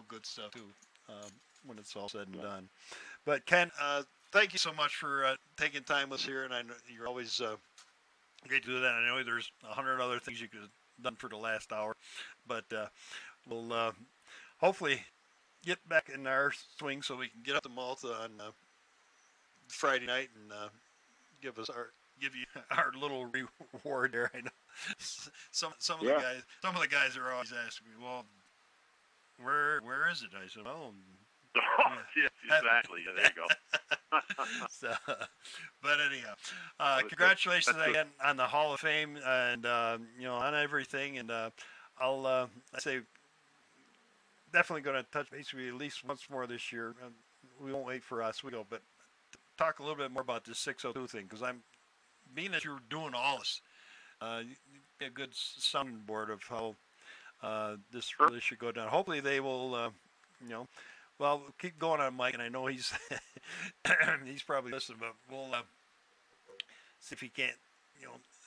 good stuff too when it's all said and done. But Ken, thank you so much for taking time with us here, and I know you're always great to do that. I know there's 100 other things you could have done for the last hour, but we'll hopefully get back in our swing so we can get up to Malta on Friday night and give you our little reward there. I know some of the guys are always asking me, well, where is it? I said, oh. Yes, exactly. There you go. So, but anyhow, congratulations again on the Hall of Fame and on everything. And I'll I say definitely going to touch base with you at least once more this year. We won't wait for Oswego, but talk a little bit more about this 602 thing, because I'm being that you're doing all this. You get a good sounding board of how this really should go down. Hopefully they will, well, keep going on Mike, and I know he's he's probably listening, but we'll see if he can't,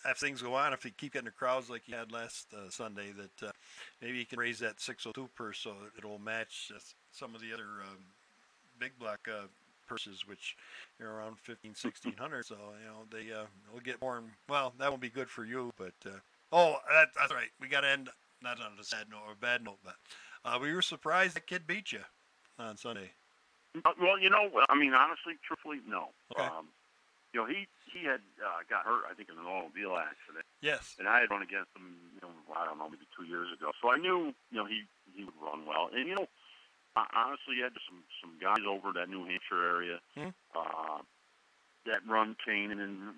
if things go on, if he keep getting the crowds like he had last Sunday, that maybe he can raise that 602 purse so it'll match some of the other big block purses, which are around 1,500, 1,600. So they'll get more. Well, that won't be good for you, but that's right. We got to end not on a sad note or a bad note, but we were surprised that kid beat you on Sunday. Well, honestly, truthfully, no. Okay. He had got hurt, I think, in an automobile accident. Yes. And I had run against him, I don't know, maybe 2 years ago. So I knew, he would run well. And, honestly, you had some guys over that New Hampshire area that run Canaan and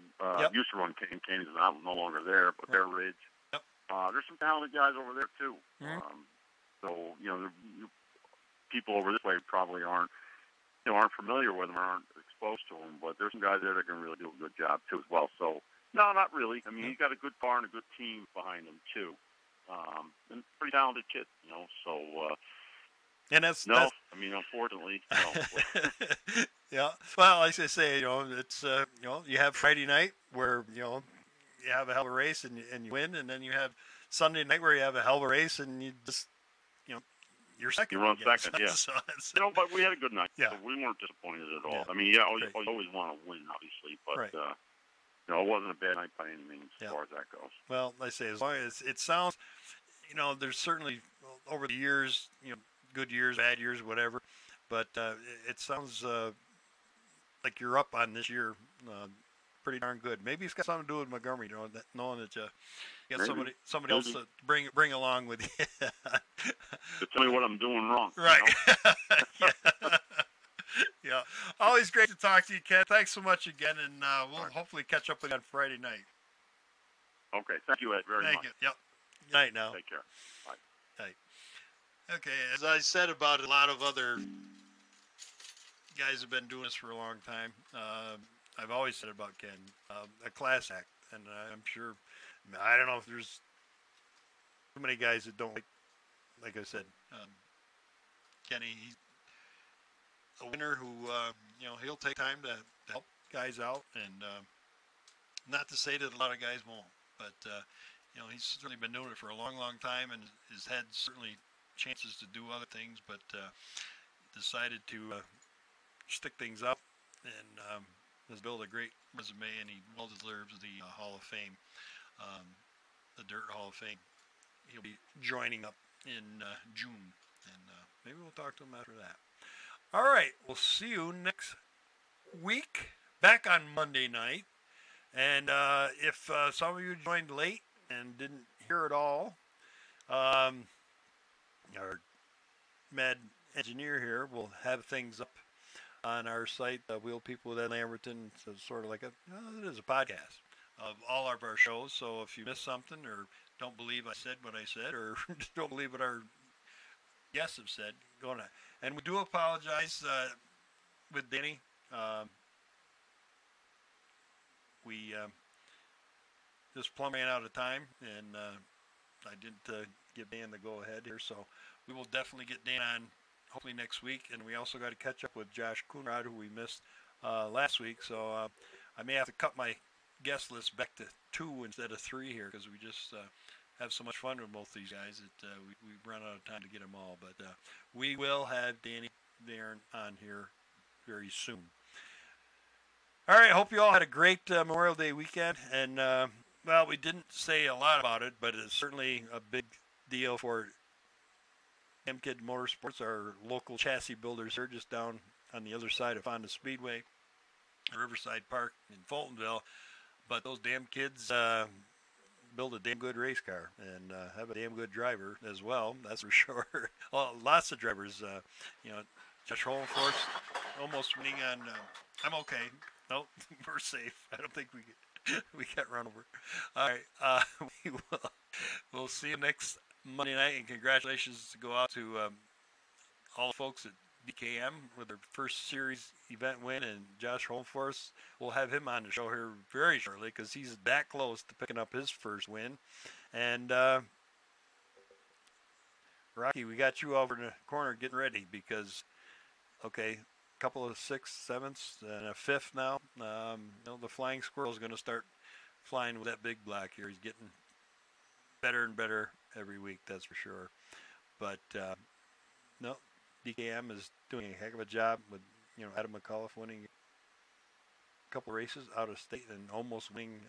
used to run Canaan. Canaan's no longer there, but Bear Ridge. Yep. There's some talented guys over there, too. So, people over this way probably aren't familiar with them or aren't exposed to them, but there's some guys there that can really do a good job, too, as well. So, no, not really. I mean, he's got a good car and a good team behind him, too. And pretty talented kid, so... and that's unfortunately, no. Yeah. Well, like I say, it's you have Friday night where you have a hell of a race and you win, and then you have Sunday night where you have a hell of a race and you just you're second. You run second, yeah. So but we had a good night. Yeah. So we weren't disappointed at all. Yeah. I mean, you always want to win, obviously, but right. it wasn't a bad night by any means as far as that goes. Well, like I say, as long as it sounds, there's certainly over the years, good years, bad years, whatever, but it sounds like you're up on this year pretty darn good. Maybe it's got something to do with Montgomery, knowing that you got somebody else to bring along with you. To tell me what I'm doing wrong. Right. Yeah. Always great to talk to you, Ken. Thanks so much again, and we'll hopefully catch up again Friday night. Okay. Thank you, Ed, very much. Thank you. Yep. Good night now. Take care. Bye. Night. Okay, as I said about a lot of other guys who've been doing this for a long time, I've always said about Ken, a class act, and I'm sure, I don't know if there's too many guys that don't like I said, Kenny, he's a winner who, he'll take time to help guys out, and not to say that a lot of guys won't, but, he's certainly been doing it for a long, long time, and has had certainly chances to do other things, but decided to stick things up and has built a great resume, and he well deserves the Hall of Fame, the Dirt Hall of Fame. He'll be joining up in June, and maybe we'll talk to him after that. All right, we'll see you next week, back on Monday night, and if some of you joined late and didn't hear it all, our mad engineer here will have things up on our site, Wheel People with Ed Lamberton. So it's sort of like it is a podcast of all of our shows. So if you missed something or don't believe I said what I said or don't believe what our guests have said, go on. And we do apologize with Danny. We just plumb ran out of time, and I didn't give Dan the go-ahead here, so we will definitely get Dan on hopefully next week, and we also got to catch up with Josh Coonrod, who we missed last week, so I may have to cut my guest list back to 2 instead of 3 here, because we just have so much fun with both these guys that we run out of time to get them all, but we will have Danny Darren on here very soon. All right, hope you all had a great Memorial Day weekend, and well, we didn't say a lot about it, but it's certainly a big deal for M-Kid Motorsports, our local chassis builders here just down on the other side of Honda Speedway, Riverside Park in Fultonville. But those damn kids build a damn good race car and have a damn good driver as well, that's for sure. Well, lots of drivers, Josh Holmforth almost winning on, I'm okay. Nope, we're safe. I don't think we got run over. All right, we'll see you next Monday night, and congratulations to go out to all the folks that DKM with their first series event win, and Josh Holmforth. We'll have him on the show here very shortly because he's that close to picking up his first win. And Rocky, we got you over in the corner getting ready because, okay, a couple of 6th, 7th, and a 5th now. The Flying Squirrel is going to start flying with that big black here. He's getting better and better every week, that's for sure. But no, DKM is doing a heck of a job with Adam McAuliffe winning a couple races out of state and almost winning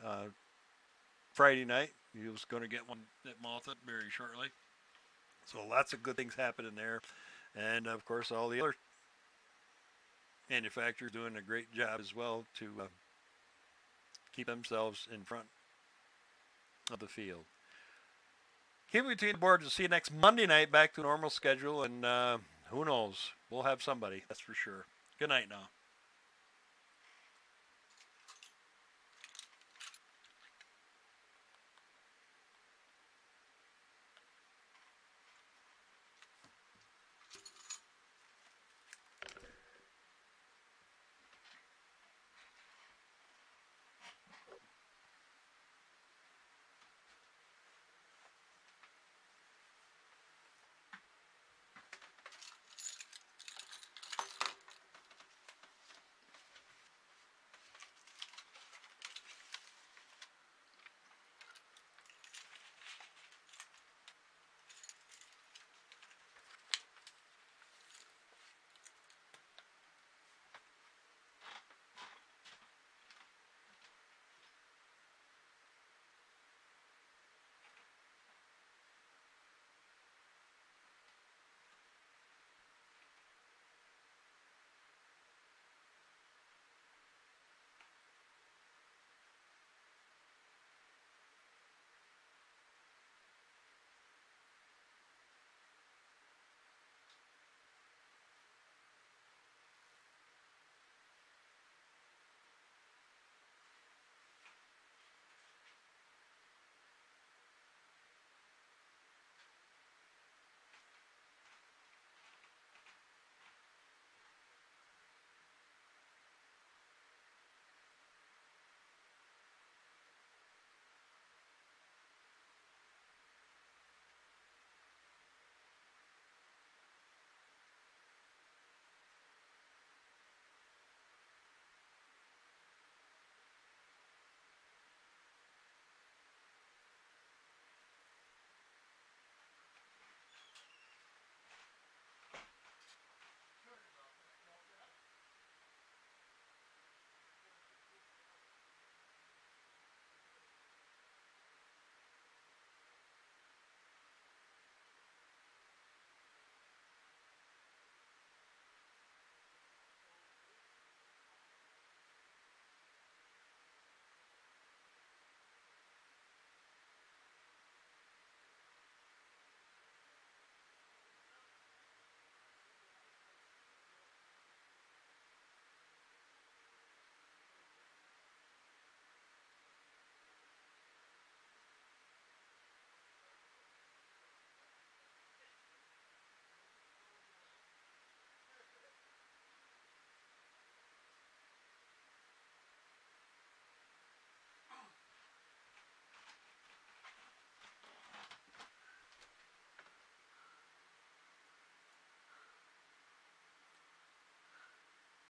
Friday night. He was going to get one at Malta very shortly. So lots of good things happening there, and of course all the other manufacturers doing a great job as well to keep themselves in front of the field. Keep between the boards. We'll see you next Monday night, back to normal schedule, and who knows? We'll have somebody, that's for sure. Good night now.